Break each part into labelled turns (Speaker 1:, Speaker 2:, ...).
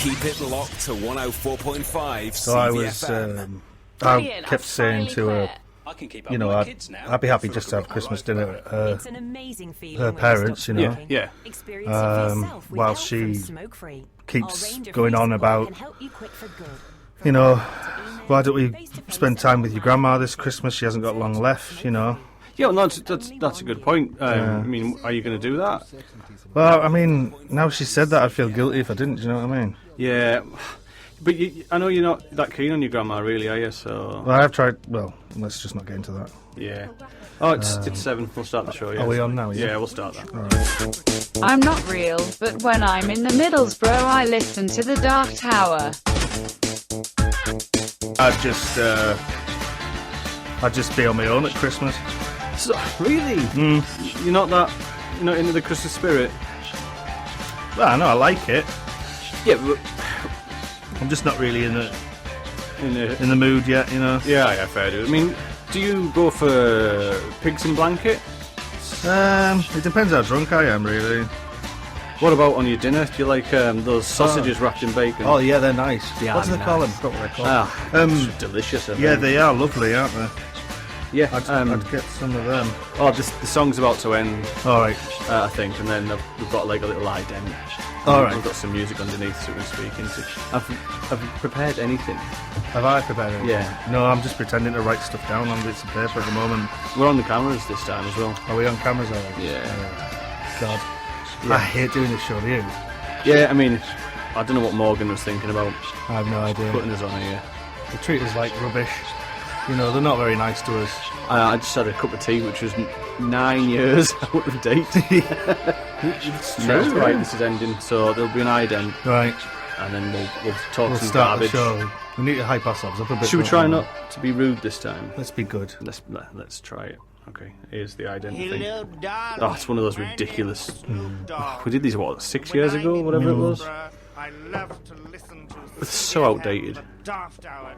Speaker 1: Keep it locked to 104.5
Speaker 2: So I kept saying to her, you know, I'd be happy just to have Christmas dinner at her parents, you know.
Speaker 3: Yeah.
Speaker 2: While she keeps going on about, you know, why don't we spend time with your grandma this Christmas? She hasn't got long left, you know.
Speaker 3: Yeah, well, that's a good point. I mean, are you going to do that?
Speaker 2: Well, I mean, now she said that, I'd feel guilty if I didn't, do you know what I mean?
Speaker 3: Yeah, but I know you're not that keen on your grandma, really, are you? So.
Speaker 2: Well, I've tried, well, let's just not get into that.
Speaker 3: Yeah. Oh, it's 7, we'll start the show, yeah.
Speaker 2: Are we on now, yeah?
Speaker 3: Yeah, we'll start that.
Speaker 2: All right.
Speaker 4: I'm not real, but when I'm in the Middlesbrough, I listen to the Daft Hour.
Speaker 2: I'd just be on my own at Christmas.
Speaker 3: So, really? You're not into the Christmas spirit?
Speaker 2: Well, I know, I like it.
Speaker 3: Yeah, but
Speaker 2: I'm just not really in the mood yet, you know.
Speaker 3: Yeah, fair dude. I mean, do you go for pigs in blanket?
Speaker 2: It depends how drunk I am, really.
Speaker 3: What about on your dinner? Do you like those sausages wrapped in bacon?
Speaker 2: Oh yeah, they're nice.
Speaker 3: Yeah,
Speaker 2: what do they call them? I forgot what they're called.
Speaker 3: It's delicious.
Speaker 2: Yeah, they are lovely, aren't they?
Speaker 3: Yeah,
Speaker 2: I'd get some of them.
Speaker 3: Oh, the song's about to end.
Speaker 2: All right.
Speaker 3: I think, and then we've got like a little ident.
Speaker 2: All right.
Speaker 3: We've got some music underneath so we can speak into. Have you prepared anything?
Speaker 2: Have I prepared anything?
Speaker 3: Yeah.
Speaker 2: No, I'm just pretending to write stuff down on bits of paper at the moment.
Speaker 3: We're on the cameras this time as well.
Speaker 2: Are we on cameras already?
Speaker 3: Yeah.
Speaker 2: God.
Speaker 3: Yeah.
Speaker 2: I hate doing this show, do you?
Speaker 3: Yeah, I mean, I don't know what Morgan was thinking about
Speaker 2: I have no idea.
Speaker 3: putting us on here.
Speaker 2: They treat us like rubbish. You know, they're not very nice to us.
Speaker 3: I just had a cup of tea, which was 9 years out of date. It's true. Right, this is ending, so there'll be an ident.
Speaker 2: Right.
Speaker 3: And then we'll talk
Speaker 2: We'll
Speaker 3: some
Speaker 2: start
Speaker 3: garbage.
Speaker 2: the show. We need to hype ourselves up a bit.
Speaker 3: Should we
Speaker 2: don't
Speaker 3: try not to be rude this time?
Speaker 2: Let's be good.
Speaker 3: Let's try it. Okay, here's the ident thing. Oh, it's one of those ridiculous. We did these 6 years ago, whatever it was. It's so outdated.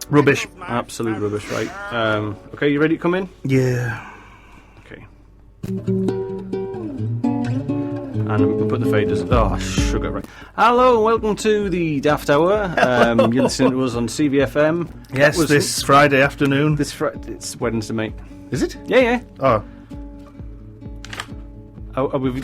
Speaker 2: Rubbish.
Speaker 3: Absolute rubbish, right? Okay, you ready to come in?
Speaker 2: Yeah.
Speaker 3: Okay. And we'll put the faders. Oh, sugar, right. Hello, and welcome to the Daft Hour. You're listening to us on CVFM.
Speaker 2: Yes, this Friday afternoon.
Speaker 3: It's Wednesday, mate.
Speaker 2: Is it?
Speaker 3: Yeah.
Speaker 2: Oh.
Speaker 3: Have we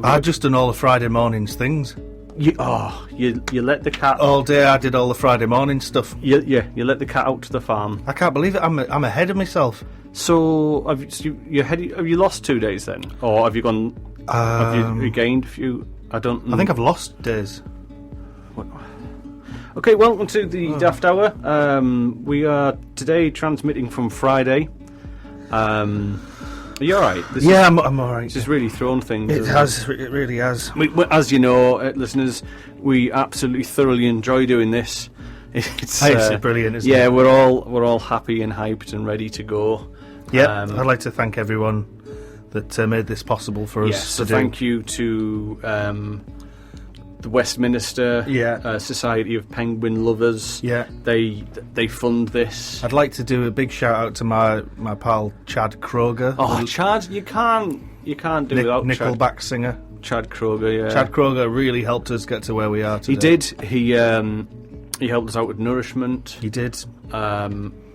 Speaker 2: I've just done all the Friday mornings things.
Speaker 3: You let the cat...
Speaker 2: All day I did all the Friday morning stuff.
Speaker 3: You let the cat out to the farm.
Speaker 2: I can't believe it. I'm ahead of myself.
Speaker 3: So, have you lost 2 days then? Or have you gone... have you regained a few? I don't know.
Speaker 2: I think I've lost days.
Speaker 3: Okay, welcome to the Daft Hour. We are today transmitting from Friday. Are you alright?
Speaker 2: I'm alright.
Speaker 3: This has really thrown things.
Speaker 2: It really has.
Speaker 3: As you know, listeners, we absolutely thoroughly enjoy doing this. It's
Speaker 2: brilliant, isn't it?
Speaker 3: Yeah, we're all happy and hyped and ready to go.
Speaker 2: Yeah, I'd like to thank everyone that made this possible for us.
Speaker 3: So thank you to the Westminster Society of Penguin Lovers.
Speaker 2: Yeah,
Speaker 3: they fund this.
Speaker 2: I'd like to do a big shout out to my pal Chad Kroger.
Speaker 3: Oh, Chad, you can't do without
Speaker 2: Nickelback
Speaker 3: Chad.
Speaker 2: singer.
Speaker 3: Chad Kroger, yeah.
Speaker 2: Chad Kroger really helped us get to where we are today.
Speaker 3: He did. He helped us out with nourishment.
Speaker 2: He did.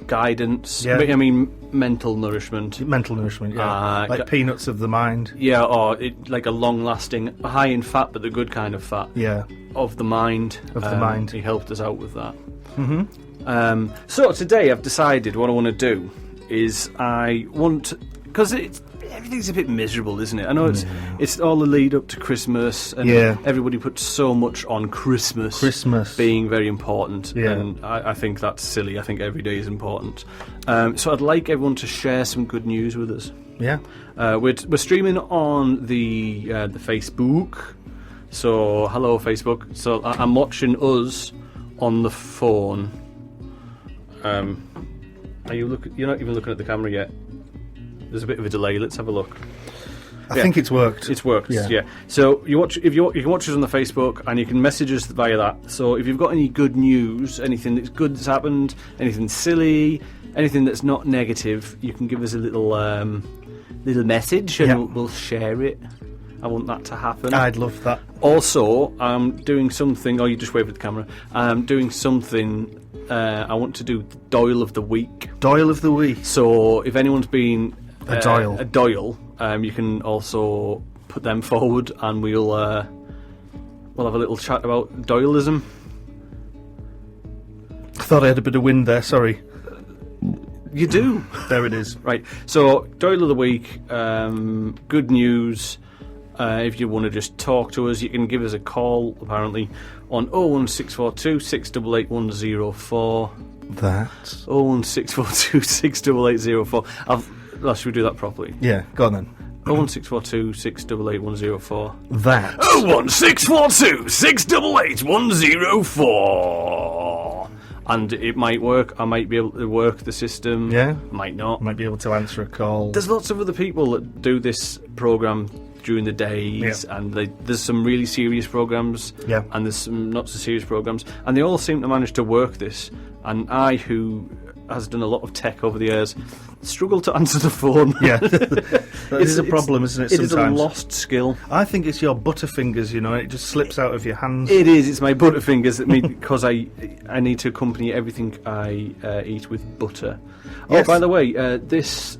Speaker 3: Guidance.
Speaker 2: Yeah.
Speaker 3: I mean, mental nourishment.
Speaker 2: Mental nourishment, yeah. Like peanuts of the mind.
Speaker 3: Yeah, or like a long-lasting, high in fat, but the good kind of fat.
Speaker 2: Yeah.
Speaker 3: Of the mind.
Speaker 2: Of the mind.
Speaker 3: He helped us out with that.
Speaker 2: Mm-hmm.
Speaker 3: So today I've decided what I want to do is because everything's a bit miserable, isn't it? I know it's all the lead up to Christmas, and everybody puts so much on Christmas being very important, and I think that's silly. I think every day is important. So I'd like everyone to share some good news with us.
Speaker 2: Yeah,
Speaker 3: we're streaming on the Facebook. So hello Facebook. So I'm watching us on the phone. Are you looking? You're not even looking at the camera yet. There's a bit of a delay. Let's have a look.
Speaker 2: I think it's worked.
Speaker 3: It's worked. Yeah. So you can watch us on the Facebook, and you can message us via that. So if you've got any good news, anything that's good that's happened, anything silly, anything that's not negative, you can give us a little message, and we'll share it. I want that to happen.
Speaker 2: I'd love that.
Speaker 3: Also, I'm doing something... Oh, you just waved at the camera. I'm doing something... I want to do the Doyle of the Week.
Speaker 2: Doyle of the Week.
Speaker 3: So, if anyone's been...
Speaker 2: A Doyle.
Speaker 3: A Doyle, you can also put them forward and we'll have a little chat about Doyleism.
Speaker 2: I thought I had a bit of wind there, sorry.
Speaker 3: You do.
Speaker 2: There it is.
Speaker 3: Right, so Doyle of the Week, good news. If you want to just talk to us, you can give us a call, apparently, on 01642 688 104.
Speaker 2: That.
Speaker 3: 01642 688 104. Should we do that properly?
Speaker 2: Yeah, go on then.
Speaker 3: 01642 688 104.
Speaker 2: That.
Speaker 3: 01642 688 104. And it might work. I might be able to work the system.
Speaker 2: Yeah.
Speaker 3: Might not.
Speaker 2: Might be able to answer a call.
Speaker 3: There's lots of other people that do this programme during the days, and there's some really serious programmes, and there's some not so serious programmes, and they all seem to manage to work this. And I, who has done a lot of tech over the years, struggle to answer the phone.
Speaker 2: Yeah, that is a problem, isn't it?
Speaker 3: It
Speaker 2: Sometimes
Speaker 3: is a lost skill.
Speaker 2: I think it's your butterfingers. It just slips out of your hands.
Speaker 3: It is. It's my butterfingers because I need to accompany everything I eat with butter.
Speaker 2: Yes.
Speaker 3: Oh, by the way, this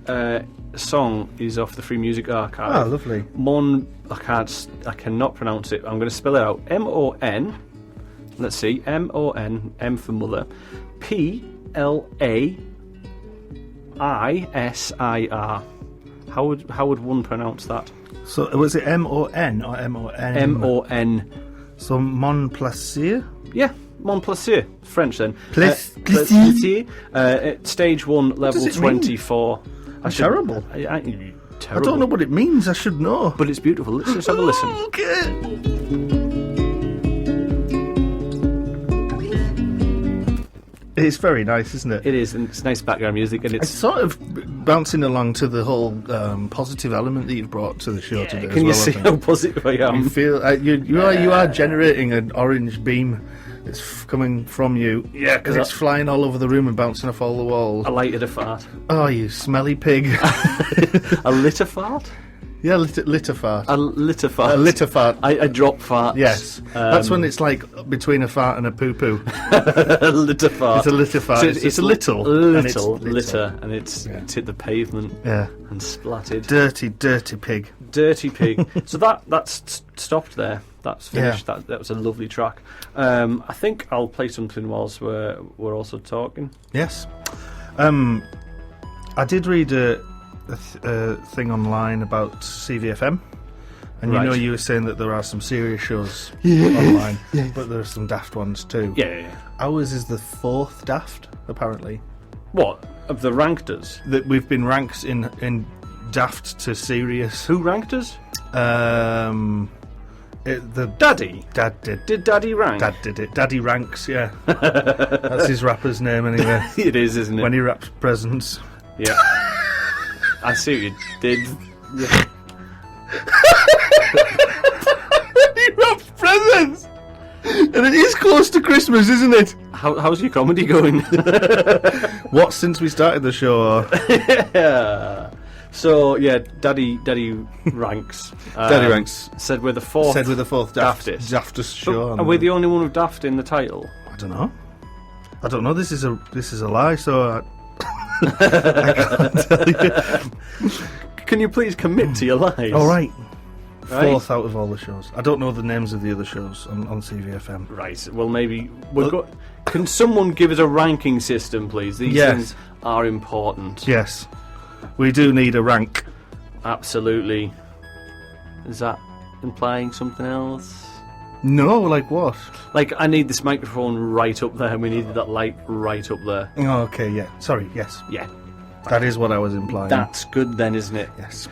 Speaker 3: song is off the Free Music Archive.
Speaker 2: Oh, lovely.
Speaker 3: I cannot pronounce it. I'm going to spell it out. M-O-N. Let's see. M-O-N. M for mother. P-L-A-I-S-I-R. How would one pronounce that?
Speaker 2: So was it M-O-N or M-O-N?
Speaker 3: M-O-N.
Speaker 2: So Mon Plaisir?
Speaker 3: Yeah. Montplaisir, French then.
Speaker 2: Plaisir.
Speaker 3: Stage 1, level 24.
Speaker 2: Terrible.
Speaker 3: Terrible.
Speaker 2: I don't know what it means. I should know.
Speaker 3: But it's beautiful. Let's just have a listen.
Speaker 2: Okay. It's very nice, isn't it?
Speaker 3: It is, and it's nice background music, and
Speaker 2: it's sort of bouncing along to the whole positive element that you've brought to the show today.
Speaker 3: Can you see how positive I am?
Speaker 2: You feel you are generating an orange beam. It's coming from you. Yeah, because it's flying all over the room and bouncing off all the walls.
Speaker 3: I lighted a fart.
Speaker 2: Oh, you smelly pig!
Speaker 3: A litter fart?
Speaker 2: Yeah, litter fart.
Speaker 3: A litter fart.
Speaker 2: A litter fart.
Speaker 3: I drop farts.
Speaker 2: Yes. That's when it's like between a fart and a poo-poo.
Speaker 3: A litter fart.
Speaker 2: It's a litter fart.
Speaker 3: So
Speaker 2: it's a little
Speaker 3: litter, and it's hit the pavement and splattered.
Speaker 2: Dirty pig.
Speaker 3: Dirty pig. So that's stopped there. That's finished. Yeah. That was a lovely track. I think I'll play something whilst we're also talking.
Speaker 2: Yes. I did read a thing online about CVFM, and you were saying that there are some serious shows online, but there are some daft ones too.
Speaker 3: Yeah.
Speaker 2: Ours is the 4th daft, apparently.
Speaker 3: What? Of the ranked us?
Speaker 2: That we've been ranked in daft to serious.
Speaker 3: Who ranked us?
Speaker 2: Daddy. Dad did.
Speaker 3: Did Daddy rank?
Speaker 2: Dad did it. Daddy ranks, yeah. That's his rapper's name anyway.
Speaker 3: It is, isn't it?
Speaker 2: When he wraps presents.
Speaker 3: Yeah. I see what you did. Yeah.
Speaker 2: He wraps presents! And it is close to Christmas, isn't it?
Speaker 3: How's your comedy going?
Speaker 2: What, since we started the show?
Speaker 3: Yeah. So, Daddy ranks.
Speaker 2: Daddy ranks.
Speaker 3: Said we're the 4th
Speaker 2: daftest show.
Speaker 3: Are we the only one with daft in the title?
Speaker 2: I don't know. This is a lie, so I can't tell you.
Speaker 3: Can you please commit to your lies?
Speaker 2: All right. 4th out of all the shows. I don't know the names of the other shows on CVFM.
Speaker 3: Right. Well, maybe can someone give us a ranking system, please? These things are important.
Speaker 2: Yes. We do need a rank.
Speaker 3: Absolutely. Is that implying something else?
Speaker 2: No, like what?
Speaker 3: Like, I need this microphone right up there, and we need that light right up there.
Speaker 2: Oh, okay, yeah. Sorry, yes.
Speaker 3: Yeah.
Speaker 2: That is what I was implying.
Speaker 3: That's good then, isn't it?
Speaker 2: Yes.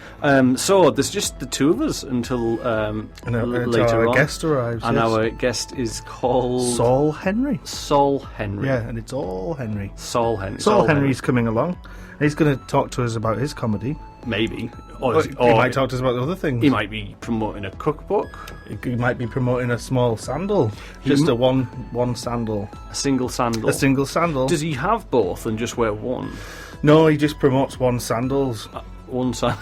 Speaker 3: So, there's just the two of us until later
Speaker 2: our
Speaker 3: on.
Speaker 2: guest arrives.
Speaker 3: And our guest is called...
Speaker 2: Saul Henry.
Speaker 3: Saul Henry.
Speaker 2: Yeah, and it's all Henry.
Speaker 3: Saul Henry.
Speaker 2: Saul Henry's coming along. He's going to talk to us about his comedy.
Speaker 3: Maybe.
Speaker 2: Or he might talk to us about the other things.
Speaker 3: He might be promoting a cookbook.
Speaker 2: He might be promoting a small sandal. Just a one sandal.
Speaker 3: A single sandal.
Speaker 2: A single sandal.
Speaker 3: Does he have both and just wear one?
Speaker 2: No, he just promotes one sandals.
Speaker 3: one sandal.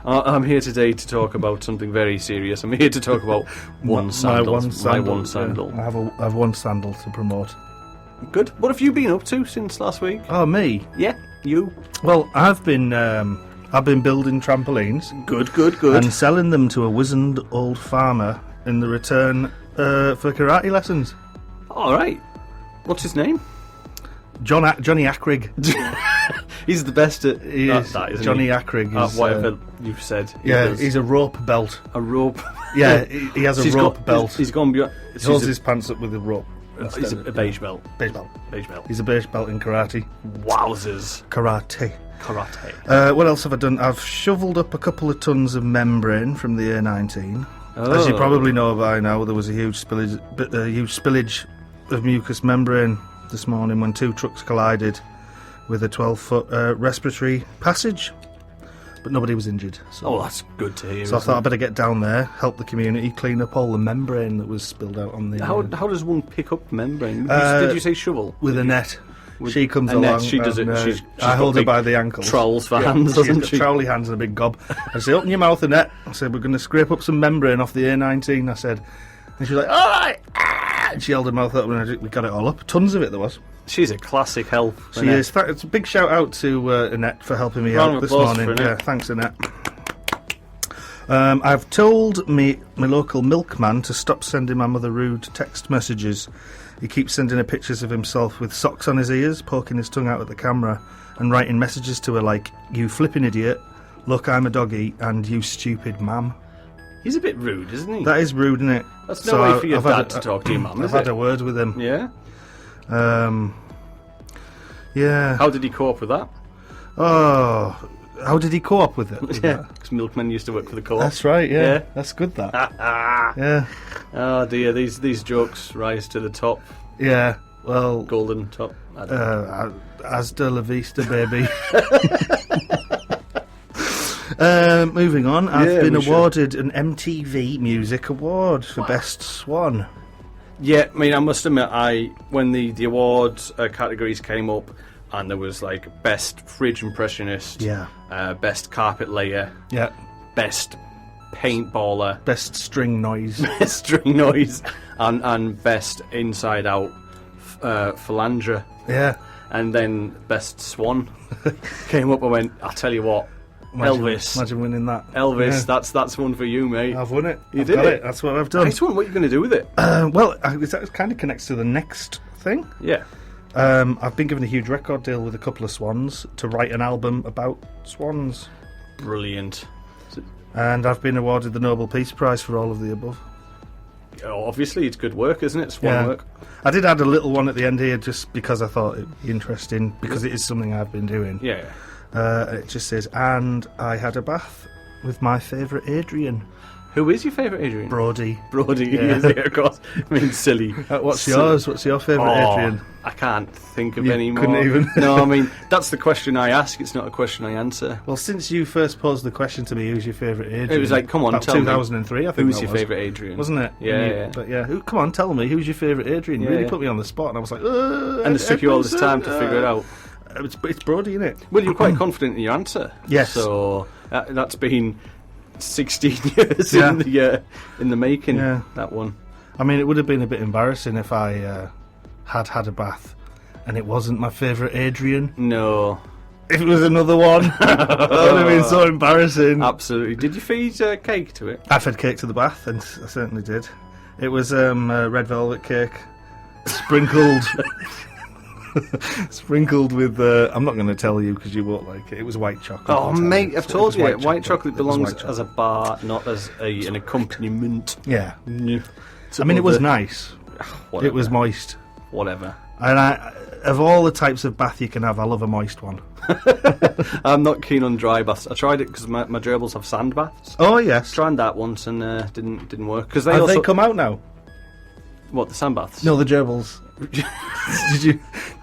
Speaker 3: I'm here today to talk about something very serious. I'm here to talk about one sandal. My one sandal.
Speaker 2: Yeah. I have one sandal to promote.
Speaker 3: Good. What have you been up to since last week?
Speaker 2: Oh, me?
Speaker 3: Yeah, you.
Speaker 2: Well, I've been building trampolines.
Speaker 3: Good.
Speaker 2: And selling them to a wizened old farmer in the return for karate lessons.
Speaker 3: All right. What's his name?
Speaker 2: Johnny Ackrig.
Speaker 3: He's the best at
Speaker 2: that, isn't Johnny Ackrig.
Speaker 3: Whatever you've said.
Speaker 2: He's a rope belt.
Speaker 3: A rope.
Speaker 2: Yeah, he has a rope belt.
Speaker 3: He's gone beyond.
Speaker 2: He holds his pants up with a rope.
Speaker 3: He's a beige belt.
Speaker 2: Beige belt. He's a beige belt in karate.
Speaker 3: Wowzers.
Speaker 2: Karate.
Speaker 3: What
Speaker 2: else have I done? I've shoveled up a couple of tons of membrane from the A19. As you probably know by now, there was a huge spillage of mucous membrane this morning when two trucks collided with a 12-foot respiratory passage, but nobody was injured. So,
Speaker 3: that's good to hear.
Speaker 2: So I thought I'd better get down there, help the community clean up all the membrane that was spilled out on the...
Speaker 3: How does one pick up membrane? Did you say shovel?
Speaker 2: With a net. She comes along.
Speaker 3: She does it.
Speaker 2: I hold her by the ankles.
Speaker 3: Trolls for hands, doesn't she?
Speaker 2: Trowley hands and a big gob. I say, open your mouth, Annette. I said, we're going to scrape up some membrane off the A19. I said, and she was like, all right. And she held her mouth up and we got it all up. Tons of it there was.
Speaker 3: She's a classic help.
Speaker 2: She is. It's a big shout out to Annette for helping me out this morning. Yeah, thanks, Annette. I've told my local milkman to stop sending my mother rude text messages. He keeps sending her pictures of himself with socks on his ears, poking his tongue out at the camera, and writing messages to her like, you flipping idiot, look, I'm a doggy, and you stupid mam.
Speaker 3: He's a bit rude, isn't he?
Speaker 2: That is rude, isn't it?
Speaker 3: That's no way for your dad to talk to your mum, is it?
Speaker 2: I've had a word with him.
Speaker 3: Yeah?
Speaker 2: Yeah.
Speaker 3: How did he cope with that?
Speaker 2: Oh, how did he co-op with it?
Speaker 3: Yeah, because milkmen used to work for the co-op.
Speaker 2: That's right, yeah. That's good, that. Yeah.
Speaker 3: Oh dear, these jokes rise to the top.
Speaker 2: Yeah, well...
Speaker 3: Golden top.
Speaker 2: Hasta la vista, baby. Moving on, I've been awarded an MTV Music Award for Best Swan.
Speaker 3: Yeah, I mean, I must admit, when the awards categories came up, and there was like best fridge impressionist, best carpet layer, best paintballer,
Speaker 2: best string noise,
Speaker 3: and best inside out philandra, and then best swan came up. I went, I'll tell you what. Elvis.
Speaker 2: Imagine winning that.
Speaker 3: Elvis, that's one for you, mate.
Speaker 2: I've won it.
Speaker 3: You did it.
Speaker 2: That's what I've done.
Speaker 3: Nice one. What are you going to do with it?
Speaker 2: Well, it kind of connects to the next thing.
Speaker 3: Yeah.
Speaker 2: I've been given a huge record deal with a couple of swans to write an album about swans.
Speaker 3: Brilliant.
Speaker 2: And I've been awarded the Nobel Peace Prize for all of the above.
Speaker 3: Obviously, it's good work, isn't it? Swan work.
Speaker 2: I did add a little one at the end here just because I thought it would be interesting, because it is something I've been doing.
Speaker 3: Yeah.
Speaker 2: It just says, and I had a bath with my favourite Adrian.
Speaker 3: Who is your favourite Adrian?
Speaker 2: Brody,
Speaker 3: yeah, of course. I mean, silly.
Speaker 2: What's yours? What's your favourite Adrian?
Speaker 3: I can't think of any more.
Speaker 2: Couldn't even?
Speaker 3: No, I mean, that's the question I ask. It's not a question I answer.
Speaker 2: Well, since you first posed the question to me, who's your favourite Adrian?
Speaker 3: It was like, come on, tell
Speaker 2: 2003,
Speaker 3: me.
Speaker 2: I think.
Speaker 3: Who's your favourite Adrian?
Speaker 2: Wasn't it?
Speaker 3: Yeah.
Speaker 2: But yeah, come on, tell me, who's your favourite Adrian? You really put me on the spot, and I was like,
Speaker 3: and it took you all this time to figure it out.
Speaker 2: It's Brody, isn't it?
Speaker 3: Well, you're quite confident in your answer.
Speaker 2: Yes.
Speaker 3: So that's been 16 years in the making.
Speaker 2: Yeah.
Speaker 3: That one.
Speaker 2: I mean, it would have been a bit embarrassing if I had a bath and it wasn't my favourite Adrian.
Speaker 3: No.
Speaker 2: If it was another one, that would have been so embarrassing.
Speaker 3: Absolutely. Did you feed cake to it?
Speaker 2: I fed cake to the bath, and I certainly did. It was red velvet cake, sprinkled. Sprinkled with, I'm not going to tell you because you won't like it. It was white chocolate.
Speaker 3: Oh, mate, I've told you, white chocolate belongs
Speaker 2: chocolate.
Speaker 3: as a bar, not as an accompaniment.
Speaker 2: Yeah. I mean, it was nice.
Speaker 3: Whatever.
Speaker 2: It was moist.
Speaker 3: Whatever.
Speaker 2: And of all the types of bath you can have, I love a moist one.
Speaker 3: I'm not keen on dry baths. I tried it because my gerbils have sand baths.
Speaker 2: Oh, yes.
Speaker 3: Tried that once and didn't work. Cause
Speaker 2: have they come out now?
Speaker 3: What, the sand baths?
Speaker 2: No, the gerbils.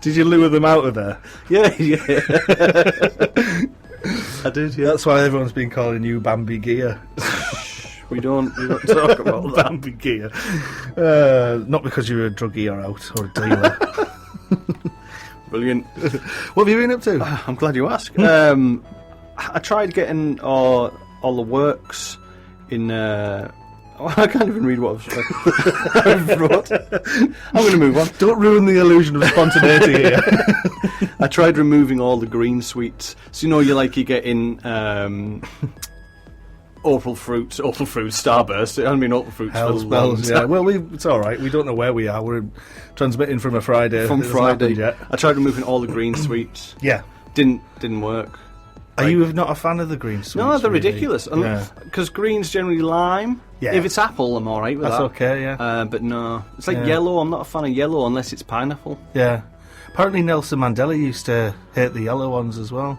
Speaker 2: Did you lure them out of there?
Speaker 3: Yeah. I did, yeah.
Speaker 2: That's why everyone's been calling you Bambi Gear.
Speaker 3: We don't talk about that.
Speaker 2: Bambi Gear. Not because you're a druggie or out or a dealer.
Speaker 3: Brilliant.
Speaker 2: What have you been up to?
Speaker 3: I'm glad you asked. I tried getting all the works in. I can't even read what I've wrote. I'm going to move on.
Speaker 2: Don't ruin the illusion of spontaneity here.
Speaker 3: I tried removing all the green sweets. So you're getting opal fruits, Starburst. I mean opal fruits.
Speaker 2: Hell's bells, yeah. Well, it's all right. We don't know where we are. We're transmitting from a Friday.
Speaker 3: From Friday. Yet. I tried removing all the green sweets.
Speaker 2: Yeah.
Speaker 3: Didn't work.
Speaker 2: Are you not a fan of the green sweets?
Speaker 3: No, they're
Speaker 2: really?
Speaker 3: ridiculous. Because green's generally lime. Yeah. If it's apple, I'm all right with that.
Speaker 2: That's okay, yeah.
Speaker 3: But no. It's like yellow. I'm not a fan of yellow unless it's pineapple.
Speaker 2: Yeah. Apparently Nelson Mandela used to hate the yellow ones as well.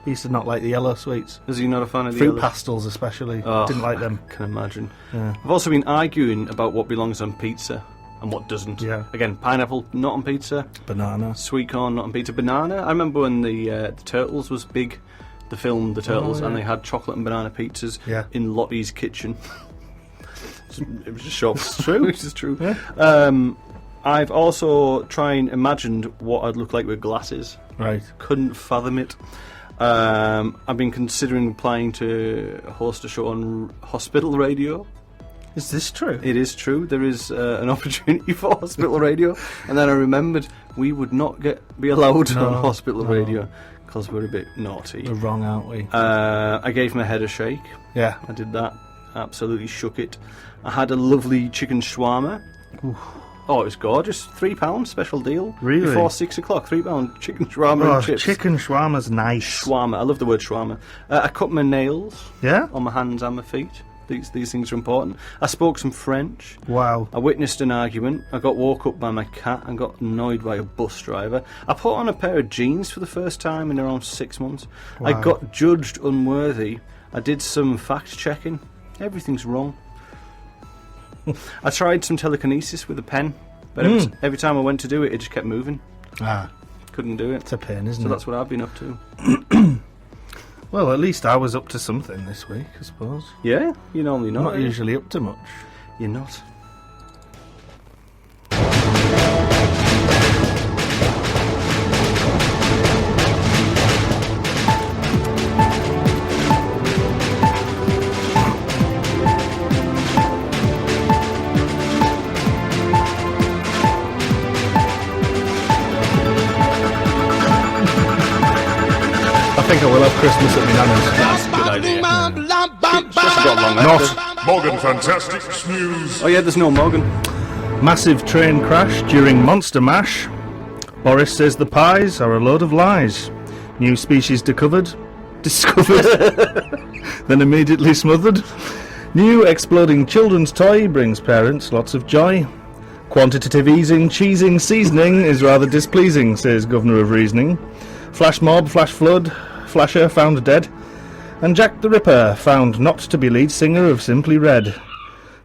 Speaker 2: He used to not like the yellow sweets.
Speaker 3: Is he not a fan of the
Speaker 2: fruit
Speaker 3: yellow?
Speaker 2: Pastels especially.
Speaker 3: Oh,
Speaker 2: didn't like them.
Speaker 3: I can imagine.
Speaker 2: Yeah.
Speaker 3: I've also been arguing about what belongs on pizza and what doesn't.
Speaker 2: Yeah.
Speaker 3: Again, pineapple, not on pizza.
Speaker 2: Banana.
Speaker 3: Sweet corn, not on pizza. Banana. I remember when the Turtles was big, the film The Turtles, and they had chocolate and banana pizzas in Lottie's kitchen. It was just shock.
Speaker 2: It's true.
Speaker 3: Which is true.
Speaker 2: Yeah.
Speaker 3: I've also imagined what I'd look like with glasses.
Speaker 2: Right.
Speaker 3: Couldn't fathom it. I've been considering applying to host a show on hospital radio.
Speaker 2: Is this true?
Speaker 3: It is true. There is an opportunity for hospital radio, and then I remembered we would not be allowed on hospital radio because we're a bit naughty.
Speaker 2: We're wrong, aren't we?
Speaker 3: I gave my head a shake.
Speaker 2: Yeah,
Speaker 3: I did that. Absolutely shook it. I had a lovely chicken shawarma.
Speaker 2: Oof.
Speaker 3: Oh, it was gorgeous. £3 special deal.
Speaker 2: Really?
Speaker 3: Before 6 o'clock, £3 chicken shawarma and chips.
Speaker 2: Chicken shawarma's nice.
Speaker 3: Shawarma. I love the word shawarma. I cut my nails.
Speaker 2: Yeah?
Speaker 3: On my hands and my feet. These things are important. I spoke some French.
Speaker 2: Wow.
Speaker 3: I witnessed an argument. I got woke up by my cat and got annoyed by a bus driver. I put on a pair of jeans for the first time in around 6 months.
Speaker 2: Wow.
Speaker 3: I got judged unworthy. I did some fact checking. Everything's wrong. I tried some telekinesis with a pen, but every time I went to do it, it just kept moving. Couldn't do it.
Speaker 2: It's a pain, isn't it?
Speaker 3: So that's what I've been up to.
Speaker 2: Well, at least I was up to something this week, I suppose.
Speaker 3: Yeah? You're normally not.
Speaker 2: Not usually up to much.
Speaker 3: You're not.
Speaker 2: I think I will have Christmas at my nana's.
Speaker 3: That's a good idea. It's just got long
Speaker 2: Not.
Speaker 5: Morgan Fantastic News.
Speaker 3: Oh yeah, there's no Morgan.
Speaker 2: Massive train crash during Monster Mash. Boris says the pies are a load of lies. New species discovered, then immediately smothered. New exploding children's toy brings parents lots of joy. Quantitative easing, cheesing, seasoning is rather displeasing, says Governor of Reasoning. Flash mob, flash flood, Flasher found dead. And Jack the Ripper found not to be lead singer of Simply Red.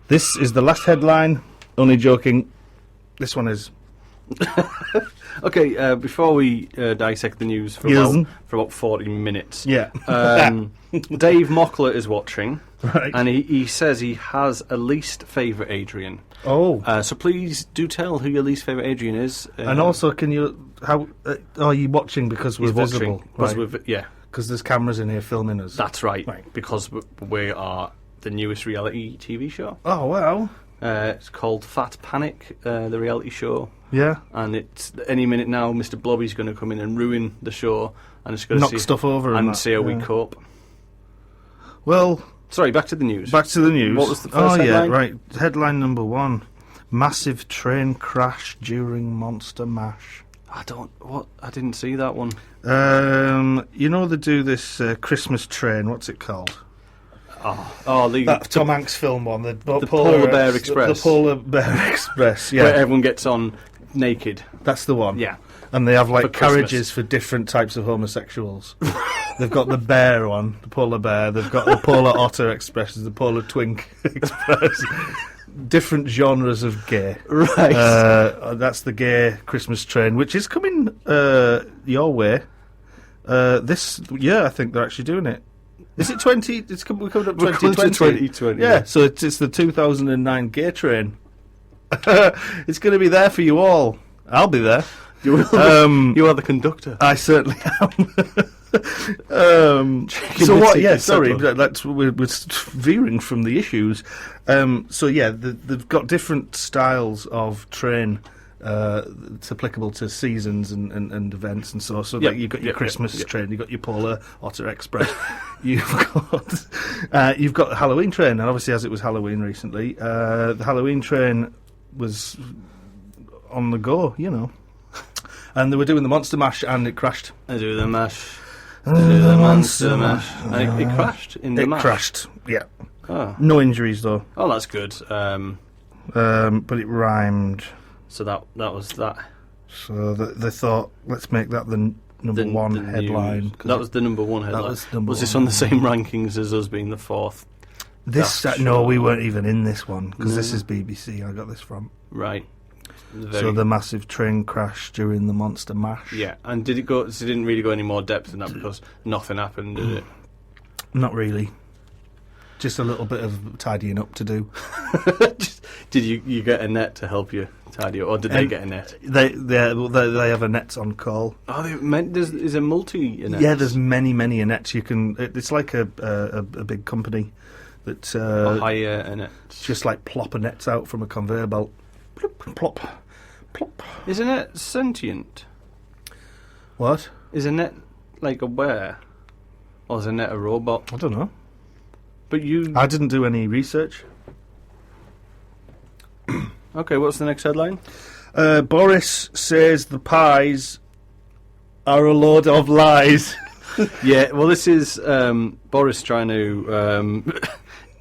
Speaker 2: This is the last headline. Only joking. This one is.
Speaker 3: Okay, before we dissect the news for about 40 minutes.
Speaker 2: Yeah.
Speaker 3: Dave Mockler is watching.
Speaker 2: Right.
Speaker 3: And he says he has a least favourite Adrian.
Speaker 2: Oh.
Speaker 3: So please do tell who your least favourite Adrian is.
Speaker 2: And also, can you... How are you watching because we're visible?
Speaker 3: Yeah.
Speaker 2: Because there's cameras in here filming us.
Speaker 3: That's right. Because we are the newest reality TV show.
Speaker 2: Oh, wow.
Speaker 3: It's called Fat Panic, the reality show.
Speaker 2: Yeah.
Speaker 3: And it's any minute now, Mr. Blobby's going to come in and ruin the show. And it's going to
Speaker 2: knock stuff over
Speaker 3: and see how we cope.
Speaker 2: Well...
Speaker 3: Sorry, back to the news.
Speaker 2: Back to the news.
Speaker 3: What was the first headline?
Speaker 2: Yeah, right. Headline number 1. Massive train crash during Monster Mash.
Speaker 3: I didn't see that one.
Speaker 2: You know they do this Christmas train, what's it called?
Speaker 3: That
Speaker 2: Tom Hanks film one, the
Speaker 3: Polar Bear Express.
Speaker 2: The Polar Bear Express, yeah.
Speaker 3: Where everyone gets on naked.
Speaker 2: That's the one.
Speaker 3: Yeah.
Speaker 2: And they have like carriages for different types of homosexuals. They've got the bear one, the polar bear. They've got the Polar Otter Express, the Polar Twink Express. Different genres of gay.
Speaker 3: Right.
Speaker 2: That's the gay Christmas train, which is coming your way. This year, I think they're actually doing it. Is it 20? We're coming up 2020.
Speaker 3: 2020.
Speaker 2: Yeah, so it's the 2009 gay train. It's going to be there for you all. I'll be there.
Speaker 3: You are the conductor.
Speaker 2: I certainly am. So what? Yeah, sorry, we're veering from the issues. So yeah, they've got different styles of train. It's applicable to seasons and events and so. So like you've got your Christmas train, you've got your Polar Otter Express, you've got the Halloween train, and obviously as it was Halloween recently, the Halloween train was on the go, and they were doing the Monster Mash and it crashed.
Speaker 3: They do the mash. They do the Monster Mash. And it crashed in the mash. It crashed,
Speaker 2: yeah.
Speaker 3: Oh.
Speaker 2: No injuries though.
Speaker 3: Oh, that's good.
Speaker 2: But it rhymed.
Speaker 3: So that was that.
Speaker 2: So they thought, let's make that the number one headline.
Speaker 3: That was the number one headline. Was this on the same rankings as us being the fourth?
Speaker 2: No, we weren't even in this one, because this is BBC I got this from.
Speaker 3: Right.
Speaker 2: So the massive train crash during the Monster Mash.
Speaker 3: Yeah, and did it go? So it didn't really go any more depth than that because nothing happened, did it?
Speaker 2: Not really. Just a little bit of tidying up to do.
Speaker 3: Did you get a net to help you tidy up, or did they get a net?
Speaker 2: They have a net on call.
Speaker 3: Oh, is a multi a net?
Speaker 2: Yeah, there's many nets. You can. It's like a big company that
Speaker 3: hire a net.
Speaker 2: Just like plop a nets out from a conveyor belt. Plop, plop, plop.
Speaker 3: Is a net sentient?
Speaker 2: What?
Speaker 3: Is a net like aware, or is a net a robot?
Speaker 2: I don't know.
Speaker 3: But
Speaker 2: I didn't do any research.
Speaker 3: Okay, what's the next headline?
Speaker 2: Boris says the pies are a load of lies.
Speaker 3: Yeah, well, this is Boris trying to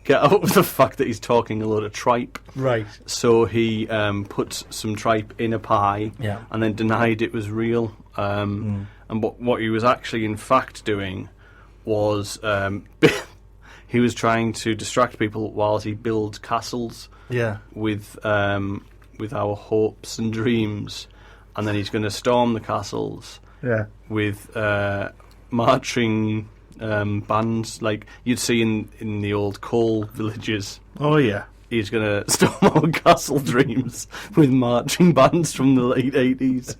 Speaker 3: get out of the fact that he's talking a load of tripe.
Speaker 2: Right.
Speaker 3: So he put some tripe in a pie and then denied it was real. And what he was actually, in fact, doing was he was trying to distract people whilst he builds castles with our hopes and dreams. And then he's going to storm the castles with marching bands like you'd see in the old coal villages.
Speaker 2: Oh yeah.
Speaker 3: He's going to storm our castle dreams with marching bands from the late 80s.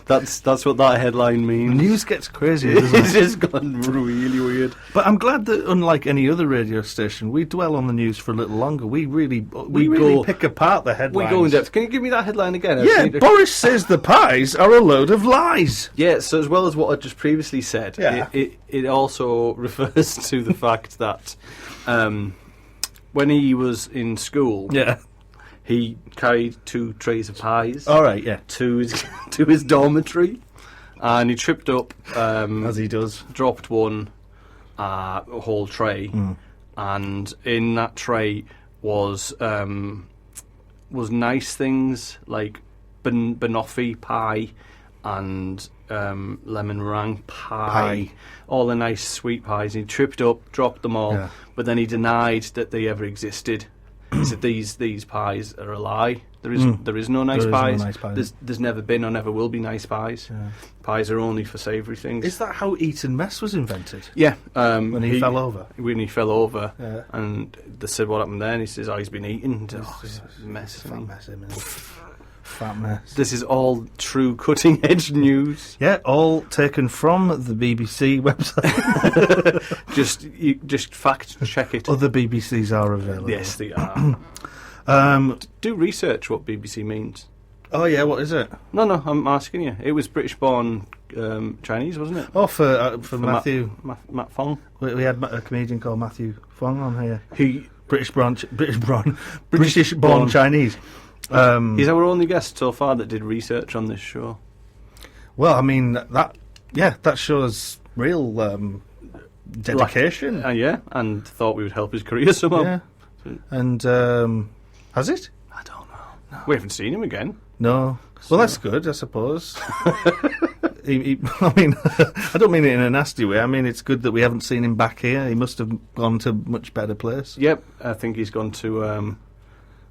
Speaker 3: That's what that headline means.
Speaker 2: The news gets crazy, doesn't it?
Speaker 3: It's just gone really weird.
Speaker 2: But I'm glad that, unlike any other radio station, we dwell on the news for a little longer. We really pick apart the headlines.
Speaker 3: We go in depth. Can you give me that headline again?
Speaker 2: Yeah, Boris says the pies are a load of lies.
Speaker 3: Yeah, so as well as what I just previously said, it also refers to the fact that when he was in school, he carried 2 trays of pies.
Speaker 2: All right, yeah,
Speaker 3: to his dormitory, and he tripped up
Speaker 2: as he does.
Speaker 3: Dropped one, a whole tray, and in that tray was nice things like banoffee pie and lemon meringue pie, all the nice sweet pies. He tripped up, dropped them all, but then he denied that they ever existed. He said these pies are a lie. There is no nice pies. There's never been or never will be nice pies. Yeah. Pies are only for savoury things.
Speaker 2: Is that how eat and mess was invented?
Speaker 3: Yeah.
Speaker 2: When he fell over?
Speaker 3: When he fell over. Yeah. And they said, what happened then? He says, he's been eaten.
Speaker 2: It's a mess. Fat mess.
Speaker 3: This is all true cutting-edge news.
Speaker 2: Yeah, all taken from the BBC website.
Speaker 3: just fact-check it.
Speaker 2: Other BBCs are available.
Speaker 3: Yes, they are. Do research what BBC means.
Speaker 2: Oh, yeah, what is it?
Speaker 3: No, I'm asking you. It was British-born Chinese, wasn't it?
Speaker 2: Oh, for Matthew.
Speaker 3: Matt Fong.
Speaker 2: We had a comedian called Matthew Fong on here. British-born Chinese.
Speaker 3: He's our only guest so far that did research on this show.
Speaker 2: Well, I mean, that shows real dedication.
Speaker 3: And thought we would help his career somehow.
Speaker 2: Yeah. And has it?
Speaker 3: I don't know. No. We haven't seen him again.
Speaker 2: No. So. Well, that's good, I suppose. I mean, I don't mean it in a nasty way. I mean, it's good that we haven't seen him back here. He must have gone to a much better place.
Speaker 3: Yep, I think he's gone to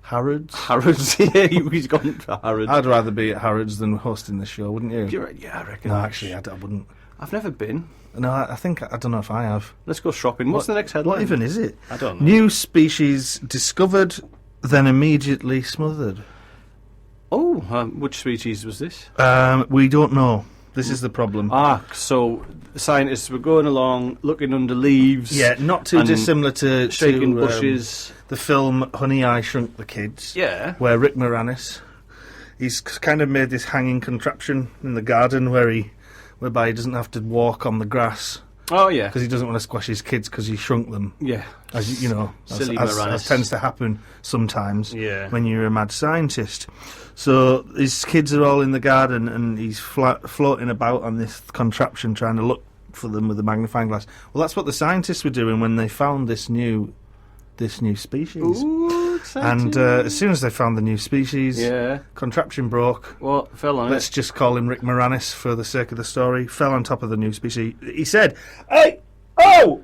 Speaker 2: Harrods?
Speaker 3: Harrods, yeah, he's gone to Harrods.
Speaker 2: I'd rather be at Harrods than hosting the show, wouldn't you?
Speaker 3: Yeah, I reckon.
Speaker 2: No, actually, I wouldn't.
Speaker 3: I've never been.
Speaker 2: No, I don't know if I have.
Speaker 3: Let's go shopping. What's the next headline?
Speaker 2: What even is it?
Speaker 3: I don't know.
Speaker 2: New species discovered, then immediately smothered.
Speaker 3: Oh, which species was this?
Speaker 2: We don't know. This is the problem.
Speaker 3: So scientists were going along, looking under leaves.
Speaker 2: Yeah, not too dissimilar to
Speaker 3: shaking bushes.
Speaker 2: The film Honey, I Shrunk the Kids.
Speaker 3: Yeah.
Speaker 2: Where Rick Moranis, he's kind of made this hanging contraption in the garden whereby he doesn't have to walk on the grass.
Speaker 3: Oh, yeah.
Speaker 2: Because he doesn't want to squash his kids because he shrunk them.
Speaker 3: Yeah.
Speaker 2: As you know,
Speaker 3: Silly
Speaker 2: as tends to happen sometimes when you're a mad scientist. So his kids are all in the garden and he's floating about on this contraption trying to look for them with a magnifying glass. Well, that's what the scientists were doing when they found this new species.
Speaker 3: Ooh, exciting.
Speaker 2: And as soon as they found the new species, contraption broke.
Speaker 3: What fell on
Speaker 2: Let's just call him Rick Moranis for the sake of the story. Fell on top of the new species. He said, "Hey, oh!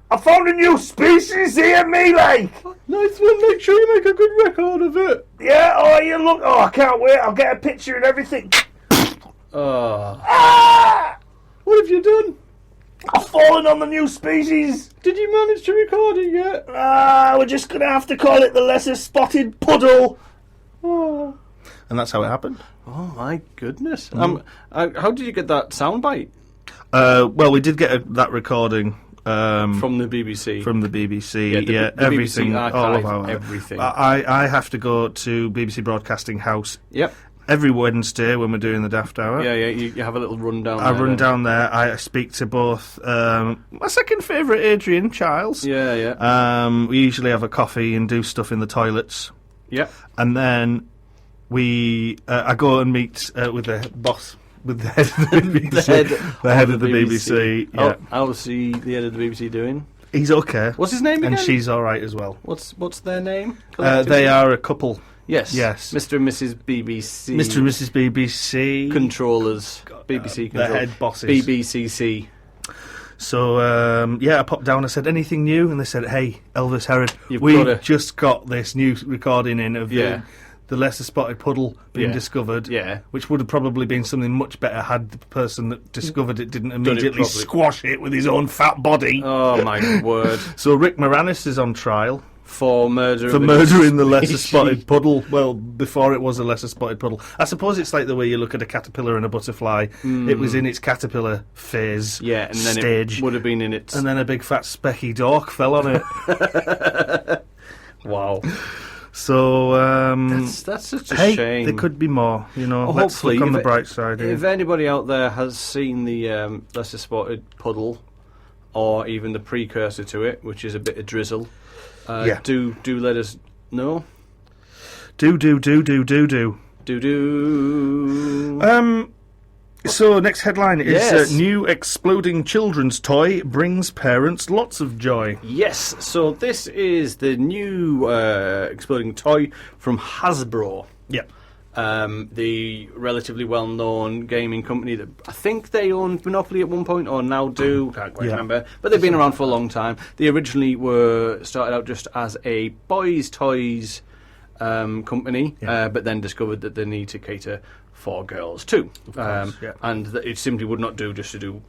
Speaker 2: I found a new species here, me like.
Speaker 3: Nice one. Make sure you make a good record of it."
Speaker 2: Yeah. Oh, you look. Oh, I can't wait. I'll get a picture and everything.
Speaker 3: What have you done?
Speaker 2: I've fallen on the new species.
Speaker 3: Did you manage to record it yet?
Speaker 2: We're just going to have to call it the lesser spotted puddle. Oh. And that's how it happened.
Speaker 3: Oh, my goodness. How did you get that soundbite?
Speaker 2: Well, we did get that recording.
Speaker 3: From the BBC.
Speaker 2: From the BBC,
Speaker 3: the
Speaker 2: everything,
Speaker 3: BBC
Speaker 2: all
Speaker 3: archive,
Speaker 2: of our
Speaker 3: everything.
Speaker 2: I have to go to BBC Broadcasting House.
Speaker 3: Yep.
Speaker 2: Every Wednesday when we're doing the Daft Hour.
Speaker 3: Yeah, you have a little rundown.
Speaker 2: I run down there. I speak to both my second favourite, Adrian Childs.
Speaker 3: Yeah.
Speaker 2: We usually have a coffee and do stuff in the toilets.
Speaker 3: Yep.
Speaker 2: And then I go and meet with the boss. With the head of the BBC. the head of the BBC. Yeah.
Speaker 3: How's the head of the BBC doing?
Speaker 2: He's okay.
Speaker 3: What's his name again?
Speaker 2: And she's all right as well.
Speaker 3: What's their name?
Speaker 2: They are a couple.
Speaker 3: Yes.
Speaker 2: Mr.
Speaker 3: and Mrs. BBC.
Speaker 2: Mr. and Mrs. BBC.
Speaker 3: Controllers. BBC controllers.
Speaker 2: The head bosses.
Speaker 3: BBCC.
Speaker 2: So, I popped down. I said, anything new? And they said, hey, Elvis Herod, just got this new recording in of the lesser spotted puddle being discovered, which would have probably been something much better had the person that discovered it didn't immediately squash it with his own fat body.
Speaker 3: Oh, my word.
Speaker 2: So Rick Moranis is on trial.
Speaker 3: For murdering
Speaker 2: the lesser spotted puddle. Well, before it was a lesser spotted puddle. I suppose it's like the way you look at a caterpillar and a butterfly. It was in its caterpillar phase.
Speaker 3: Yeah, and then
Speaker 2: stage,
Speaker 3: it would have been in its...
Speaker 2: And then a big fat specky dork fell on it.
Speaker 3: Wow.
Speaker 2: So,
Speaker 3: that's such a shame.
Speaker 2: There could be more, Let's look on the bright side.
Speaker 3: If anybody out there has seen the lesser spotted puddle, or even the precursor to it, which is a bit of drizzle, do let us know.
Speaker 2: Do. So next headline is new exploding children's toy brings parents lots of joy.
Speaker 3: Yes, so this is the new exploding toy from Hasbro.
Speaker 2: Yep.
Speaker 3: The relatively well-known gaming company that I think they owned Monopoly at one point, or now do, can't quite remember, but they've been around for a long time. They originally started out just as a boys' toys company, but then discovered that they need to cater for girls too, and that it simply would not do just to do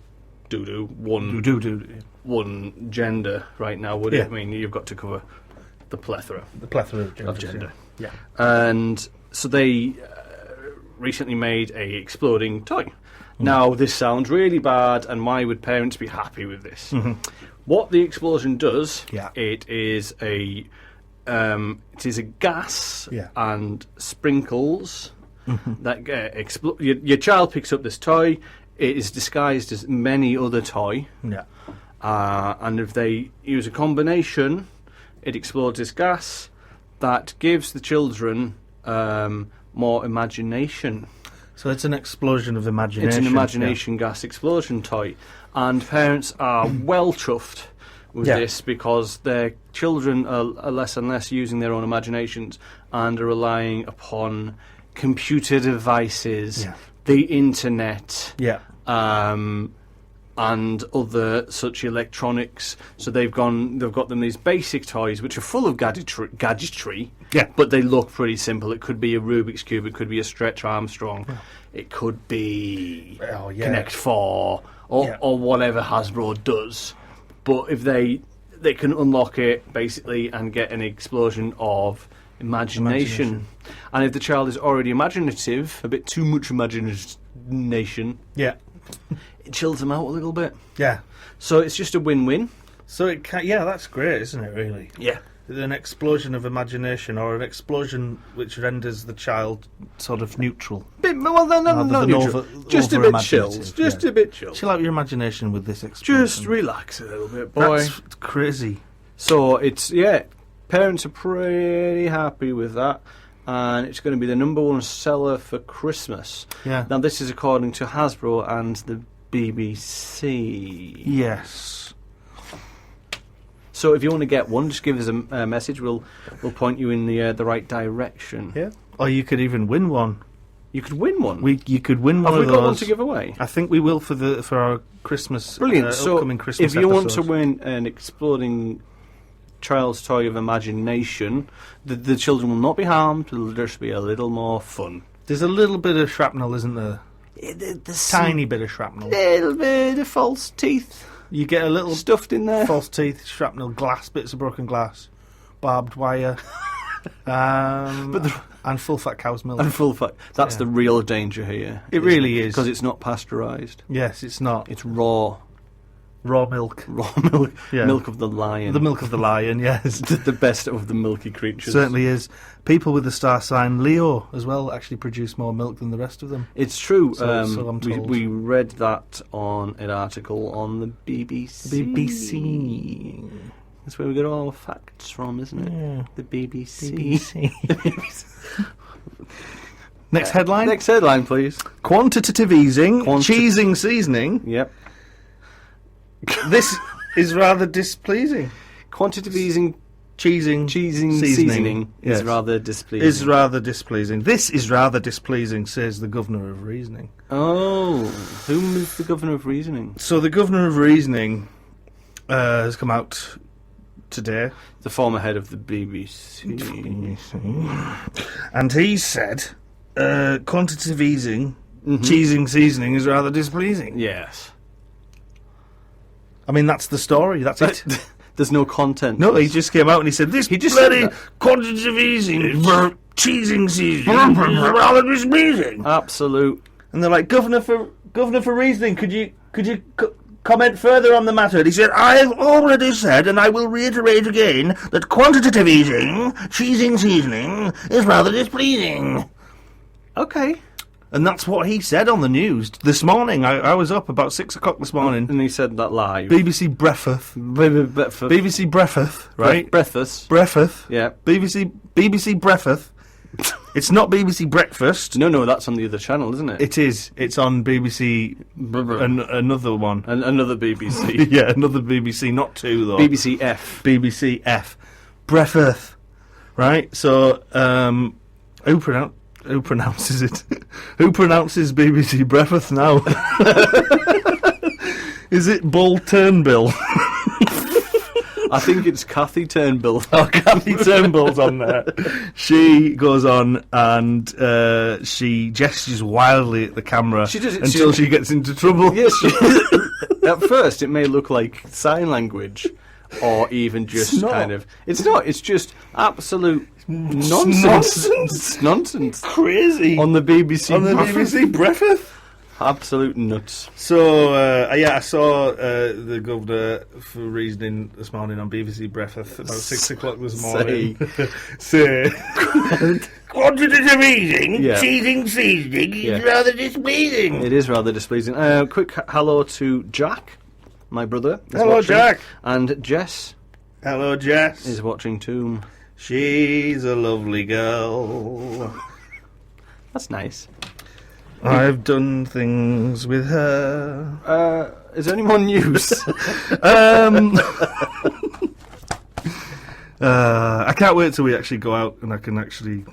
Speaker 3: one gender right now, would it? I mean, you've got to cover the plethora of gender.
Speaker 2: Yeah.
Speaker 3: And so they recently made a exploding toy. Now, this sounds really bad, and why would parents be happy with this? What the explosion does, it is a gas and sprinkles that explode. Your child picks up this toy. It is disguised as many other toy. And if they use a combination, it explodes this gas that gives the children more imagination.
Speaker 2: So it's an explosion of imagination.
Speaker 3: It's an imagination gas explosion toy. And parents are well chuffed with this because their children are less and less using their own imaginations and are relying upon computer devices, the internet, and other such electronics. So they've got them these basic toys which are full of gadgetry, but they look pretty simple. It could be a Rubik's Cube, it could be a Stretch Armstrong, it could be Connect 4 or whatever Hasbro does. But if they can unlock it basically and get an explosion of imagination. And if the child is already imaginative, a bit too much nation.
Speaker 2: Yeah.
Speaker 3: It chills them out a little bit.
Speaker 2: Yeah.
Speaker 3: So it's just a win-win.
Speaker 2: So it can, yeah, that's great, isn't it, really?
Speaker 3: Yeah.
Speaker 2: An explosion of imagination, or an explosion which renders the child sort of neutral.
Speaker 3: No, neutral. Just a bit chilled. Just a bit chilled.
Speaker 2: Chill out your imagination with this explosion.
Speaker 3: Just relax a little bit, boy.
Speaker 2: That's crazy.
Speaker 3: So it's, parents are pretty happy with that. And it's going to be the #1 seller for Christmas.
Speaker 2: Yeah.
Speaker 3: Now, this is according to Hasbro and the BBC.
Speaker 2: Yes.
Speaker 3: So if you want to get one, just give us a message. We'll point you in the right direction.
Speaker 2: Yeah. Or you could even win one.
Speaker 3: You could win one.
Speaker 2: You could win one
Speaker 3: Have
Speaker 2: of
Speaker 3: we
Speaker 2: those.
Speaker 3: got one to give away?
Speaker 2: I think we will for our Christmas.
Speaker 3: Brilliant. So
Speaker 2: upcoming Christmas
Speaker 3: if you want
Speaker 2: episode.
Speaker 3: to win an exploding child's toy of imagination, the children will not be harmed. It'll just be a little more fun.
Speaker 2: There's a little bit of shrapnel, isn't there?
Speaker 3: There's
Speaker 2: Tiny bit of shrapnel.
Speaker 3: little bit of false teeth
Speaker 2: You get a little
Speaker 3: stuffed in there.
Speaker 2: false teeth, shrapnel, glass, bits of broken glass, barbed wire, and full fat cow's milk.
Speaker 3: And full fact, that's
Speaker 2: Yeah.
Speaker 3: the real danger here.
Speaker 2: It really is.
Speaker 3: Because it's not pasteurised.
Speaker 2: Yes, it's not.
Speaker 3: It's raw
Speaker 2: Milk.
Speaker 3: raw milk,
Speaker 2: Yeah.
Speaker 3: milk of the lion.
Speaker 2: The milk of the lion, yes.
Speaker 3: the best of the milky creatures.
Speaker 2: Certainly is. People with the star sign Leo as well actually produce more milk than the rest of them.
Speaker 3: It's true.
Speaker 2: So I'm told.
Speaker 3: We read that on an article on the BBC.
Speaker 2: BBC.
Speaker 3: That's where we get all our facts from, isn't it?
Speaker 2: Yeah.
Speaker 3: The BBC.
Speaker 2: Next headline.
Speaker 3: Next headline, please.
Speaker 2: Quantitative easing, cheesing seasoning.
Speaker 3: Yep.
Speaker 2: This is rather displeasing.
Speaker 3: Quantitative easing,
Speaker 2: Cheesing
Speaker 3: seasoning
Speaker 2: Yes.
Speaker 3: is rather displeasing.
Speaker 2: Is rather displeasing. This is rather displeasing, says the Governor of Reasoning.
Speaker 3: Oh, whom is the Governor of Reasoning?
Speaker 2: So the Governor of Reasoning has come out today.
Speaker 3: The former head of the BBC.
Speaker 2: And he said quantitative easing, cheesing seasoning is rather displeasing.
Speaker 3: Yes.
Speaker 2: I mean, that's the story. That's it.
Speaker 3: There's no content.
Speaker 2: No, he just came out and he said, this
Speaker 3: just
Speaker 2: bloody
Speaker 3: said that.
Speaker 2: quantitative easing for cheesing seasoning is rather displeasing.
Speaker 3: Absolute.
Speaker 2: And they're like, Governor for Reasoning, could you comment further on the matter? And he said, I have already said, and I will reiterate again, that quantitative easing, cheesing seasoning, is rather displeasing.
Speaker 3: Okay.
Speaker 2: And that's what he said on the news this morning. I was up about 6 o'clock this morning.
Speaker 3: And he said that live.
Speaker 2: BBC Breakfast. BBC Breakfast, right?
Speaker 3: Breakfast.
Speaker 2: Breakfast.
Speaker 3: Yeah.
Speaker 2: BBC Breakfast. It's not BBC Breakfast.
Speaker 3: No, that's on the other channel, isn't it?
Speaker 2: It is. It's on BBC. Another one.
Speaker 3: And another BBC.
Speaker 2: Yeah, another BBC. Not two though.
Speaker 3: BBC F.
Speaker 2: BBC F. Breakfast. Right. So, who pronounces it? Who pronounces BBC Breakfast now? Is it Bull Turnbull?
Speaker 3: I think it's Kathy Turnbull.
Speaker 2: Oh, Kathy Turnbull's on there. She goes on and she gestures wildly at the camera until she gets into trouble.
Speaker 3: Yes. At first, it may look like sign language, or even just kind of. It's not. It's just absolute nonsense. Nonsense.
Speaker 2: Crazy.
Speaker 3: On the BBC.
Speaker 2: On the BBC Breakfast.
Speaker 3: Absolute nuts.
Speaker 2: So, I saw the Governor for Reasoning this morning on BBC Breakfast about 6 o'clock this morning. Say, quantitative easing, cheesing seasoning is rather displeasing.
Speaker 3: It is rather displeasing. Quick hello to Jack, my brother.
Speaker 2: Hello, Jack.
Speaker 3: And Jess.
Speaker 2: Hello, Jess.
Speaker 3: Is watching too.
Speaker 2: She's a lovely girl.
Speaker 3: That's nice.
Speaker 2: I've done things with her.
Speaker 3: Is there any more news?
Speaker 2: I can't wait till we actually go out and I can actually,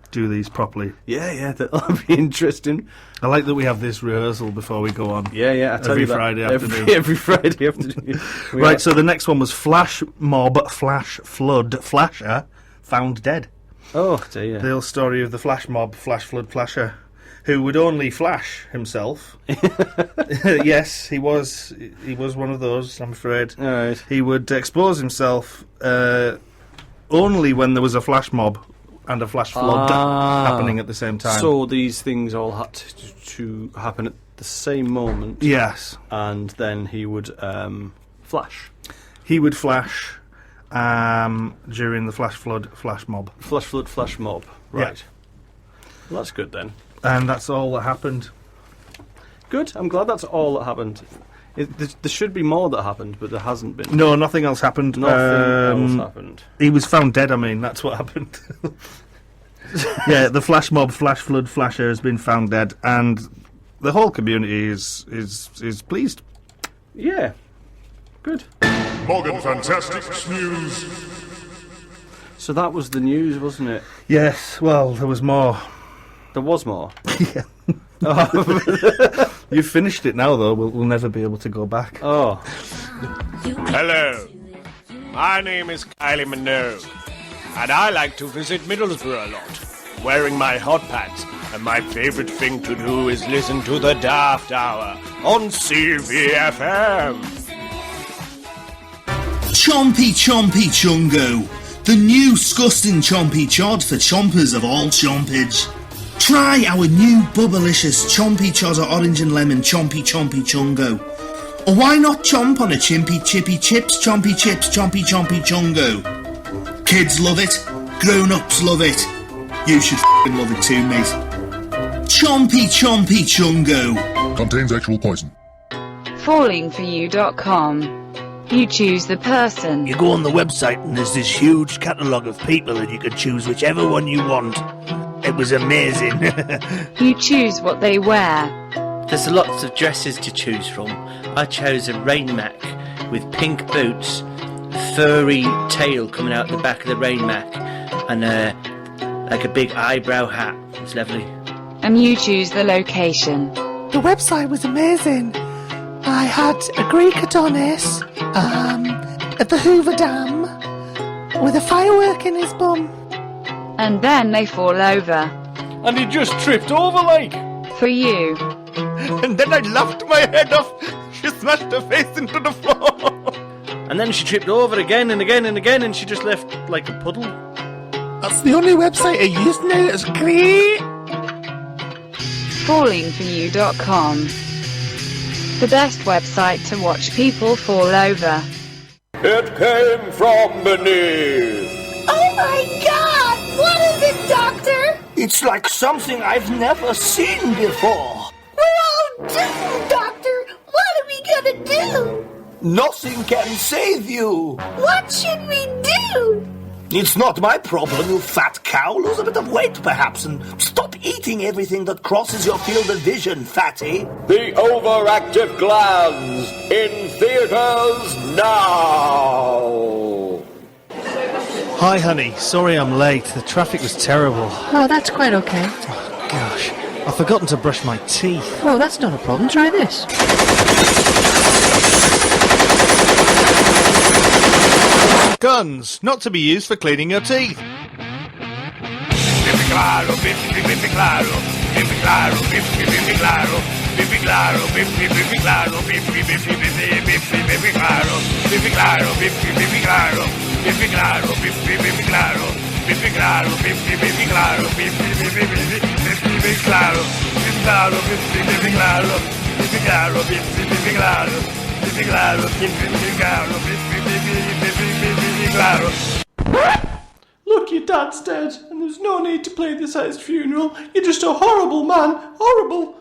Speaker 2: do these properly.
Speaker 3: Yeah, that'll be interesting.
Speaker 2: I like that we have this rehearsal before we go on.
Speaker 3: Yeah, I tell you that.
Speaker 2: Friday afternoon.
Speaker 3: Every Friday afternoon.
Speaker 2: Right, so the next one was Flash Mob, Flash Flood, Flasher, found dead.
Speaker 3: Oh, dear.
Speaker 2: The old story of the Flash Mob, Flash Flood, Flasher, who would only flash himself. Yes, he was one of those, I'm afraid.
Speaker 3: All right.
Speaker 2: He would expose himself only when there was a flash mob and a flash flood happening at the same time.
Speaker 3: So these things all had to happen at the same moment.
Speaker 2: Yes.
Speaker 3: And then he would flash.
Speaker 2: He would flash during the flash flood, flash mob.
Speaker 3: Flash flood, flash mob. Right.
Speaker 2: Yeah.
Speaker 3: Well, that's good then.
Speaker 2: And that's all that happened.
Speaker 3: Good. I'm glad that's all that happened. There should be more that happened, but there hasn't been.
Speaker 2: No, nothing else happened.
Speaker 3: Nothing else happened.
Speaker 2: He was found dead, that's what happened. Yeah, the flash mob, flash flood, flasher has been found dead, and the whole community is pleased.
Speaker 3: Yeah. Good.
Speaker 5: Morgan Fantastic News.
Speaker 3: So that was the news, wasn't it?
Speaker 2: Yes, well, there was more.
Speaker 3: There was more?
Speaker 2: Yeah. You've finished it now, though. We'll never be able to go back.
Speaker 3: Oh.
Speaker 6: Hello. My name is Kylie Minerva, and I like to visit Middlesbrough a lot, wearing my hot pants, and my favourite thing to do is listen to the Daft Hour on CVFM.
Speaker 7: Chompy Chompy Chungo, the new Skustin' Chompy Chod for chompers of all chompage. Try our new bubblicious Chompy Chodder Orange and Lemon Chompy Chompy Chungo. Or why not chomp on a Chimpy Chippy Chips Chompy Chips Chompy Chompy Chungo? Kids love it, grown-ups love it. You should f***ing love it too, mate. Chompy Chompy Chungo.
Speaker 5: Contains actual poison.
Speaker 4: Fallingforyou.com. You choose the person.
Speaker 8: You go on the website and there's this huge catalogue of people and you can choose whichever one you want. It was amazing.
Speaker 4: You choose what they wear.
Speaker 9: There's lots of dresses to choose from. I chose a rain mac with pink boots, furry tail coming out the back of the rain mac, and like a big eyebrow hat. It was lovely.
Speaker 4: And you choose the location.
Speaker 10: The website was amazing. I had a Greek Adonis at the Hoover Dam with a firework in his bum.
Speaker 4: And then they fall over.
Speaker 6: And he just tripped over, like.
Speaker 4: For you.
Speaker 8: And then I laughed my head off. She smashed her face into the floor.
Speaker 3: And then she tripped over again and again and again, and she just left like a puddle.
Speaker 10: That's the only website I use now. It's great.
Speaker 4: Fallingforyou.com. The best website to watch people fall over.
Speaker 6: It came from beneath.
Speaker 10: Oh my God! What is it, Doctor?
Speaker 8: It's like something I've never seen before.
Speaker 10: We're all doomed, Doctor. What are we gonna do?
Speaker 8: Nothing can save you.
Speaker 10: What should we do?
Speaker 8: It's not my problem, you fat cow. Lose a bit of weight, perhaps, and stop eating everything that crosses your field of vision, fatty.
Speaker 6: The overactive glands in theatres now.
Speaker 2: Hi, honey. Sorry I'm late. The traffic was terrible.
Speaker 11: Oh, that's quite okay.
Speaker 2: Oh, gosh. I've forgotten to brush my teeth.
Speaker 11: Oh, that's not a problem. Try this.
Speaker 2: Guns, not to be used for cleaning your teeth.
Speaker 6: Biffi claro, biffi, biffi claro, biffi claro, biffi, biffi claro, biffi claro, biffi, biffi claro, biffi, biffi, biffi, biffi, biffi claro, biffi claro, biffi, biffi claro, biffi claro, biffi, biffi claro, biffi claro, biffi, biffi claro, biffi, biffi, biffi, biffi claro, biffi claro, biffi, biffi claro, biffi claro, biffi, biffi claro, biffi claro, biffi, biffi claro, biffi, biffi, biffi, biffi claro.
Speaker 3: Look, your dad's dead, and there's no need to play this at his funeral. You're just a horrible man. Horrible.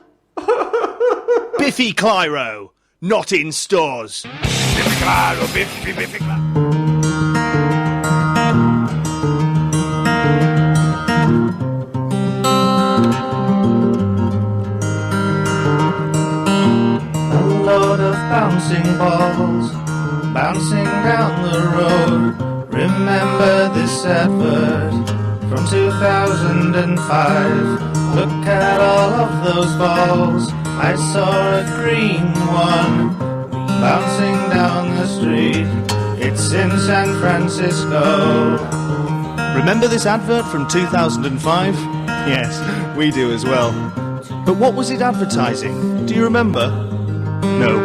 Speaker 8: Biffy Clyro, not in stores.
Speaker 6: Biffi claro, biffi, biffi claro.
Speaker 12: A load of bouncing balls, bouncing down the road. Remember this advert from 2005. Look at all of those balls. I saw a green one bouncing down the street. It's in San Francisco.
Speaker 2: Remember this advert from 2005? Yes, we do as well. But what was it advertising? Do you remember? No,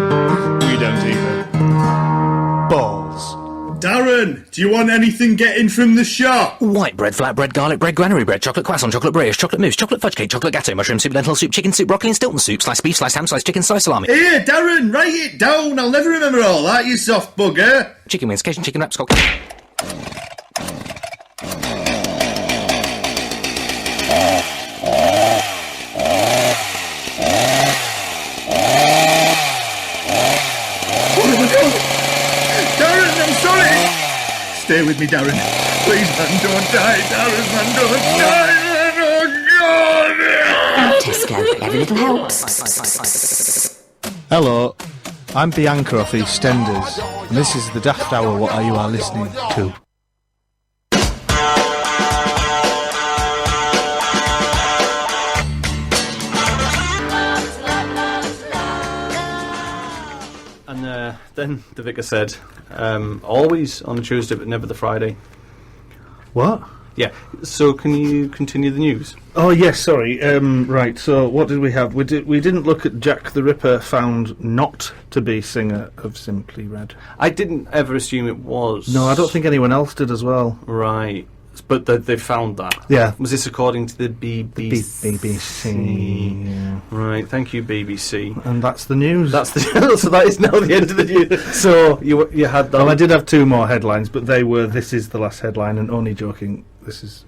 Speaker 2: we don't either. Balls.
Speaker 7: Darren, do you want anything getting from the shop?
Speaker 13: White bread, flatbread, garlic bread, granary bread, chocolate croissant, chocolate brioche, chocolate mousse, chocolate fudge cake, chocolate gâteau, mushroom soup, lentil soup, chicken soup, broccoli and Stilton soup, sliced beef, sliced ham, sliced chicken, sliced salami.
Speaker 7: Here, Darren, write it down. I'll never remember all that, you soft bugger.
Speaker 13: Chicken wings, Cajun chicken wraps,
Speaker 7: Stay with me, Darren. Please, man, don't die. Darren, man, don't die. Oh, God!
Speaker 14: Tesco, every little helps.
Speaker 2: Hello, I'm Bianca off EastEnders, and this is the Daft Hour. What you are listening to?
Speaker 3: And then the vicar said, always on a Tuesday but never the Friday.
Speaker 2: What?
Speaker 3: Yeah, so can you continue the news?
Speaker 2: Oh yes, sorry. Right, so what did we have? We didn't look at Jack the Ripper found not to be singer of Simply Red.
Speaker 3: I didn't ever assume it was.
Speaker 2: No, I don't think anyone else did as well.
Speaker 3: Right, but they found that.
Speaker 2: Yeah.
Speaker 3: Was this according to the BBC?
Speaker 2: BBC. Yeah.
Speaker 3: Right, thank you, BBC.
Speaker 2: And that's the news.
Speaker 3: So that is now the end of the news. So you had that.
Speaker 2: Well, I did have two more headlines, but they were "This is the last headline" and "Only joking." This is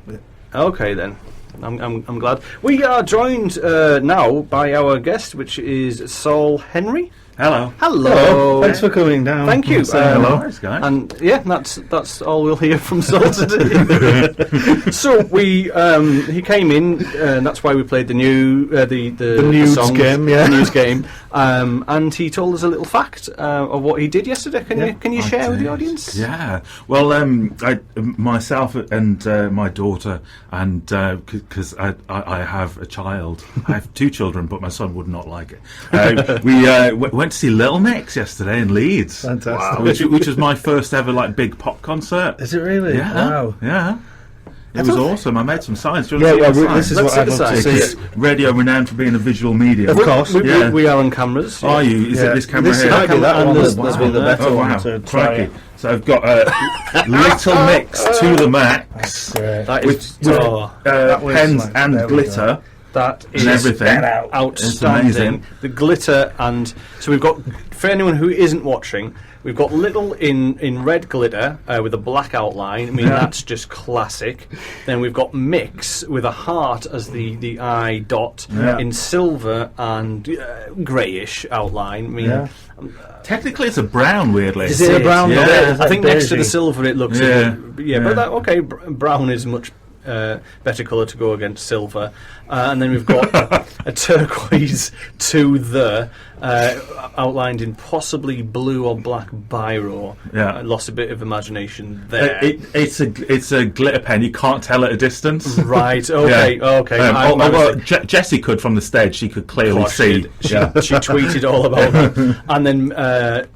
Speaker 2: it.
Speaker 3: Okay then. I'm glad. We are joined now by our guest, which is Saul Henry.
Speaker 15: Hello.
Speaker 3: Hello.
Speaker 2: Thanks for coming down.
Speaker 3: Thank you.
Speaker 2: Hello.
Speaker 15: Nice guy.
Speaker 3: And yeah, that's all we'll hear from Saul today. So he came in, and that's why we played the news
Speaker 2: game. Yeah,
Speaker 3: the news game. And he told us a little fact of what he did yesterday. Can you share with the audience?
Speaker 15: Yeah. Well, myself and my daughter, and because I have a child, I have two children, but my son would not like it. We went to see Little Mix yesterday in Leeds.
Speaker 2: Fantastic.
Speaker 15: Which was my first ever big pop concert.
Speaker 2: Is it really?
Speaker 15: Yeah.
Speaker 2: Wow.
Speaker 15: Yeah. It was awesome. I made some signs. Do you
Speaker 2: Yeah,
Speaker 15: want to see
Speaker 2: well, this is
Speaker 3: Let's
Speaker 2: what I'd love to see.
Speaker 15: It's radio renowned for being a visual medium.
Speaker 2: Of course.
Speaker 3: We are on cameras.
Speaker 15: Yeah. Are you? Is it this camera here?
Speaker 2: Might be that one. There's been the better
Speaker 15: Oh,
Speaker 2: one
Speaker 15: wow.
Speaker 2: to try
Speaker 15: Crikey.
Speaker 2: it.
Speaker 15: So I've got Little Mix to the max
Speaker 3: That
Speaker 15: with
Speaker 3: is
Speaker 15: pens and glitter.
Speaker 3: That is
Speaker 15: and everything.
Speaker 3: Outstanding.
Speaker 15: It's amazing.
Speaker 3: The glitter, and so we've got, for anyone who isn't watching, we've got Little in red glitter with a black outline. I mean, that's just classic. Then we've got Mix with a heart as the eye dot in silver and greyish outline. I mean,
Speaker 15: technically it's a brown, weirdly.
Speaker 2: Is it a brown?
Speaker 3: Yeah. I think next to the silver it looks but brown is much better colour to go against silver. And then we've got a turquoise to the outlined in possibly blue or black biro.
Speaker 15: Yeah.
Speaker 3: I lost a bit of imagination there.
Speaker 15: It's a glitter pen. You can't tell at a distance.
Speaker 3: Right. Okay.
Speaker 15: Yeah.
Speaker 3: Okay.
Speaker 15: Although Jessie could from the stage. She could clearly see.
Speaker 3: She tweeted all about that. And then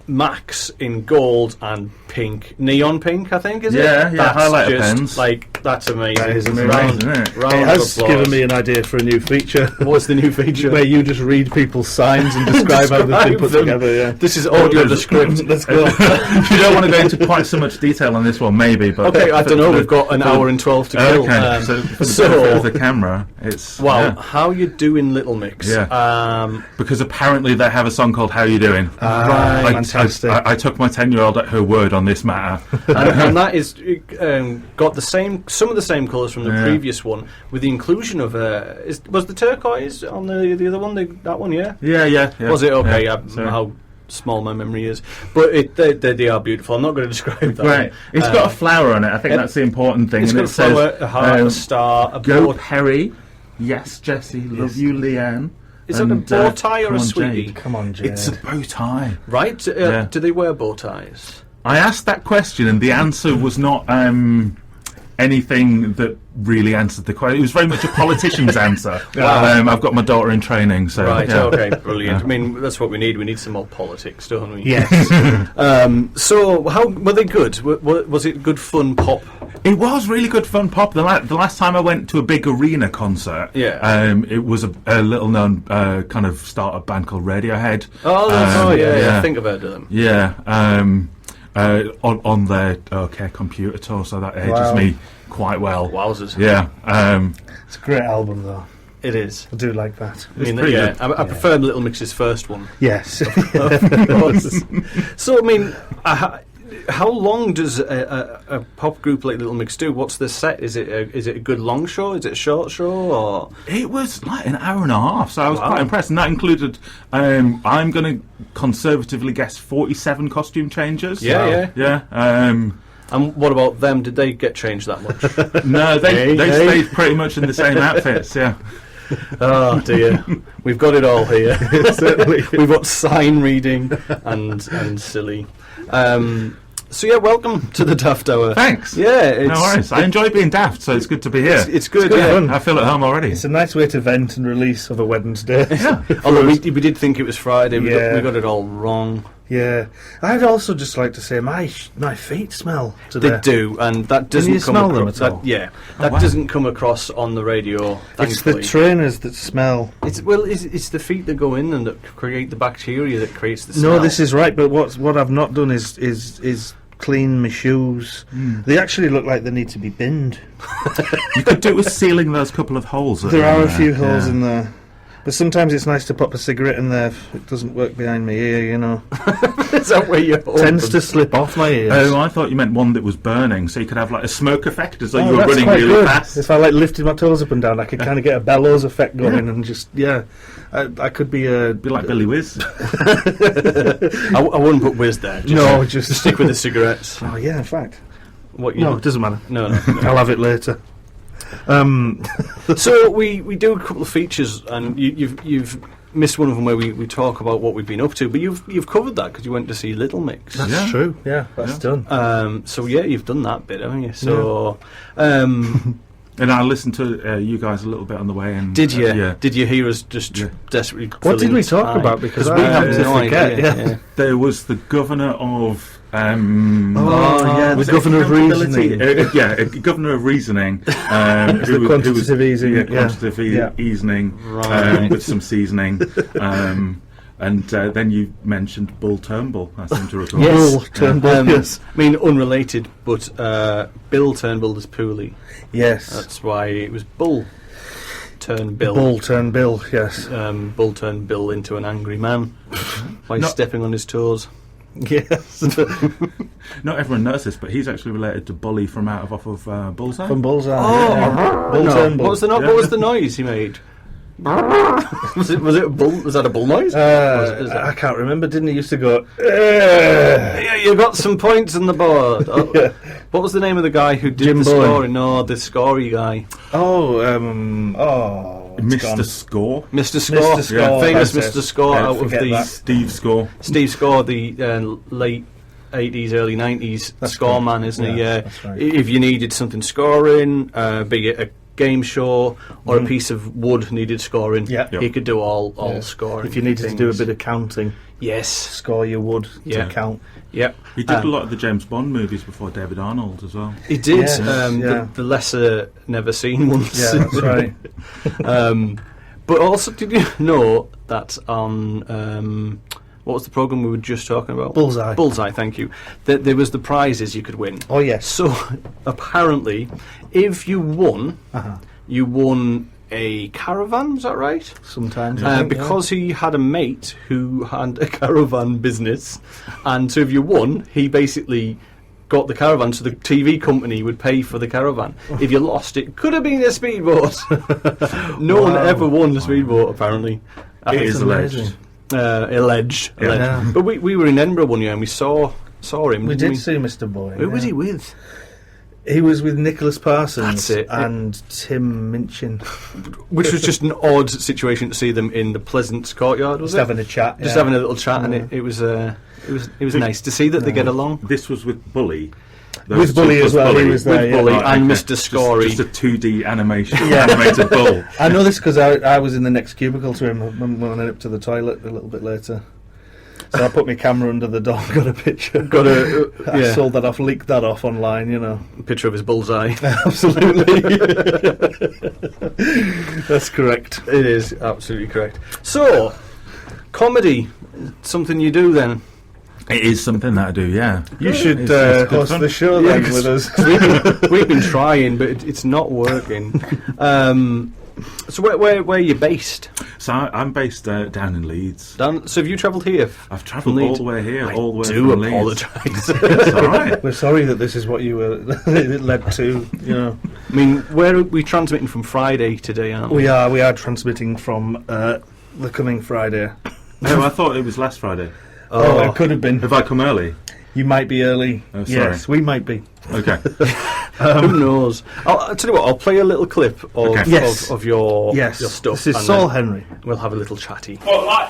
Speaker 3: Max in gold and pink, neon pink, I think, is it?
Speaker 15: Yeah.
Speaker 3: That's
Speaker 15: highlighter
Speaker 3: just,
Speaker 15: pens.
Speaker 3: That's amazing.
Speaker 2: That is amazing,
Speaker 15: isn't it?
Speaker 3: Round
Speaker 2: it
Speaker 3: of
Speaker 2: has
Speaker 3: applause.
Speaker 2: given me an idea for a new feature.
Speaker 3: What's the new feature?
Speaker 2: Where you just read people's signs and describe how they've been put together. Yeah.
Speaker 3: This is audio the script.
Speaker 2: Let's go.
Speaker 15: You don't want to go into quite so much detail on this one, maybe. But
Speaker 3: okay, I don't know. We've got an hour and 12 to kill.
Speaker 15: Okay, so for the benefit of the camera, it's
Speaker 3: how you doing, Little Mix?
Speaker 15: Yeah. Because apparently they have a song called "How You Doing."
Speaker 3: Right,
Speaker 2: fantastic.
Speaker 15: I took my 10-year-old at her word on this matter,
Speaker 3: and that is got some of the same colours from the previous one, with the inclusion of was the turquoise on the other one? That one, yeah. Was it okay? How small my memory is, but they are beautiful. I'm not going to describe that.
Speaker 15: Right, it's got a flower on it. I think that's the important thing.
Speaker 3: It's got a flower, a heart, a star, a
Speaker 15: Go Perry. Yes, Jessie. Love you, Leanne.
Speaker 3: Is it a bow tie or a sweetie?
Speaker 15: Jade.
Speaker 2: Come on, Jade.
Speaker 15: It's a bow tie.
Speaker 3: Right? Do they wear bow ties?
Speaker 15: I asked that question, and the answer was not anything that really answered the question. It was very much a politician's answer. I've got my daughter in training, so
Speaker 3: okay, brilliant. I mean, that's what we need. We need some more politics, don't we?
Speaker 2: Yes.
Speaker 3: So, how were they good? Was it good fun pop?
Speaker 15: It was really good fun pop. The last time I went to a big arena concert, it was a little-known kind of start-up band called Radiohead.
Speaker 3: I think I've heard of them.
Speaker 15: Yeah. on their OK Computer tour, so that ages me quite well.
Speaker 3: Wowzers!
Speaker 15: Yeah,
Speaker 2: it's a great album though.
Speaker 3: It is.
Speaker 2: I do like that.
Speaker 3: I prefer Little Mix's first one.
Speaker 2: Yes.
Speaker 3: So, I mean, how long does a pop group like Little Mix do? What's the set? Is it a good long show? Is it a short show? Or
Speaker 15: it was like an hour and a half, so I was quite impressed. And that included, I'm going to conservatively guess 47 costume changes.
Speaker 3: Yeah. And what about them? Did they get changed that much?
Speaker 15: No, they stayed pretty much in the same outfits. Yeah.
Speaker 3: Oh dear, we've got it all here.
Speaker 2: Certainly,
Speaker 3: we've got sign reading and silly. So yeah, welcome to the Daft Hour.
Speaker 15: Thanks.
Speaker 3: Yeah,
Speaker 15: no worries. I enjoy being daft, so it's good to be here.
Speaker 3: It's good.
Speaker 2: Fun.
Speaker 15: I feel at home already.
Speaker 2: It's a nice way to vent and release of a Wednesday.
Speaker 15: Yeah.
Speaker 3: Although we did think it was Friday, we got it all wrong.
Speaker 2: Yeah, I'd also just like to say my feet smell today.
Speaker 3: They do, and that doesn't
Speaker 2: Can you
Speaker 3: come
Speaker 2: smell them
Speaker 3: across.
Speaker 2: at all?
Speaker 3: That doesn't come across on the radio.
Speaker 2: It's
Speaker 3: Thankfully.
Speaker 2: the trainers that smell.
Speaker 3: It's the feet that go in and that create the bacteria that creates the smell.
Speaker 2: No, this is right. But what I've not done is clean my shoes. They actually look like they need to be binned.
Speaker 15: You could do it with sealing those couple of holes.
Speaker 2: There are a few holes in there. But sometimes it's nice to pop a cigarette in there if it doesn't work behind my ear, you know.
Speaker 3: Is that where you
Speaker 2: tends to slip off my ears.
Speaker 15: Oh, I thought you meant one that was burning, so you could have like a smoke effect as though you were
Speaker 2: that's
Speaker 15: running
Speaker 2: quite
Speaker 15: really
Speaker 2: good.
Speaker 15: fast.
Speaker 2: If I lifted my toes up and down, I could kind of get a bellows effect going and just I could be
Speaker 15: like Billy Whiz.
Speaker 3: I wouldn't put Whiz there. Just stick with the cigarettes.
Speaker 2: Oh yeah, in fact.
Speaker 3: It
Speaker 2: doesn't matter.
Speaker 3: No.
Speaker 2: I'll have it later.
Speaker 3: So we do a couple of features, and you've missed one of them where we talk about what we've been up to, but you've covered that because you went to see Little Mix.
Speaker 2: That's true. Yeah, that's done.
Speaker 3: So you've done that bit, haven't you? So.
Speaker 15: And I listened to you guys a little bit on the way. And
Speaker 3: did you?
Speaker 15: Yeah.
Speaker 3: Did you hear us just desperately?
Speaker 2: What did we talk about? Because we have to forget.
Speaker 3: Yeah.
Speaker 15: There was the governor of.
Speaker 2: The governor of reasoning.
Speaker 15: Governor of reasoning.
Speaker 2: Quantitative easing.
Speaker 15: Yeah, quantitative easing with some seasoning. And then you mentioned Bull Turnbull, I seem to recall.
Speaker 2: Yes. Bull Turnbull, yes.
Speaker 3: I mean, unrelated, but Bill Turnbull is poorly.
Speaker 2: Yes.
Speaker 3: That's why it was Bull Turn Bill.
Speaker 2: Bull Turn Bill, yes.
Speaker 3: Bull turned Bill into an angry man by stepping on his toes.
Speaker 2: Yes.
Speaker 15: Not everyone knows this, but he's actually related to Bully from off of Bullseye.
Speaker 2: From Bullseye.
Speaker 3: Oh,
Speaker 2: Bull Turnbull.
Speaker 3: What was the noise he made? was it a bull? Was that a bull noise?
Speaker 2: I can't remember. Didn't he used to go?
Speaker 3: Yeah, you got some points on the board. What was the name of the guy who did
Speaker 2: Jim
Speaker 3: the
Speaker 2: Bowen.
Speaker 3: scoring? No, the scory guy.
Speaker 15: Mr. Score.
Speaker 3: Mr. Score.
Speaker 2: Mr. Score.
Speaker 3: Famous Mr. Score out of the
Speaker 15: Steve Score.
Speaker 3: Steve Score, the late 80s, early 90s score man, isn't he? Yeah.
Speaker 2: That's right.
Speaker 3: If you needed something scoring, be it a game show or a piece of wood needed scoring, he could do all scoring.
Speaker 2: If you needed
Speaker 3: things.
Speaker 2: to do a bit of counting,
Speaker 3: yes,
Speaker 2: score your wood to count.
Speaker 3: Yep.
Speaker 15: He did a lot of the James Bond movies before David Arnold as well.
Speaker 3: He did.
Speaker 2: Yes,
Speaker 3: the lesser never seen ones.
Speaker 2: Yeah, that's right.
Speaker 3: But also, did you know that on what was the programme we were just talking about?
Speaker 2: Bullseye.
Speaker 3: Bullseye, thank you. There was the prizes you could win.
Speaker 2: Oh, yes.
Speaker 3: So, apparently, if you won, you won a caravan, is that right?
Speaker 2: Sometimes.
Speaker 3: Because he had a mate who had a caravan business, and so if you won, he basically got the caravan, so the TV company would pay for the caravan. If you lost, it could have been a speedboat. No one ever won a speedboat, apparently.
Speaker 15: It is alleged.
Speaker 3: Alleged.
Speaker 2: Yeah.
Speaker 3: But we were in Edinburgh one year and we saw him.
Speaker 2: We did see Mr. Boy.
Speaker 3: Who was he with?
Speaker 2: He was with Nicholas Parsons
Speaker 3: That's it.
Speaker 2: and Tim Minchin.
Speaker 3: Which was just an odd situation to see them in the Pleasance courtyard, was
Speaker 2: Just having a chat.
Speaker 3: Just having a little chat, and it was nice to see that they get along.
Speaker 15: This was with Bully.
Speaker 2: With Bully as well, he was there.
Speaker 3: With Bully and Mr. Scory.
Speaker 15: Just a 2D animated bull.
Speaker 2: I know this because I was in the next cubicle to him when I went up to the toilet a little bit later. So I put my camera under the door, got a picture. I sold that off, leaked that off online, you know.
Speaker 3: A picture of his bullseye.
Speaker 2: Absolutely. That's correct.
Speaker 3: It is absolutely correct. So, comedy, something you do then?
Speaker 15: It is something that I do, yeah.
Speaker 2: You should
Speaker 15: It's
Speaker 2: host
Speaker 15: fun.
Speaker 2: the show then with us.
Speaker 3: We've been trying, but it's not working. So where are you based?
Speaker 15: So I'm based down in Leeds.
Speaker 3: So have you travelled here?
Speaker 15: I've travelled all the way here, all the way
Speaker 3: do
Speaker 15: from Leeds.
Speaker 3: apologise.
Speaker 15: It's all right.
Speaker 2: We're sorry that this is what you were it led to. You know,
Speaker 3: I mean, where are we transmitting from Friday today? Aren't we?
Speaker 2: we are transmitting from the coming Friday.
Speaker 15: No, I thought it was last Friday.
Speaker 2: Oh, it could have been.
Speaker 15: Have I come early?
Speaker 2: You might be early.
Speaker 15: Oh, sorry.
Speaker 2: Yes, we might be.
Speaker 15: Okay.
Speaker 3: Who knows? I'll tell you what. I'll play a little clip of of your stuff.
Speaker 2: This is
Speaker 3: and
Speaker 2: Saul
Speaker 3: then
Speaker 2: Henry.
Speaker 3: We'll have a little chatty.
Speaker 14: But like,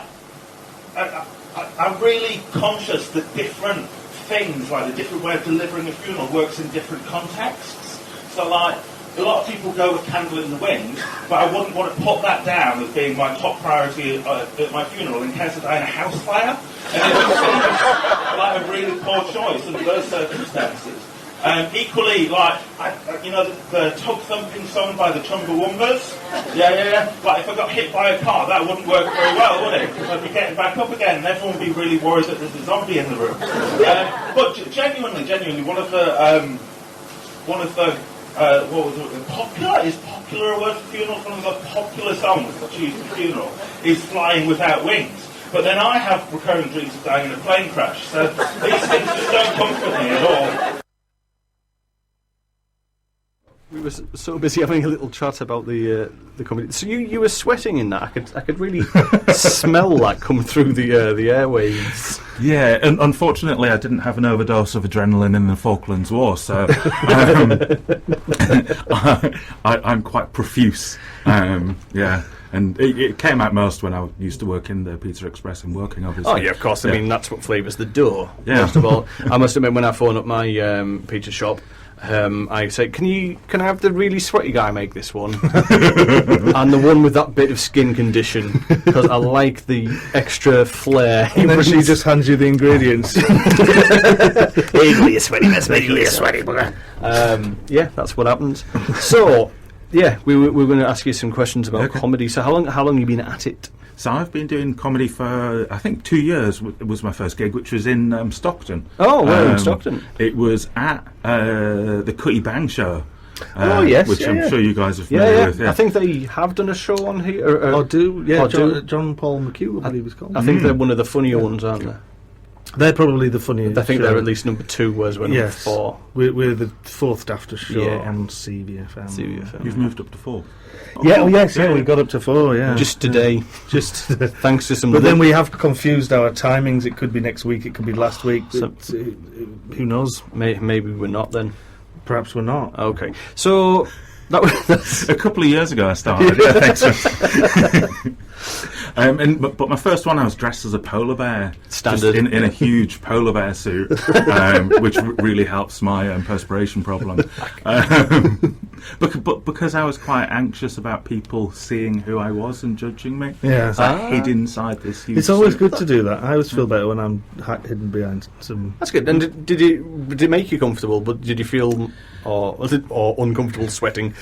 Speaker 14: I'm really conscious that different things, like a different way of delivering a funeral, works in different contexts. So like, a lot of people go with Candle in the Wind, but I wouldn't want to put that down as being my top priority at my funeral in case I die in a house fire. And it would seem like a really poor choice under those circumstances. Equally, like, the Tug Thumping song by the Chumbawambas. Yeah. Like, if I got hit by a car, that wouldn't work very well, would it? I'd be getting back up again, and everyone would be really worried that there's a zombie in the room. But genuinely, one of the what was it? Popular a word for funeral? One of the popular songs that's used for funeral is Flying Without Wings. But then I have recurring dreams of dying in a plane crash, so these things just don't comfort me at all.
Speaker 3: We were so busy having a little chat about the comedy. So you were sweating in that. I could really smell that come through the airwaves.
Speaker 15: Yeah, and unfortunately, I didn't have an overdose of adrenaline in the Falklands War, so I'm quite profuse. Yeah. And it came out most when I used to work in the Pizza Express and working, obviously.
Speaker 3: Oh, yeah, of course. I mean, that's what flavours the dough,
Speaker 15: yeah.
Speaker 3: Most of all. I must admit, when I phone up my pizza shop, I say, can I have the really sweaty guy make this one? And the one with that bit of skin condition, because I like the extra flair.
Speaker 2: And then she just hands you the ingredients.
Speaker 3: Here you sweaty bugger. Yeah, that's what happens. So... yeah, we were going to ask you some questions about comedy. So how long have you been at it?
Speaker 15: So I've been doing comedy for, I think, 2 years was my first gig, which was in Stockton.
Speaker 3: Oh, where in Stockton?
Speaker 15: It was at the Cutty Bang Show.
Speaker 3: Yes.
Speaker 15: Which I'm sure you guys are
Speaker 3: familiar
Speaker 15: with. Yeah.
Speaker 3: I think they have done a show on here.
Speaker 2: John Paul McHugh, I believe it's called.
Speaker 3: I think they're one of the funnier ones, aren't they?
Speaker 2: They're probably the funniest.
Speaker 3: I think they're at least number 2, whereas we're number 4.
Speaker 2: We're the 4th after show on CVFM.
Speaker 15: You've moved up to 4.
Speaker 2: Yeah, we got up to 4, yeah.
Speaker 3: Just today. Thanks to some...
Speaker 2: But then we have confused our timings. It could be next week, it could be last week. Who knows?
Speaker 3: Maybe we're not then.
Speaker 2: Perhaps we're not.
Speaker 3: Okay. So... that was
Speaker 15: a couple of years ago I started. But my first one I was dressed as a polar bear,
Speaker 3: standard
Speaker 15: in a huge polar bear suit, which really helps my perspiration problem. But because I was quite anxious about people seeing who I was and judging me, so I hid inside this huge
Speaker 2: It's always
Speaker 15: suit.
Speaker 2: good to do that. I always feel better when I'm hidden behind some...
Speaker 3: That's good. And did it make you comfortable, but did you feel or uncomfortable sweating?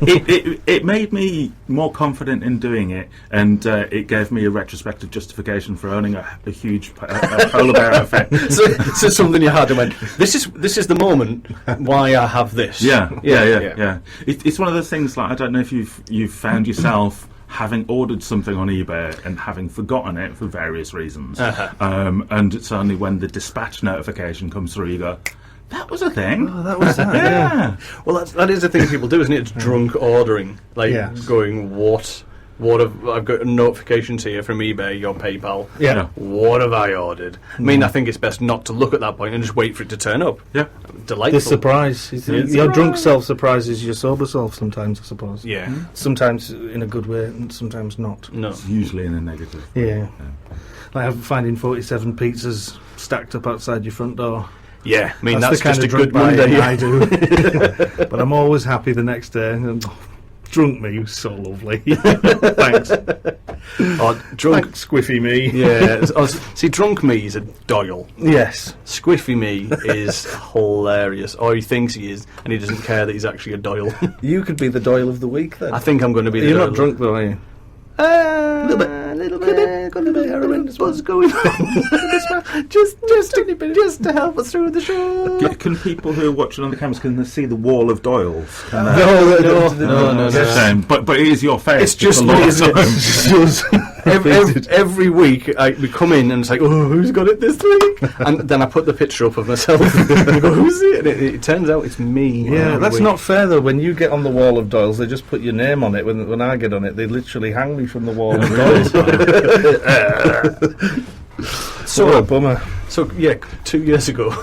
Speaker 15: It made me more confident in doing it, and it gave me a retrospective justification for owning a huge polar bear outfit.
Speaker 3: So something you had and went, this is the moment why I have this.
Speaker 15: Yeah. It's one of those things, like, I don't know if you've found yourself having ordered something on eBay and having forgotten it for various reasons, and it's only when the dispatch notification comes through you go, that was a thing.
Speaker 2: Oh, that was that.
Speaker 15: Yeah.
Speaker 3: Well, that is the thing people do, isn't it? It's drunk ordering, going, what have I've got notifications here from eBay, your PayPal.
Speaker 2: Yeah.
Speaker 3: What have I ordered? I mean, I think it's best not to look at that point and just wait for it to turn up.
Speaker 15: Yeah.
Speaker 3: Delightful.
Speaker 2: The surprise. Your drunk self surprises your sober self sometimes, I suppose.
Speaker 3: Yeah.
Speaker 2: Sometimes in a good way and sometimes not.
Speaker 3: No.
Speaker 15: It's usually in a negative.
Speaker 2: Yeah. Like finding 47 pizzas stacked up outside your front door.
Speaker 3: Yeah, I mean, that's
Speaker 2: the kind
Speaker 3: just
Speaker 2: of
Speaker 3: a good
Speaker 2: drunk
Speaker 3: Monday.
Speaker 2: I do. But I'm always happy the next day. Drunk me, so lovely. Thanks.
Speaker 3: Drunk
Speaker 2: Squiffy me.
Speaker 3: Yeah. See, drunk me is a Doyle.
Speaker 2: Yes.
Speaker 3: Squiffy me is hilarious. Or he thinks he is, and he doesn't care that he's actually a Doyle.
Speaker 2: You could be the Doyle of the week then.
Speaker 3: I think I'm going to be the
Speaker 2: You're
Speaker 3: Doyle.
Speaker 2: not drunk though, are you?
Speaker 3: A little bit. little bit, got a little bit of heroin buzz going on. just to help us through the show.
Speaker 15: Can people who are watching on the cameras, can they see the wall of Doyle's?
Speaker 3: No.
Speaker 15: Shame. But it is your face.
Speaker 3: It's just me, isn't it? Every week we come in and it's like, oh, who's got it this week? And then I put the picture up of myself and go, who's it? And it turns out it's me.
Speaker 2: Yeah, that's not fair though. When you get on the wall of Doyle's, they just put your name on it. When I get on it, they literally hang me from the wall of Doyle's.
Speaker 3: So
Speaker 2: what a bummer.
Speaker 3: So yeah, 2 years ago,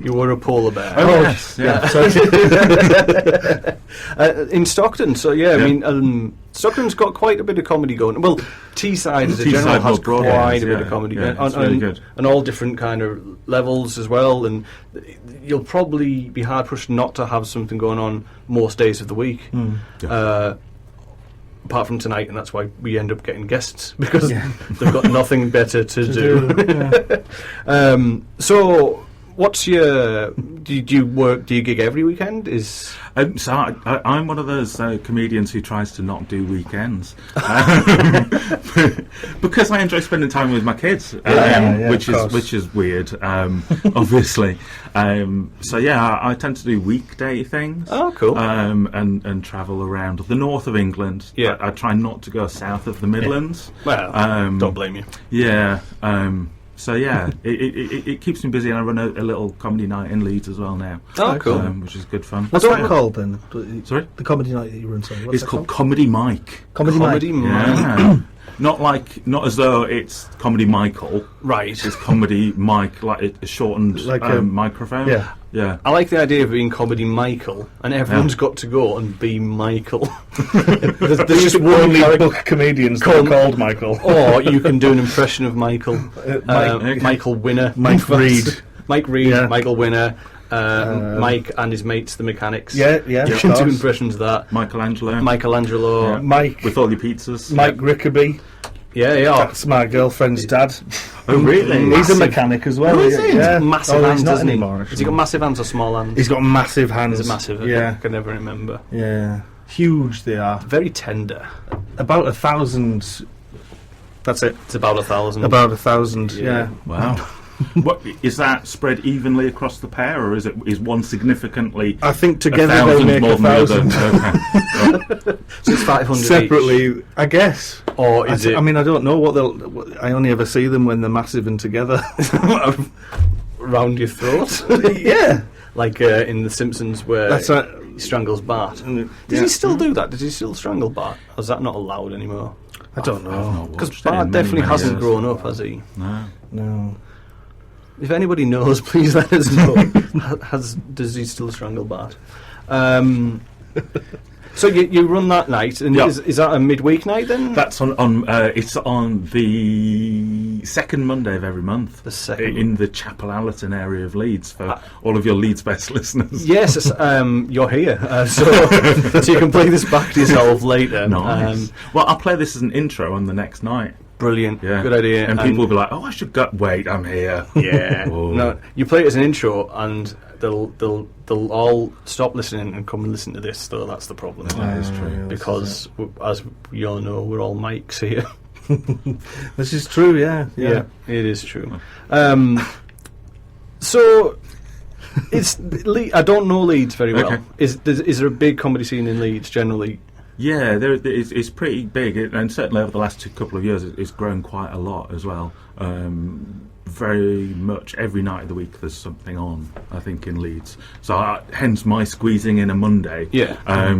Speaker 3: you were a polar bear.
Speaker 15: Oh yes, yeah.
Speaker 3: In Stockton. So yeah, I mean, Stockton's got quite a bit of comedy going. Well, Teesside as a general has quite a bit of comedy going,
Speaker 15: it's really good.
Speaker 3: And all different kind of levels as well. And you'll probably be hard pushed not to have something going on most days of the week. Apart from tonight, and that's why we end up getting guests, because they've got nothing better to do. So, what's your? Do you work? Do you gig every weekend?
Speaker 15: So I'm one of those comedians who tries to not do weekends, because I enjoy spending time with my kids, which is weird, obviously. So yeah, I tend to do weekday things.
Speaker 3: Oh, cool.
Speaker 15: And travel around the north of England.
Speaker 3: Yeah,
Speaker 15: I try not to go south of the Midlands.
Speaker 3: Well, don't blame you.
Speaker 15: Yeah. So yeah, it keeps me busy, and I run a little comedy night in Leeds as well now.
Speaker 3: Oh, cool.
Speaker 15: Which is good fun.
Speaker 2: What's that called then?
Speaker 15: Sorry?
Speaker 2: The comedy night that you run. Sorry,
Speaker 15: it's called Comedy Mike.
Speaker 2: Comedy Mike.
Speaker 15: Yeah. Not as though it's Comedy Michael.
Speaker 3: Right.
Speaker 15: It's Comedy Mike, like a shortened microphone. Yeah.
Speaker 3: I like the idea of being Comedy Michael, and everyone's got to go and be Michael. there's just one
Speaker 2: book comedians called Michael.
Speaker 3: Or you can do an impression of Michael. Michael Winner.
Speaker 2: Mike Reed.
Speaker 3: Mike Reed, Michael Winner. Mike and his mates, the mechanics.
Speaker 2: Yeah.
Speaker 3: You can do impressions of that.
Speaker 15: Michelangelo.
Speaker 2: Yeah. Mike.
Speaker 15: With all your pizzas.
Speaker 2: Mike Rickaby.
Speaker 3: Yeah.
Speaker 2: That's my girlfriend's dad.
Speaker 15: Oh, really?
Speaker 2: He's a mechanic as well.
Speaker 3: Oh, is he?
Speaker 2: Yeah.
Speaker 3: Massive hands,
Speaker 2: not
Speaker 3: doesn't
Speaker 2: anymore.
Speaker 3: Has he got massive hands or small hands?
Speaker 2: He's got massive hands.
Speaker 3: Is it massive?
Speaker 2: Yeah.
Speaker 3: I can never remember.
Speaker 2: Yeah. Huge they are.
Speaker 3: Very tender.
Speaker 2: About 1,000. That's it.
Speaker 3: It's about 1,000.
Speaker 2: About 1,000, yeah.
Speaker 15: Wow. What is that spread evenly across the pair, or is one significantly?
Speaker 2: I think together they make 1,000.
Speaker 15: Okay.
Speaker 3: So it's 500
Speaker 2: separately,
Speaker 3: each.
Speaker 2: I guess.
Speaker 3: Or is it?
Speaker 2: I mean, I don't know I only ever see them when they're massive and together.
Speaker 3: Round your throat.
Speaker 2: Yeah.
Speaker 3: Like in The Simpsons, where
Speaker 2: that's right.
Speaker 3: He strangles Bart. Does he still do that? Does he still strangle Bart? Or is that not allowed anymore?
Speaker 2: I don't know.
Speaker 3: Because Bart definitely hasn't grown up, has he?
Speaker 2: No.
Speaker 3: If anybody knows, please let us know. Does he still strangle Bart? So you run that night, and is that a midweek night then?
Speaker 15: That's on it's on the second Monday of every month.
Speaker 3: The second
Speaker 15: in the Chapel Allerton area of Leeds for all of your Leeds-based listeners.
Speaker 3: Yes, you're here, so you can play this back to yourself later.
Speaker 15: Nice. Well, I'll play this as an intro on the next night.
Speaker 3: Brilliant.
Speaker 15: Yeah.
Speaker 3: Good idea.
Speaker 15: And people will be like, "Oh, I should go." Wait, I'm here.
Speaker 3: Yeah. No, you play it as an intro, and they'll all stop listening and come and listen to this. Though that's the problem.
Speaker 15: That is true.
Speaker 3: Because as we all know, we're all mics here.
Speaker 2: This is true. Yeah,
Speaker 3: it is true. So it's I don't know Leeds very well.
Speaker 15: Okay.
Speaker 3: Is there a big comedy scene in Leeds generally?
Speaker 15: Yeah, it's pretty big, and certainly over the last couple of years, it's grown quite a lot as well. Very much every night of the week, there's something on, I think, in Leeds. So hence my squeezing in a Monday,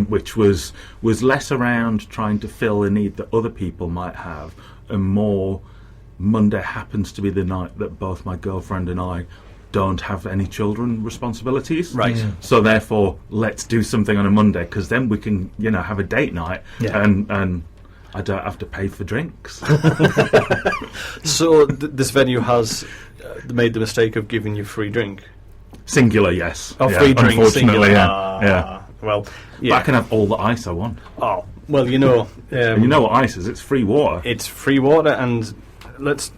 Speaker 15: which was less around trying to fill a need that other people might have, and more Monday happens to be the night that both my girlfriend and I don't have any children responsibilities,
Speaker 3: right?
Speaker 15: So therefore, let's do something on a Monday, because then we can, have a date night, and I don't have to pay for drinks.
Speaker 3: So this venue has made the mistake of giving you free drink.
Speaker 15: Singular, yes.
Speaker 3: Oh, free drink,
Speaker 15: unfortunately,
Speaker 3: singular.
Speaker 15: yeah.
Speaker 3: Well,
Speaker 15: But I can have all the ice I want.
Speaker 3: Oh, well,
Speaker 15: and you know what ice is? It's free water.
Speaker 3: It's free water, and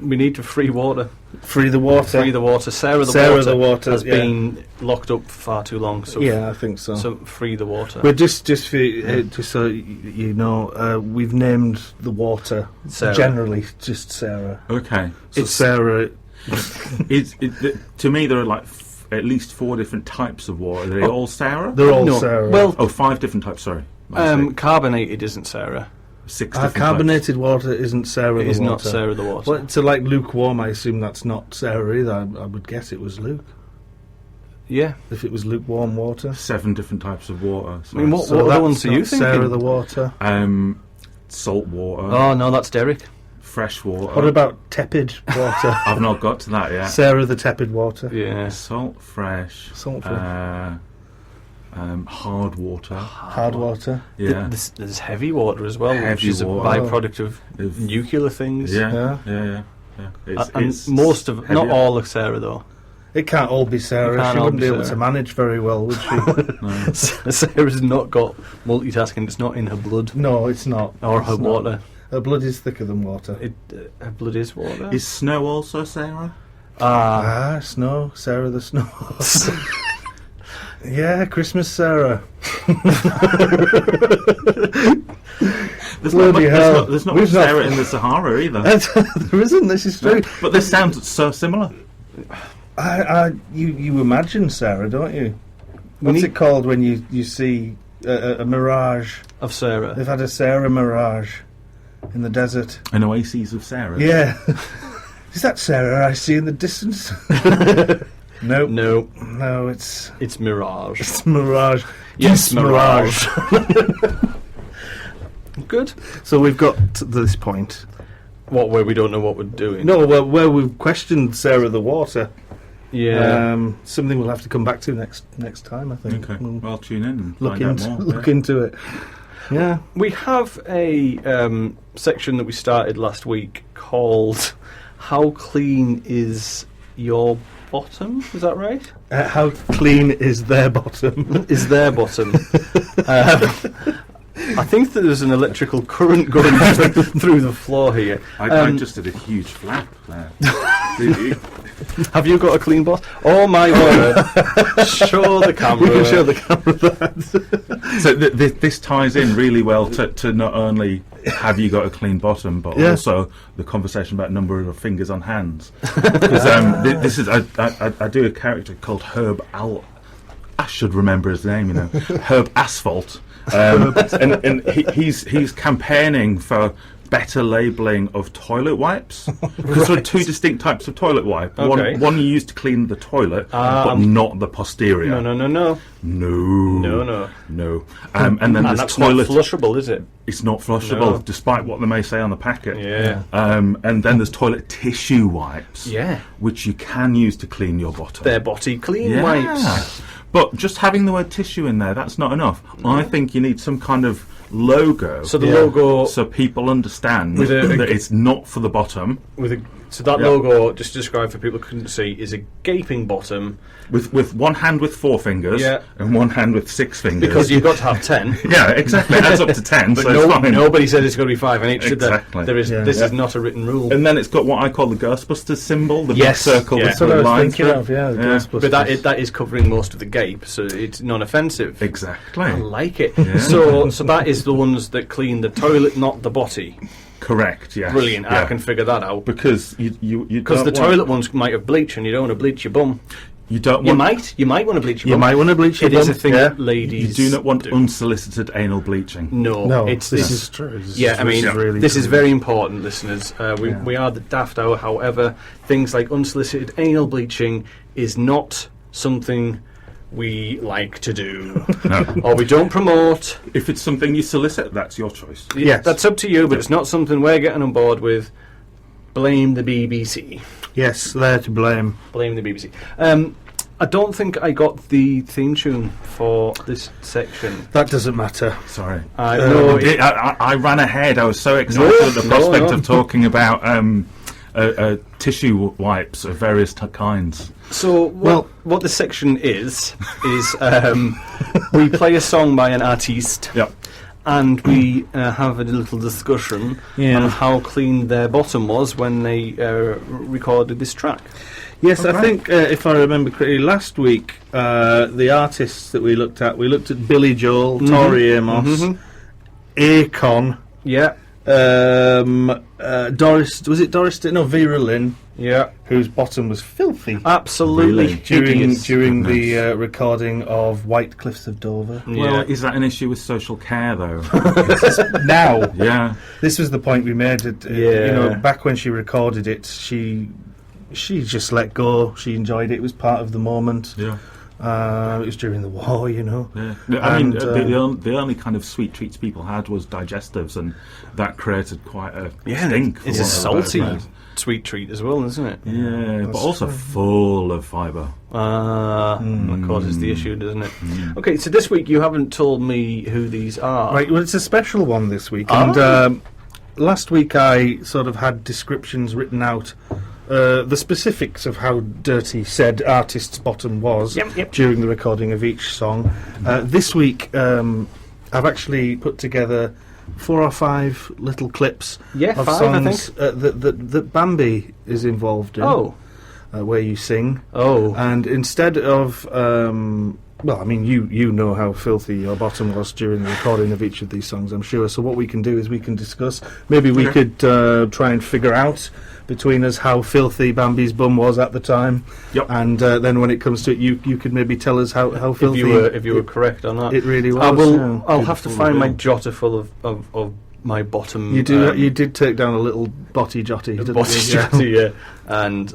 Speaker 3: We need to free water.
Speaker 2: Free the water.
Speaker 3: Free the water. Sarah the water has been locked up for far too long. So
Speaker 2: I think so.
Speaker 3: So free the water.
Speaker 2: But just so you know, we've named the water
Speaker 3: Sarah.
Speaker 2: Generally just Sarah.
Speaker 15: Okay.
Speaker 2: So it's Sarah.
Speaker 15: To me, there are like at least 4 different types of water. Are they all Sarah?
Speaker 2: They're all Sarah.
Speaker 15: Well, 5 different types. Sorry.
Speaker 3: Carbonated isn't Sarah.
Speaker 15: 6 different
Speaker 2: carbonated
Speaker 15: types.
Speaker 2: water isn't Sarah the water.
Speaker 3: It is not Sarah the water.
Speaker 2: Well, so like lukewarm, I assume that's not Sarah either. I would guess it was Luke.
Speaker 3: Yeah.
Speaker 2: If it was lukewarm water.
Speaker 15: 7 different types of water.
Speaker 3: I mean, what other ones are you thinking?
Speaker 2: Sarah the water.
Speaker 15: Salt water.
Speaker 3: Oh, no, that's Derek.
Speaker 15: Fresh water.
Speaker 2: What about tepid water?
Speaker 15: I've not got to that yet.
Speaker 2: Sarah the tepid water.
Speaker 3: Yeah.
Speaker 15: Salt fresh. Hard water.
Speaker 2: Hard water.
Speaker 15: Yeah.
Speaker 3: There's heavy water as well, which is
Speaker 15: water.
Speaker 3: a byproduct of nuclear things.
Speaker 15: Yeah.
Speaker 3: And most of, not all of Sarah though.
Speaker 2: It can't all be Sarah. She wouldn't be able to manage very well, would she?
Speaker 3: Sarah's not got multitasking. It's not in her blood.
Speaker 2: No, it's not.
Speaker 3: Or her water.
Speaker 2: Her blood is thicker than water.
Speaker 3: Her blood is water.
Speaker 15: Is snow also Sarah?
Speaker 2: Snow. Sarah the snow. Yeah, Christmas Sarah.
Speaker 15: There's not much Sarah in the Sahara either.
Speaker 2: There isn't, this is true.
Speaker 15: But this sounds so similar.
Speaker 2: You imagine Sarah, don't you? What's it called when you see a mirage?
Speaker 3: Of Sarah.
Speaker 2: They've had a Sarah mirage in the desert.
Speaker 15: An oasis of Sarah.
Speaker 2: Yeah. Is that Sarah I see in the distance? Nope. No, it's
Speaker 3: Mirage.
Speaker 2: It's Mirage.
Speaker 3: Yes, Mirage. Good.
Speaker 2: So we've got to this point.
Speaker 3: Where we don't know what we're doing?
Speaker 2: No, where we've questioned Sarah the water.
Speaker 3: Yeah.
Speaker 2: Something we'll have to come back to next time, I think.
Speaker 15: Okay. Well, tune in and
Speaker 2: look
Speaker 15: find out more.
Speaker 2: Look into it. Yeah.
Speaker 3: We have a section that we started last week called "How Clean Is Your Bottom?" Is that right?
Speaker 2: How clean is their bottom?
Speaker 3: Is their bottom? I think that there's an electrical current going through the floor here.
Speaker 15: I just did a huge flap there.
Speaker 3: Have you got a clean bottom? Oh my word! Show the camera.
Speaker 2: We can show the camera that.
Speaker 15: So this ties in really well to not only have you got a clean bottom, but also the conversation about number of fingers on hands. Because this is I do a character called Herb I should remember his name, Herb Asphalt, and he's campaigning for better labelling of toilet wipes, because there are 2 distinct types of toilet wipe.
Speaker 3: Okay.
Speaker 15: One you use to clean the toilet, but not the posterior.
Speaker 3: No.
Speaker 15: And then there's
Speaker 3: that's
Speaker 15: toilet.
Speaker 3: Not flushable, is it?
Speaker 15: It's not flushable, despite what they may say on the packet.
Speaker 3: Yeah.
Speaker 15: And then there's toilet tissue wipes.
Speaker 3: Yeah.
Speaker 15: Which you can use to clean your bottom.
Speaker 3: They're body clean wipes.
Speaker 15: But just having the word tissue in there, that's not enough. I think you need some kind of logo.
Speaker 3: So the logo,
Speaker 15: so people understand that it's not for the bottom.
Speaker 3: So that logo, just to describe for people who couldn't see, is a gaping bottom
Speaker 15: with one hand with 4 fingers and one hand with 6 fingers.
Speaker 3: Because you've got to have 10.
Speaker 15: Yeah, exactly. It adds up to 10.
Speaker 3: But
Speaker 15: so it's fine.
Speaker 3: Nobody said it's got to be 5 in each.
Speaker 15: Exactly.
Speaker 3: This is not a written rule.
Speaker 15: And then it's got what I call the Ghostbusters symbol, the big circle with
Speaker 2: that's what I was
Speaker 15: lines.
Speaker 2: thinking of. Yeah, the Ghostbusters.
Speaker 3: But that is covering most of the gape, so it's non-offensive.
Speaker 15: Exactly.
Speaker 3: I like it.
Speaker 15: Yeah.
Speaker 3: So that is the ones that clean the toilet, not the botty.
Speaker 15: Correct. Yes.
Speaker 3: Brilliant.
Speaker 15: Yeah.
Speaker 3: I can figure that out
Speaker 15: because
Speaker 3: because the toilet ones might have bleach, and you don't want to bleach your bum.
Speaker 15: You don't.
Speaker 3: You might want to bleach your bum.
Speaker 2: You might want to bleach your bum.
Speaker 3: It is a thing that ladies.
Speaker 15: You do not want unsolicited anal bleaching.
Speaker 2: No. This is true.
Speaker 3: This is very important, listeners. We are the Daft Hour. However, things like unsolicited anal bleaching is not something we like to do.
Speaker 15: No.
Speaker 3: Or we don't promote.
Speaker 15: If it's something you solicit, that's your choice.
Speaker 3: Yes. That's up to you, but it's not something we're getting on board with. Blame the BBC.
Speaker 2: Yes, they're to blame.
Speaker 3: Blame the BBC. I don't think I got the theme tune for this section.
Speaker 2: That doesn't matter.
Speaker 15: Sorry.
Speaker 3: I
Speaker 15: ran ahead. I was so excited at the prospect of talking about tissue wipes of various kinds.
Speaker 3: So what the section is we play a song by an artiste.
Speaker 15: Yep.
Speaker 3: and we have a little discussion on how clean their bottom was when they recorded this track.
Speaker 2: Yes, I think, if I remember correctly, last week, the artists that we looked at Billy Joel, Tori Amos, Akon, Doris, was it Doris? No, Vera Lynn, whose bottom was filthy.
Speaker 3: Absolutely.
Speaker 2: During the recording of White Cliffs of Dover.
Speaker 15: Well, is that an issue with social care, though?
Speaker 2: Now.
Speaker 15: Yeah.
Speaker 2: This was the point we made. You know, back when she recorded it, she just let go. She enjoyed it. It was part of the moment. Yeah. It was during the war, you know.
Speaker 15: Yeah. I mean, the only kind of sweet treats people had was digestives, and that created quite a stink.
Speaker 3: It's a salty sweet treat as well, isn't it?
Speaker 15: Yeah, but also full of fibre.
Speaker 3: That causes the issue, doesn't it? Okay, so this week you haven't told me who these are.
Speaker 2: Right, well, it's a special one this week. And last week I sort of had descriptions written out. The specifics of how dirty said artist's bottom was during the recording of each song. This week, I've actually put together 4 or 5 little clips of songs that Bambi is involved in, where you sing. And instead of... well, I mean, you know how filthy your bottom was during the recording of each of these songs, I'm sure. So what we can do is we can discuss. Maybe we could try and figure out between us how filthy Bambi's bum was at the time. And then when it comes to it, you could maybe tell us how filthy...
Speaker 3: If you were correct on that.
Speaker 2: It really was.
Speaker 3: I'll have to find my jotter full of my bottom...
Speaker 2: You did take down a little botty jotty, didn't you?
Speaker 3: Jotty, yeah. And...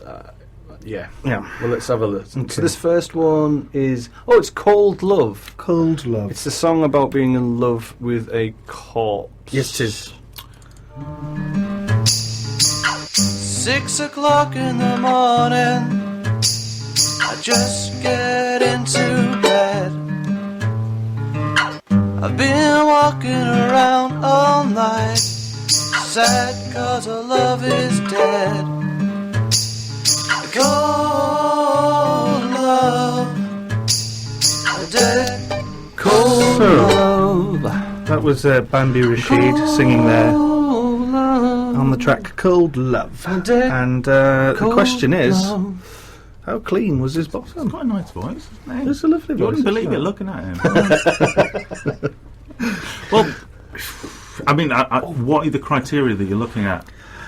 Speaker 3: Yeah. Well, let's have a look. Okay. So this first one is... Oh, it's Cold Love.
Speaker 2: Cold Love.
Speaker 3: It's a song about being in love with a corpse.
Speaker 2: Yes, it is.
Speaker 16: 6 o'clock in the morning, I just get into bed. I've been walking around all night, sad 'cause our love is dead. Cold love, dead cold love.
Speaker 2: That was Bambi Rashid singing there on the track Cold Love. And the question is, how clean was his bottom?
Speaker 15: It's quite a nice voice, isn't it?
Speaker 2: It's a lovely voice.
Speaker 15: You wouldn't believe it looking at him. Well, I mean, what are the criteria that you're looking at?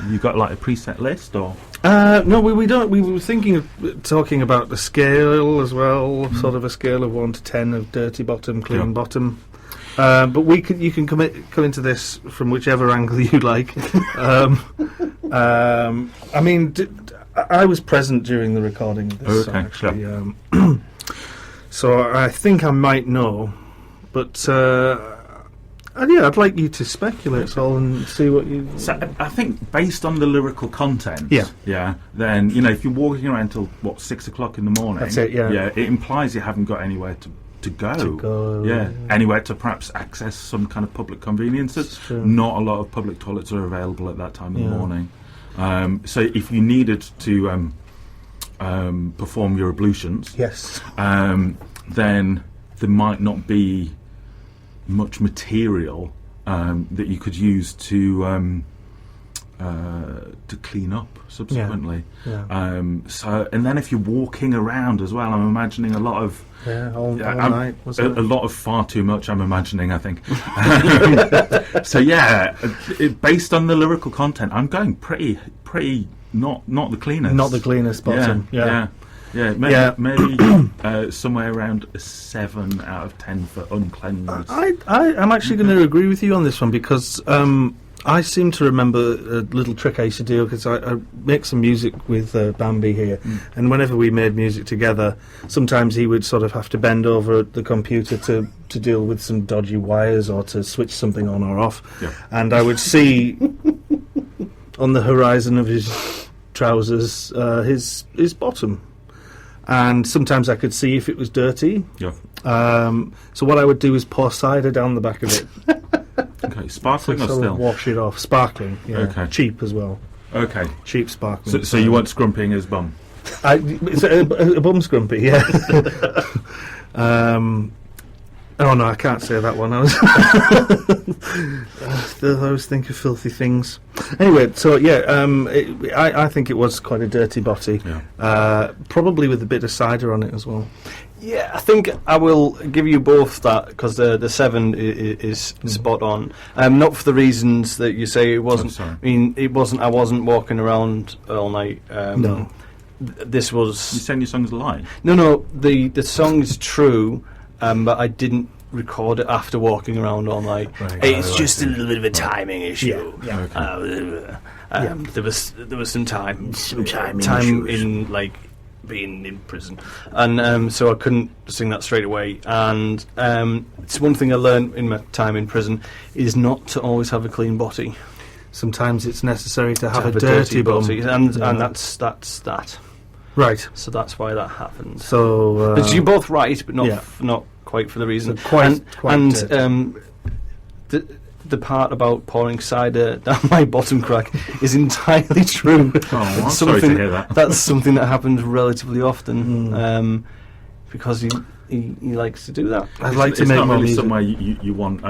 Speaker 15: You got like a preset list, or?
Speaker 2: No, we don't. We were thinking of talking about the scale as well, sort of a scale of 1 to 10 of dirty bottom, clean bottom. But you can come into this from whichever angle you like. I mean, I was present during the recording of this song, actually. So I think I might know, but. I'd like you to speculate, Saul, and see what you...
Speaker 15: So I think based on the lyrical content, then, you know, if you're walking around till, 6 o'clock in the morning...
Speaker 2: That's it,
Speaker 15: it implies you haven't got anywhere to go. Anywhere to perhaps access some kind of public conveniences. Not a lot of public toilets are available at that time in the morning. So if you needed to perform your ablutions... then there might not be... much material that you could use to clean up subsequently. So, and then if you're walking around as well, I'm imagining a lot of
Speaker 2: all night.
Speaker 15: A lot of far too much. I'm imagining. I think. So based on the lyrical content, I'm going pretty not the cleanest.
Speaker 2: Not the cleanest bottom.
Speaker 15: Maybe somewhere around a 7 out of 10 for uncleanliness.
Speaker 2: I'm actually going to agree with you on this one because I seem to remember a little trick I used to do because I make some music with Bambi here, and whenever we made music together, sometimes he would sort of have to bend over the computer to deal with some dodgy wires or to switch something on or off, and I would see on the horizon of his trousers his bottom. And sometimes I could see if it was dirty. So what I would do is pour cider down the back of it.
Speaker 15: Okay, sparkling or
Speaker 2: sort
Speaker 15: still?
Speaker 2: Of wash it off. Sparkling,
Speaker 15: Okay.
Speaker 2: Cheap as well.
Speaker 15: Okay.
Speaker 2: Cheap sparkling.
Speaker 15: So you weren't scrumping his bum?
Speaker 2: It's a bum scrumpy, Oh no, I can't say that one. I always think of filthy things. Anyway, so yeah, I think it was quite a dirty botty. Yeah. Probably with a bit of cider on it as well.
Speaker 3: Yeah, I think I will give you both that, because the 7 is spot on. Not for the reasons that you say it wasn't. I mean, it wasn't. I wasn't walking around all night.
Speaker 2: No.
Speaker 3: This was.
Speaker 15: You saying your song's a lie?
Speaker 3: No. The song is true. But I didn't record it after walking around all night. Right. It's just a little bit of a timing issue. Yeah. Okay. There was some time in like being in prison, and so I couldn't sing that straight away. And it's one thing I learned in my time in prison is not to always have a clean body.
Speaker 2: Sometimes it's necessary to have a dirty body,
Speaker 3: and that's that.
Speaker 2: Right.
Speaker 3: So that's why that happened.
Speaker 2: So
Speaker 3: but you're both right, but not quite for the reason.
Speaker 2: So quite
Speaker 3: the part about pouring cider down my bottom crack is entirely true.
Speaker 15: Oh, I'm sorry to hear that.
Speaker 3: That's something that happens relatively often, because he likes to do that.
Speaker 2: I'd like to
Speaker 15: it's
Speaker 2: make
Speaker 15: not
Speaker 2: more
Speaker 15: really
Speaker 2: music.
Speaker 15: somewhere you want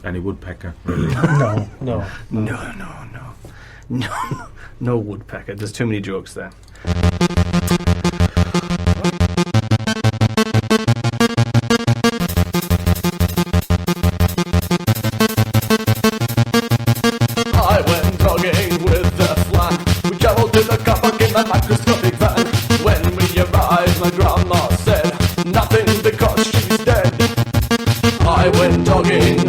Speaker 15: any woodpecker. Really.
Speaker 3: No woodpecker. There's too many jokes there.
Speaker 16: I went jogging with the flan. We travelled to the car park in the microscopic van. When we arrived, my grandma said nothing because she's dead. I went dogging.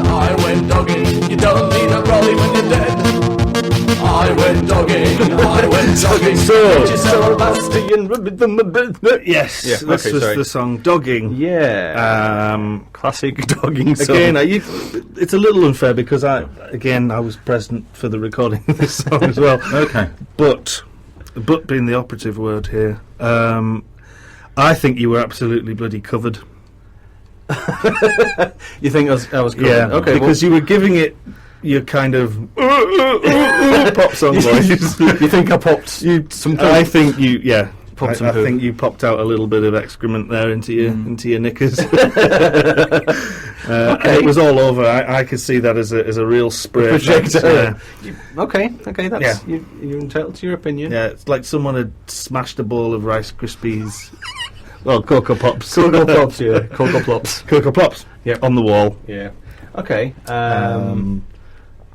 Speaker 16: You don't need a brolly when you're dead. I went dogging.
Speaker 2: Yes,
Speaker 3: Yeah,
Speaker 2: this
Speaker 3: okay,
Speaker 2: was
Speaker 3: sorry.
Speaker 2: the song "Dogging."
Speaker 3: Yeah, classic dogging song.
Speaker 2: Again, it's a little unfair because I was present for the recording of this song as well.
Speaker 15: Okay,
Speaker 2: but being the operative word here, I think you were absolutely bloody covered.
Speaker 3: You think I was covered?
Speaker 2: Yeah,
Speaker 3: okay,
Speaker 2: because you were giving it your kind of pop song voice.
Speaker 3: You think I popped some poo?
Speaker 2: I think you, yeah.
Speaker 3: Popped some
Speaker 2: I
Speaker 3: poo.
Speaker 2: think you popped out a little bit of excrement there into your knickers. It was all over. I could see that as a real spray
Speaker 3: projector.
Speaker 2: effect,
Speaker 3: Okay, that's you're entitled to your opinion.
Speaker 2: Yeah, it's like someone had smashed a bowl of Rice Krispies. Well, Cocoa Pops.
Speaker 3: Cocoa Pops, yeah. Cocoa Plops.
Speaker 2: Cocoa Plops.
Speaker 3: Yeah.
Speaker 2: On the wall.
Speaker 3: Yeah. Okay.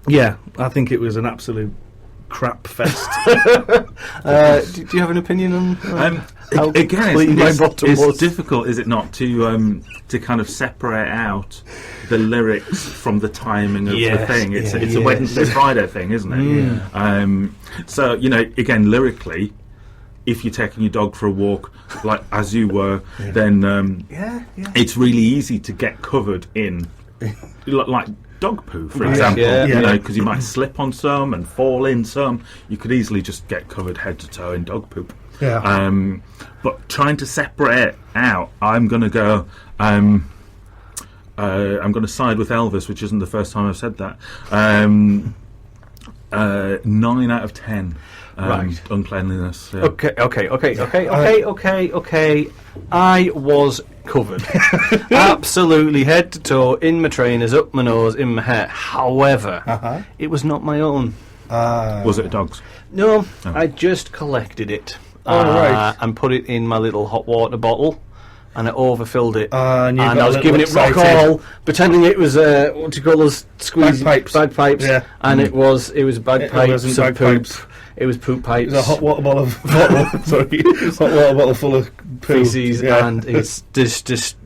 Speaker 2: Yeah, I think it was an absolute crap fest.
Speaker 3: Do you have an opinion on how
Speaker 15: again,
Speaker 3: clean my bottom was?
Speaker 15: It's difficult, is it not, to kind of separate out the lyrics from the timing of the thing. It's a Wednesday, Friday thing, isn't it?
Speaker 2: Yeah.
Speaker 15: So, again, lyrically, if you're taking your dog for a walk, like as you were, then it's really easy to get covered in, like dog poo, for example. Because you might slip on some and fall in some. You could easily just get covered head to toe in dog poop.
Speaker 2: Yeah.
Speaker 15: But trying to separate it out, I'm going to go. I'm going to side with Elvis, which isn't the first time I've said that. 9 out of 10.
Speaker 3: Right.
Speaker 15: Uncleanliness. Yeah.
Speaker 3: Okay. I was covered. Absolutely head to toe, in my trainers, up my nose, in my hair. However, it was not my own.
Speaker 15: Was it a dog's?
Speaker 3: No, I just collected it.
Speaker 2: Right.
Speaker 3: And put it in my little hot water bottle. And I overfilled it,
Speaker 2: and
Speaker 3: I was giving it rock all, pretending it was what do you call those squeeze bagpipes, and it was bagpipes of poop.
Speaker 2: Bagpipes.
Speaker 3: It was poop pipes.
Speaker 2: It was a hot water bottle hot water bottle full of poo.
Speaker 3: Feces, and it's just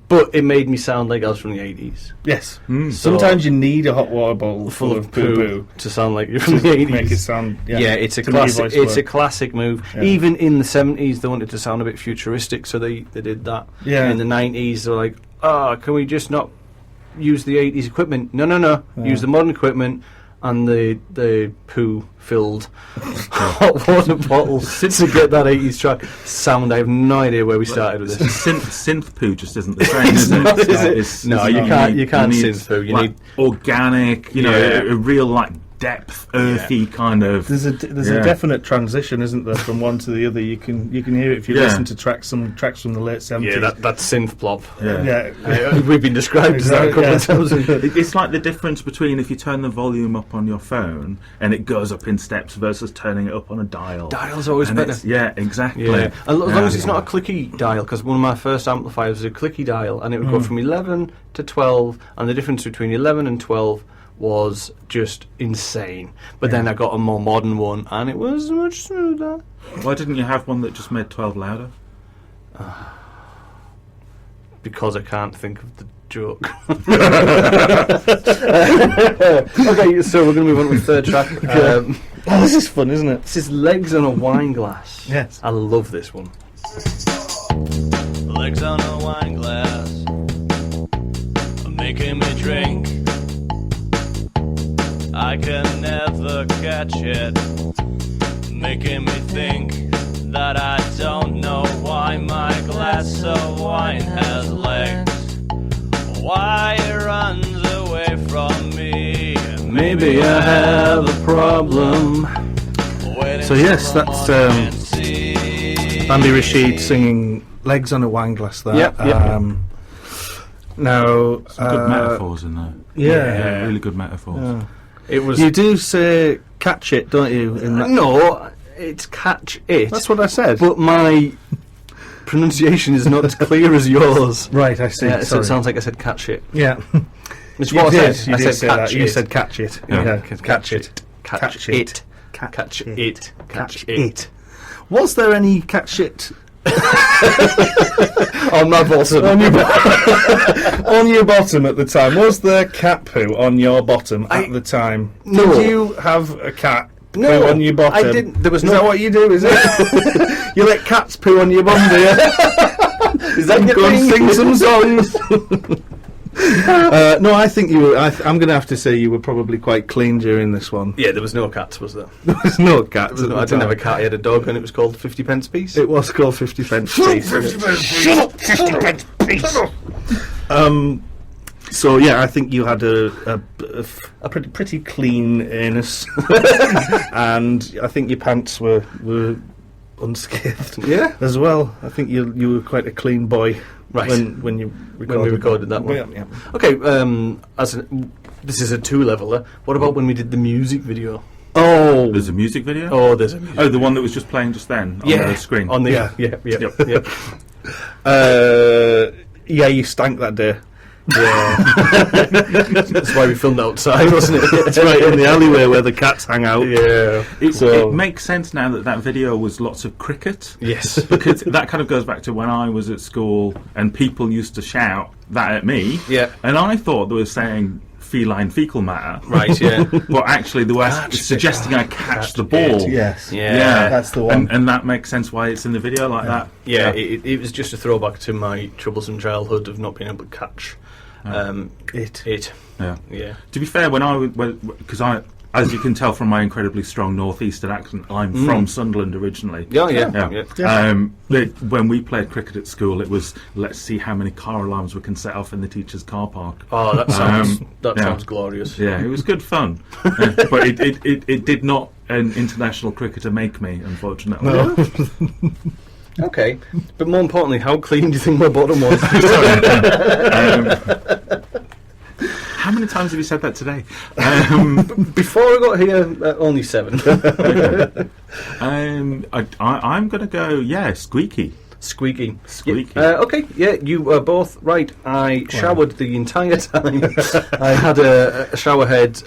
Speaker 3: but it made me sound like I was from the 80s.
Speaker 2: Yes. Sometimes you need a hot water bottle
Speaker 3: full of poo to sound like you're from the 80s.
Speaker 2: Make it sound. Yeah,
Speaker 3: it's a classic. It's a classic move. Yeah. Even in the 70s, they wanted to sound a bit futuristic, so they did that.
Speaker 2: Yeah.
Speaker 3: In the 90s, they're like, can we just not use the 80s equipment? No. Yeah. Use the modern equipment and the poo-filled hot water bottle to get that 80s track sound. I have no idea where we started with this.
Speaker 15: Synth poo just isn't the same, is it?
Speaker 3: No, you can't synth poo. You need
Speaker 15: organic, a real depth, earthy kind of.
Speaker 2: There's a definite transition, isn't there, from one to the other? You can hear it if you listen to tracks from the late 70s.
Speaker 3: Yeah, that's synth plop.
Speaker 2: Yeah.
Speaker 3: We've been described as that a couple of times.
Speaker 15: It's like the difference between if you turn the volume up on your phone and it goes up in steps versus turning it up on a dial.
Speaker 3: Dial's always better.
Speaker 15: Yeah, exactly.
Speaker 3: Yeah. As long as it's not a clicky dial, because one of my first amplifiers was a clicky dial, and it would go from 11 to 12, and the difference between 11 and 12 was just insane. But then I got a more modern one, and it was much smoother.
Speaker 15: Why didn't you have one that just made 12 louder?
Speaker 3: Because I can't think of the joke. Okay, so we're going to move on to the third track.
Speaker 2: This is fun, isn't it?
Speaker 3: This is Legs on a Wine Glass.
Speaker 2: Yes.
Speaker 3: I love this one.
Speaker 16: Legs on a wine glass, making me drink. I can never catch it, making me think that I don't know why my glass of wine has legs, why it runs away from me.
Speaker 3: Maybe I have a problem.
Speaker 2: So yes, that's Bambi Rashid singing Legs on a Wine Glass there.
Speaker 3: Yep.
Speaker 2: Now,
Speaker 15: some good metaphors in there.
Speaker 2: Yeah,
Speaker 15: really good metaphors.
Speaker 2: Yeah.
Speaker 3: It was.
Speaker 2: You do say catch it, don't you? In that?
Speaker 3: No, it's catch it.
Speaker 2: That's what I said.
Speaker 3: But my pronunciation is not as clear as yours.
Speaker 2: Right, I see.
Speaker 3: So it sounds like I said catch it.
Speaker 2: Yeah.
Speaker 3: Which what I said.
Speaker 2: You
Speaker 3: I
Speaker 2: did
Speaker 3: said
Speaker 2: say
Speaker 3: catch
Speaker 2: that.
Speaker 3: it.
Speaker 2: You said catch it.
Speaker 3: Yeah.
Speaker 2: Catch it.
Speaker 3: Catch it. Catch it. Catch it.
Speaker 2: Was there any catch it?
Speaker 3: On my bottom.
Speaker 2: On your bottom at the time. Was there cat poo on your bottom at the time?
Speaker 3: No.
Speaker 2: Did you have a cat poo on your bottom?
Speaker 3: I didn't. There was
Speaker 2: Is that what you do, is it? You let cats poo on your bum, do you?
Speaker 3: Is that your
Speaker 2: Go and
Speaker 3: thing?
Speaker 2: sing some songs. No, I think you were. I'm going to have to say you were probably quite clean during this one.
Speaker 3: Yeah, there was no cats, was there?
Speaker 2: There was no cats.
Speaker 3: I didn't have a cat. I had a dog, and it was called 50 pence piece.
Speaker 2: It was called 50 pence piece.
Speaker 3: Shut up, 50 pence piece.
Speaker 2: So yeah, I think you had a pretty clean anus, and I think your pants were unscathed.
Speaker 3: Yeah,
Speaker 2: as well. I think you were quite a clean boy.
Speaker 3: Right.
Speaker 2: When we
Speaker 3: recorded that one.
Speaker 2: Yeah.
Speaker 3: Okay, this is a two-leveler. What about when we did the music video?
Speaker 2: Oh,
Speaker 15: there's a music video.
Speaker 3: Oh, there's a music
Speaker 15: video. The one that was just playing just then on the screen.
Speaker 3: On the
Speaker 2: yeah, you stank that day.
Speaker 3: Yeah, that's why we filmed outside, wasn't it?
Speaker 2: It's right in the alleyway where the cats hang out.
Speaker 3: Yeah,
Speaker 15: it makes sense now that video was lots of cricket.
Speaker 3: Yes,
Speaker 15: because that kind of goes back to when I was at school and people used to shout that at me.
Speaker 3: Yeah,
Speaker 15: and I thought they were saying feline fecal matter.
Speaker 3: Right, yeah.
Speaker 15: But actually they were suggesting I catch the ball.
Speaker 2: Yes.
Speaker 15: Yeah.
Speaker 2: That's the one.
Speaker 15: And that makes sense why it's in the video like that.
Speaker 3: Yeah, it was just a throwback to my troublesome childhood of not being able to catch it.
Speaker 15: Yeah. To be fair, because as you can tell from my incredibly strong northeastern accent, I'm from Sunderland originally. When we played cricket at school, it was let's see how many car alarms we can set off in the teacher's car park.
Speaker 3: Oh, that sounds glorious.
Speaker 15: Yeah, it was good fun, but it did not an international cricketer make me, unfortunately.
Speaker 2: No.
Speaker 3: Okay, but more importantly, how clean do you think my bottom was?
Speaker 15: How many times have you said that today?
Speaker 3: Before I got here, only 7.
Speaker 15: I'm going to go, squeaky.
Speaker 3: Squeaky.
Speaker 15: Yeah,
Speaker 3: okay, yeah, you were both right. I showered the entire time. I had a shower head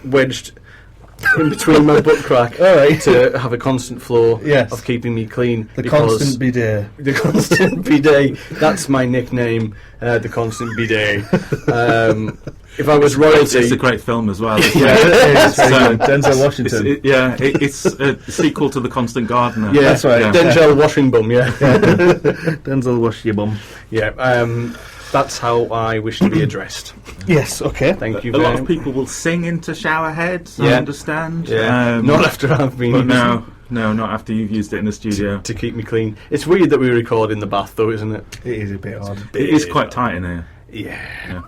Speaker 3: wedged in between my butt crack to have a constant flow of keeping me clean.
Speaker 2: The constant bidet.
Speaker 3: The constant bidet. That's my nickname, the constant bidet. If I was royalty...
Speaker 15: It's a great film as well.
Speaker 2: It's Denzel Washington.
Speaker 15: It's a sequel to The Constant Gardener.
Speaker 3: Yeah, that's right. Denzel Washington,
Speaker 2: Denzel Washington.
Speaker 3: Yeah, that's how I wish to be addressed.
Speaker 2: Yes, okay.
Speaker 3: Thank you
Speaker 15: A
Speaker 3: very
Speaker 15: lot of people will sing into shower heads, I understand.
Speaker 3: Yeah. Not after I've been using
Speaker 15: No, not after you've used it in the studio.
Speaker 3: to keep me clean. It's weird that we record in the bath, though, isn't it?
Speaker 2: It is a bit odd.
Speaker 15: It is quite tight in here.
Speaker 3: Yeah.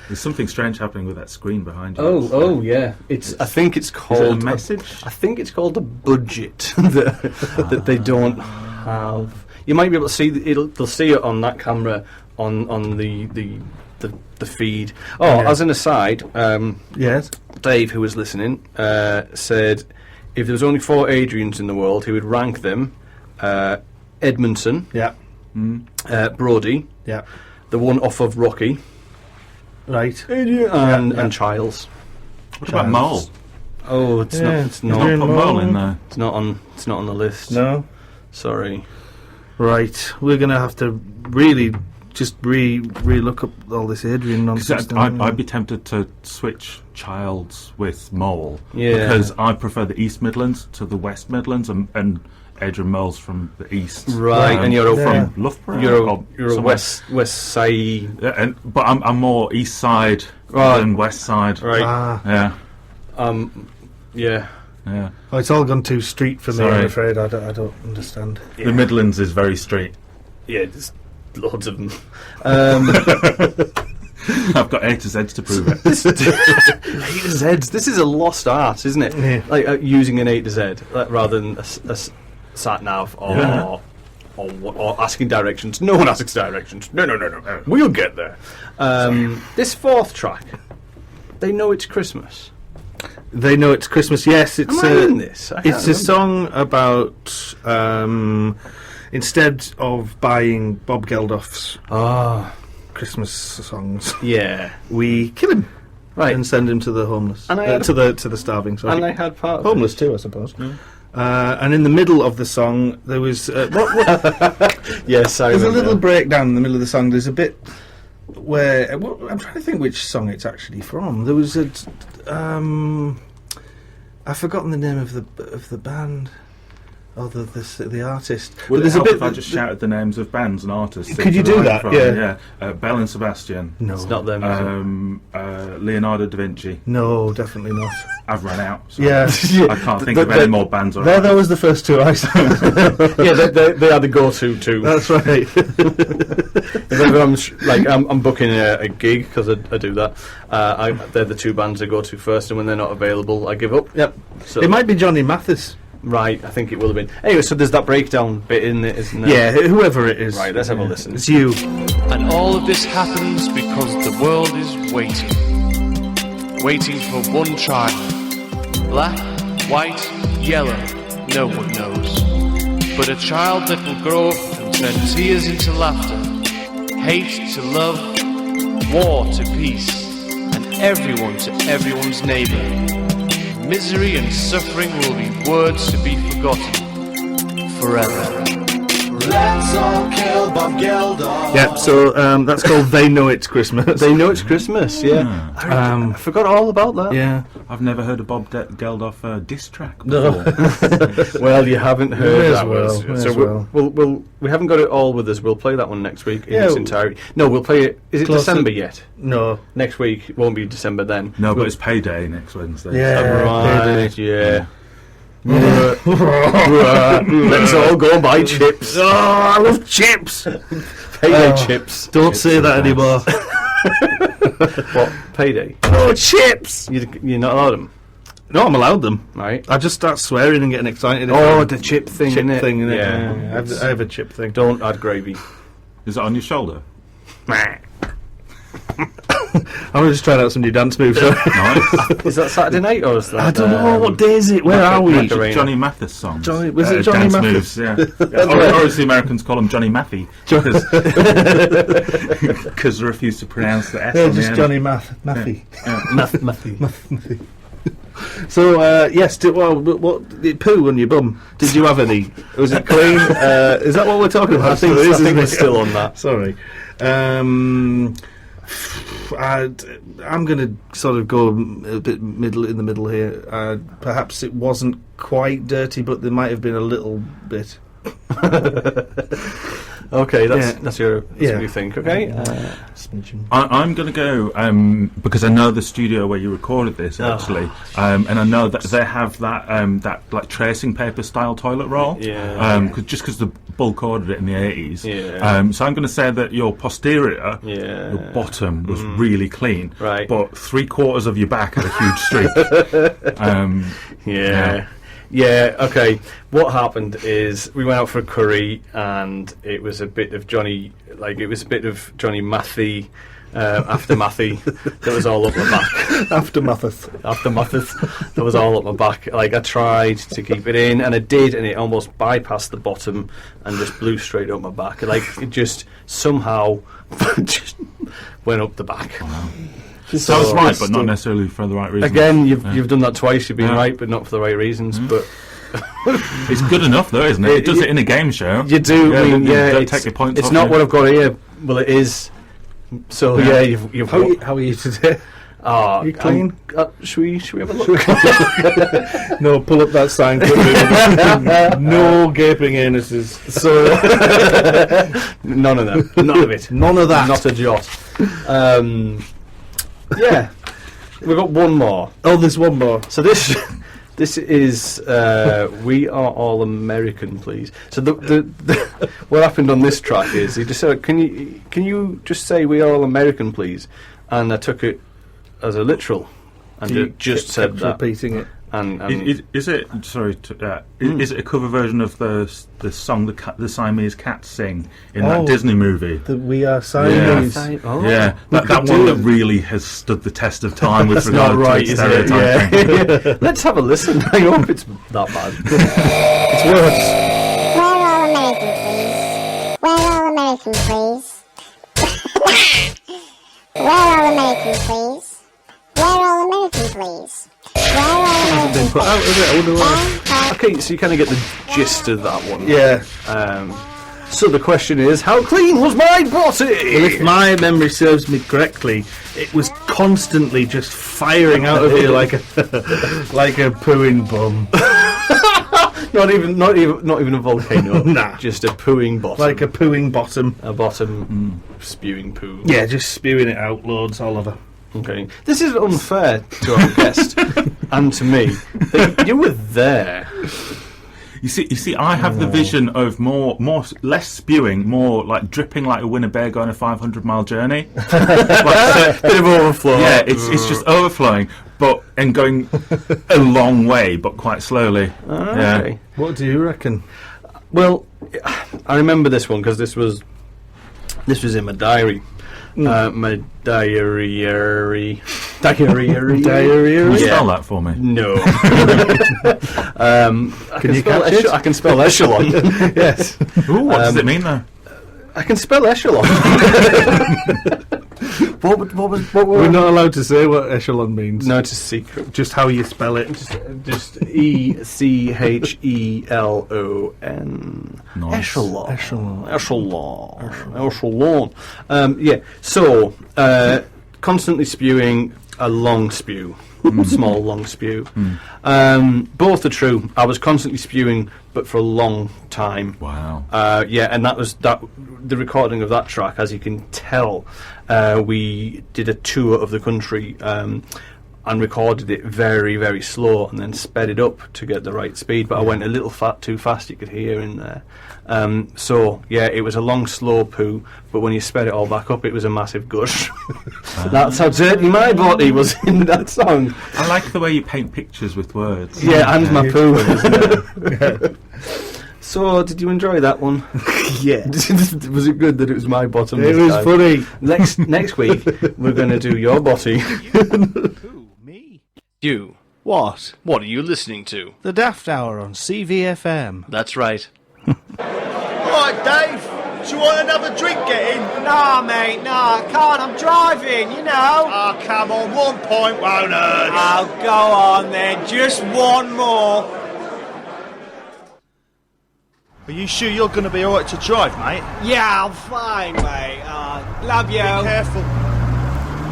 Speaker 15: There's something strange happening with that screen behind you.
Speaker 3: Oh, yeah. I think it's called...
Speaker 15: Is it a message?
Speaker 3: I think it's called a budget that they don't have. You might be able to see... They'll see it on that camera on the feed. As an aside...
Speaker 2: yes?
Speaker 3: Dave, who was listening, said if there was only 4 Adrians in the world, he would rank them Edmondson, Brody, the one off of Rocky,
Speaker 2: right,
Speaker 3: and Childs.
Speaker 15: What about Mole?
Speaker 3: Oh, it's not. It's not.
Speaker 15: Put Mole in there.
Speaker 3: It's not on the list.
Speaker 2: No,
Speaker 3: sorry.
Speaker 2: Right, we're gonna have to really just re-look up all this Adrian nonsense.
Speaker 15: I'd be tempted to switch Childs with Mole,
Speaker 3: because
Speaker 15: I prefer the East Midlands to the West Midlands, and Adrian Mole's from the East,
Speaker 3: right? And you're
Speaker 15: from Loughborough.
Speaker 3: You're a west side,
Speaker 15: but I'm more East side than West side,
Speaker 3: right?
Speaker 15: Yeah.
Speaker 3: Yeah.
Speaker 2: Oh, it's all gone too street for me.
Speaker 15: Sorry.
Speaker 2: I'm afraid I don't understand.
Speaker 15: The Midlands is very street.
Speaker 3: Yeah, there's loads of them.
Speaker 15: I've got A to Z to prove it.
Speaker 3: A to Z. This is a lost art, isn't it?
Speaker 2: Yeah.
Speaker 3: Like using an A to Z rather than a sat nav or asking directions. No one asks directions. No. We'll get there. This 4th track, They Know It's Christmas.
Speaker 2: They Know It's Christmas. Yes, it's
Speaker 3: in this.
Speaker 2: It's a song about instead of buying Bob Geldof's Christmas songs, we kill him,
Speaker 3: right,
Speaker 2: and send him to the homeless, to the starving. Sorry,
Speaker 3: and I had part of
Speaker 2: homeless too, I suppose. And in the middle of the song, there was
Speaker 3: yes,
Speaker 2: there's a little breakdown in the middle of the song. There's a bit where I'm trying to think which song it's actually from. There was a I've forgotten the name of the band. Oh, the artist.
Speaker 15: Well, there's a bit. If I just shouted the names of bands and artists.
Speaker 2: Could you do that?
Speaker 15: Yeah. Belle and Sebastian.
Speaker 2: No,
Speaker 3: it's not them.
Speaker 15: Leonardo da Vinci.
Speaker 2: No, definitely not.
Speaker 15: I've run out. So
Speaker 2: yeah,
Speaker 15: I can't think of any more bands.
Speaker 2: That was the first 2 I saw.
Speaker 3: Yeah, they are the go-to too.
Speaker 2: That's right.
Speaker 3: If I'm booking a gig because I do that. They're the 2 bands I go to first, and when they're not available, I give up.
Speaker 2: Yep.
Speaker 3: So
Speaker 2: it might be Johnny Mathis.
Speaker 3: Right, I think it will have been. Anyway, so there's that breakdown bit in it, isn't there?
Speaker 2: Yeah, whoever it is.
Speaker 3: Right, let's have a listen.
Speaker 2: It's you.
Speaker 17: And all of this happens because the world is waiting. Waiting for one child. Black, white, yellow, no one knows. But a child that will grow up and turn tears into laughter, hate to love, war to peace, and everyone to everyone's neighbour. Misery and suffering will be words to be forgotten forever.
Speaker 16: Let's all kill Bob Geldof.
Speaker 2: Yeah, so that's called They Know It's Christmas.
Speaker 3: They Know It's Christmas, yeah. I forgot all about that.
Speaker 2: Yeah.
Speaker 15: I've never heard a Bob Geldof diss track
Speaker 2: before.
Speaker 3: No. Well, you haven't heard that one.
Speaker 2: So
Speaker 3: we haven't got it all with us. We'll play that one next week in its entirety. No, we'll play it. Is it December yet?
Speaker 2: No.
Speaker 3: Next week. It won't be December then.
Speaker 15: No, but it's payday next Wednesday.
Speaker 2: Yeah,
Speaker 3: right, yeah. Let's all go and buy chips.
Speaker 2: Oh, I love chips.
Speaker 3: Payday chips.
Speaker 2: Don't say that anymore.
Speaker 3: What? Payday?
Speaker 2: Oh, chips.
Speaker 3: You're not allowed them?
Speaker 2: No, I'm allowed them.
Speaker 3: Right.
Speaker 2: I just start swearing and getting excited.
Speaker 3: Oh, the chip thing,
Speaker 2: innit?
Speaker 3: Yeah.
Speaker 2: I have a chip thing.
Speaker 3: Don't add gravy.
Speaker 15: Is that on your shoulder?
Speaker 2: I'm just trying out some new dance moves.
Speaker 15: Nice.
Speaker 3: Is that Saturday night or is that?
Speaker 2: I don't know. What day is it? Where are we?
Speaker 15: Johnny Mathis songs.
Speaker 2: Was it Johnny
Speaker 15: Mathis?
Speaker 2: Mathis?
Speaker 15: Yeah. Or as the Americans call him, Johnny Mathy. Because they refuse to pronounce the S on the
Speaker 2: just
Speaker 15: end.
Speaker 2: Johnny Mathy.
Speaker 3: Mathy.
Speaker 2: So, yes, what poo on your bum? Did you have any? Was it clean? Is that what we're talking about?
Speaker 3: I think we're still on that.
Speaker 2: Sorry. I'm going to sort of go a bit in the middle here. Perhaps it wasn't quite dirty, but there might have been a little bit.
Speaker 3: Okay, that's your what you think. Okay,
Speaker 15: I'm going to go because I know the studio where you recorded this actually, and I know that they have that that like tracing paper style toilet roll. Just because the bulk ordered it in the 80s. So I'm going to say that your posterior, your bottom was really clean,
Speaker 3: right?
Speaker 15: But 3/4 of your back had a huge streak.
Speaker 3: Yeah, okay. What happened is we went out for a curry and it was a bit of Johnny Mathy, after Mathy, that was all up my back.
Speaker 2: After Mathis,
Speaker 3: that was all up my back. Like, I tried to keep it in, and I did, and it almost bypassed the bottom and just blew straight up my back. Like, it just somehow just went up the back.
Speaker 15: Wow. So I was right, but not necessarily for the right reasons.
Speaker 3: Again, you've done that twice. You've been right, but not for the right reasons. But
Speaker 15: it's good enough, though, isn't it? It does it in a game show.
Speaker 3: You do.
Speaker 15: Don't take your points.
Speaker 3: It's not what I've got here. Well, it is. So you've.
Speaker 2: How are you today?
Speaker 3: Are
Speaker 2: you clean?
Speaker 3: Should we have a look?
Speaker 2: No, pull up that sign quickly. No gaping anuses.
Speaker 3: So none of them. None of it.
Speaker 2: None of that.
Speaker 3: Not a jot. Yeah, we've got one more.
Speaker 2: Oh, there's one more.
Speaker 3: So this is We Are All American, Please. So the what happened on this track is he just said, can you just say We Are All American, Please? And I took it as a literal, and it just said that.
Speaker 2: Repeating it.
Speaker 3: And
Speaker 15: is it? Sorry, is it a cover version of the song the Siamese cats sing in that Disney movie?
Speaker 2: The We Are Siamese.
Speaker 15: That one that really has stood the test of time with regard to stereotyping.
Speaker 3: Yeah. Let's have a listen. I hope it's that bad. It's worse.
Speaker 18: We're all American, please. We're all American, please. We're all American, please.
Speaker 3: Hasn't been put out, is it? I wonder why. Okay, so you kind of get the gist of that one.
Speaker 2: Yeah.
Speaker 3: So the question is, how clean was my body?
Speaker 2: Well, if my memory serves me correctly, it was constantly just firing out of here like a pooing bum.
Speaker 3: Not even a volcano.
Speaker 2: Nah,
Speaker 3: just a pooing bottom.
Speaker 2: Like a pooing bottom.
Speaker 3: A bottom spewing poo.
Speaker 2: Yeah, just spewing it out loads all over.
Speaker 3: Okay, this is unfair to our guest and to me. You were there.
Speaker 15: You see, I have the vision of less spewing, more like dripping like a Winnebago on a 500-mile journey.
Speaker 3: Bit of overflow.
Speaker 15: Yeah, it's just overflowing, and going a long way, but quite slowly.
Speaker 3: Okay.
Speaker 2: What do you reckon?
Speaker 3: Well, I remember this one because this was in my diary. My diary.
Speaker 15: Can you spell that for me?
Speaker 3: No. Can you catch it? I can spell echelon.
Speaker 2: Yes.
Speaker 15: Ooh, what does it mean though?
Speaker 3: I can spell echelon. What
Speaker 2: We're not allowed to say what echelon means.
Speaker 3: No, it's a secret.
Speaker 2: Just how you spell it.
Speaker 3: Just ECHELON.
Speaker 15: Nice.
Speaker 3: Echelon. Yeah. So, constantly spewing a long spew. Small long spew. Both are true. I was constantly spewing, but for a long time.
Speaker 15: Wow.
Speaker 3: And that was the recording of that track. As you can tell, we did a tour of the country and recorded it very, very slow, and then sped it up to get the right speed. But I went a little too fast. You could hear in there. So yeah, it was a long, slow poo. But when you sped it all back up, it was a massive gush. That's how dirty my body was in that song.
Speaker 15: I like the way you paint pictures with words.
Speaker 3: Yeah, and my poo. So, did you enjoy that one?
Speaker 2: Yeah.
Speaker 3: Was it good that it was my bottom?
Speaker 2: It was funny.
Speaker 3: Next week, we're going to do your body.
Speaker 17: Who? Me? You.
Speaker 10: What?
Speaker 17: What are you listening to?
Speaker 10: The Daft Hour on CVFM.
Speaker 17: That's right.
Speaker 19: Right, Dave. Do you want another drink getting? Nah, mate, nah, I can't. I'm driving, you know. Oh, come on. 1 point won't hurt. Oh, go on then. Just one more. Are you sure you're going to be alright to drive, mate? Yeah, I'm fine, mate. Love you. Be careful.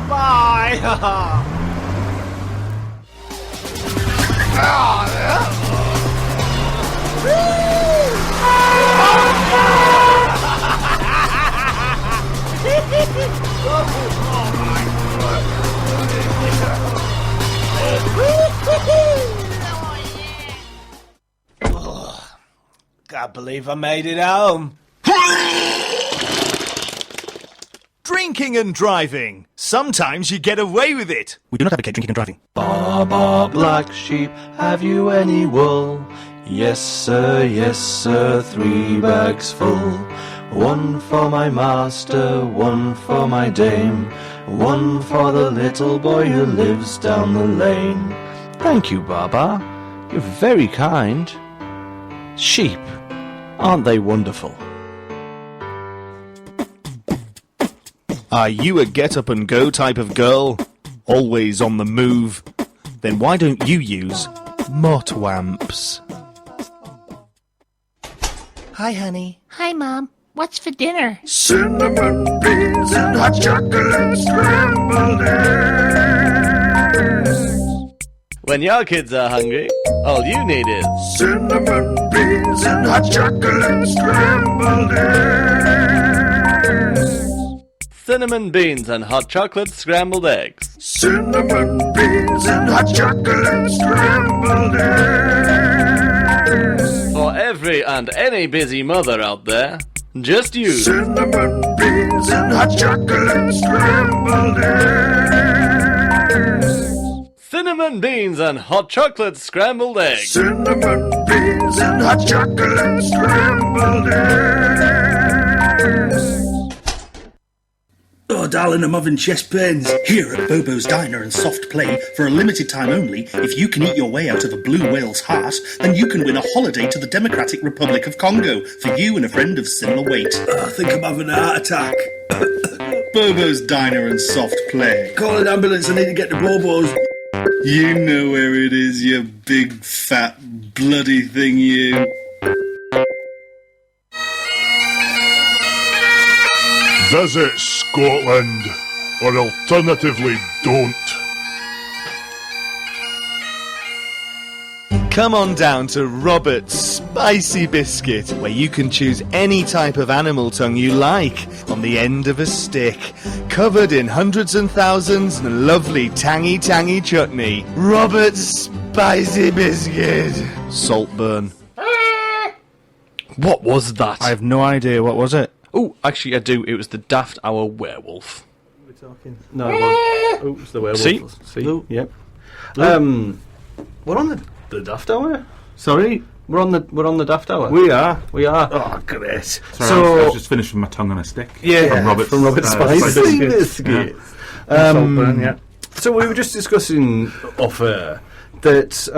Speaker 19: Bye. can't believe I made it home. Drinking and driving. Sometimes you get away with it.
Speaker 13: We do not advocate drinking and driving.
Speaker 17: Ba ba black sheep, have you any wool? Yes sir, 3 bags full. 1 for my master, 1 for my dame, 1 for the little boy who lives down the lane. Thank you, Baba. You're very kind. Sheep, aren't they wonderful?
Speaker 19: Are you a get-up-and-go type of girl? Always on the move? Then why don't you use Motwamps?
Speaker 10: Hi, honey.
Speaker 11: Hi, Mom. What's for dinner?
Speaker 5: Cinnamon beans and hot chocolate scrambled eggs.
Speaker 17: When your kids are hungry, all you need is
Speaker 5: Cinnamon beans and hot chocolate scrambled eggs.
Speaker 17: cinnamon beans and hot chocolate scrambled eggs.
Speaker 5: Cinnamon beans and hot chocolate scrambled eggs.
Speaker 17: For every and any busy mother out there, just use
Speaker 5: Cinnamon beans and hot chocolate scrambled eggs.
Speaker 17: cinnamon beans and hot chocolate scrambled eggs.
Speaker 5: Cinnamon beans and hot chocolate scrambled eggs.
Speaker 7: Oh, darling, I'm having chest pains. Here at Bobo's Diner and Soft Play, for a limited time only, if you can eat your way out of a blue whale's heart, then you can win a holiday to the Democratic Republic of Congo for you and a friend of similar weight. I think I'm having a heart attack. Bobo's Diner and Soft Play. Call an ambulance, I need to get to Bobo's. You know where it is, you big, fat, bloody thing, you.
Speaker 5: Visit Scotland, or alternatively don't.
Speaker 19: Come on down to Robert's Spicy Biscuit, where you can choose any type of animal tongue you like on the end of a stick, covered in hundreds and thousands of lovely tangy chutney. Robert's Spicy Biscuit. Saltburn.
Speaker 3: What was that?
Speaker 2: I have no idea. What was it?
Speaker 3: Oh, actually, I do. It was the Daft Hour werewolf.
Speaker 2: We're talking.
Speaker 3: No, it was. Oh, it's the werewolf. See?
Speaker 2: Ooh.
Speaker 3: Yep. We're on the Daft Hour.
Speaker 2: Sorry,
Speaker 3: we're on the Daft Hour.
Speaker 2: We are.
Speaker 3: Oh,
Speaker 2: great.
Speaker 15: So I was just finished with my tongue on a stick.
Speaker 2: Yeah,
Speaker 15: from Robert's
Speaker 2: Spicy Biscuit.
Speaker 15: Yeah.
Speaker 3: So we were just discussing off air that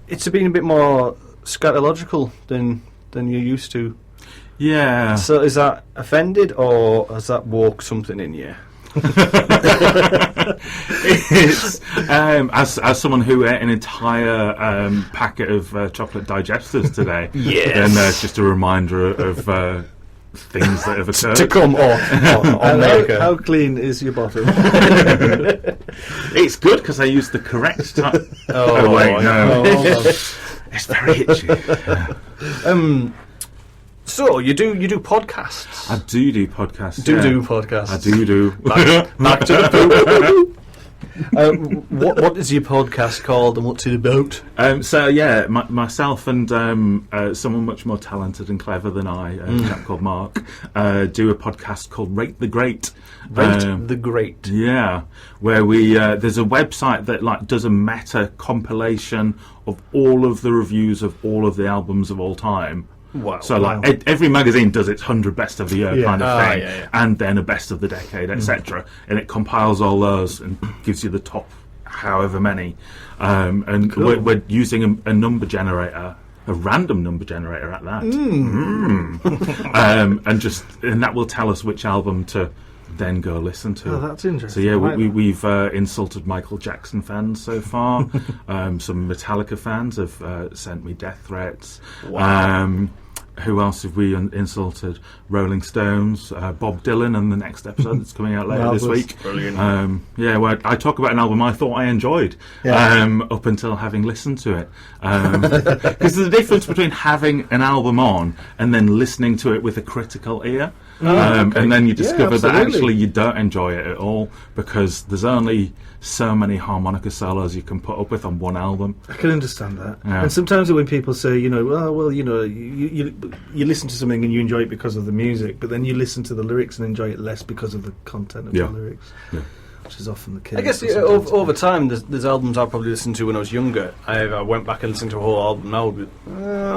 Speaker 3: it's been a bit more scatological than you're used to.
Speaker 15: Yeah.
Speaker 3: So is that offended, or has that woke something in you?
Speaker 15: It's, as someone who ate an entire packet of chocolate digestives today,
Speaker 3: yes.
Speaker 15: Then just a reminder of things that have occurred
Speaker 3: to come off. How clean is your bottom?
Speaker 15: It's good because I used the correct time.
Speaker 3: Oh wait,
Speaker 15: no. It's very itchy.
Speaker 3: So you do podcasts?
Speaker 15: I do podcasts.
Speaker 3: Do podcasts?
Speaker 15: I do.
Speaker 3: Back to the poop. What is your podcast called, and what's it about?
Speaker 15: Myself and someone much more talented and clever than I, a chap called Mark, do a podcast called Rate the Great.
Speaker 3: Rate the Great.
Speaker 15: Yeah, where we there's a website that does a meta compilation of all of the reviews of all of the albums of all time.
Speaker 3: Wow.
Speaker 15: So every magazine does its 100 best of the year kind of thing, and then a best of the decade, etc. And it compiles all those and gives you the top however many. And cool. we're using a number generator, a random number generator at that, and that will tell us which album to then go listen to.
Speaker 2: Oh, that's interesting.
Speaker 15: So yeah, we've insulted Michael Jackson fans so far. Some Metallica fans have sent me death threats.
Speaker 3: Wow.
Speaker 15: Who else have we insulted? Rolling Stones, Bob Dylan, and the next episode that's coming out later this week.
Speaker 3: Brilliant.
Speaker 15: Where I talk about an album I thought I enjoyed up until having listened to it. Because there's a difference between having an album on and then listening to it with a critical ear. And then you discover that
Speaker 2: absolutely.
Speaker 15: actually you don't enjoy it at all because there's only so many harmonica solos you can put up with on one album.
Speaker 2: I can understand that.
Speaker 15: Yeah.
Speaker 2: And sometimes when people say, you listen to something and you enjoy it because of the music, but then you listen to the lyrics and enjoy it less because of the content of the lyrics.
Speaker 15: Yeah.
Speaker 2: Which is often the case.
Speaker 3: I guess over time, there's albums I probably listened to when I was younger. I went back and listened to a whole album now, but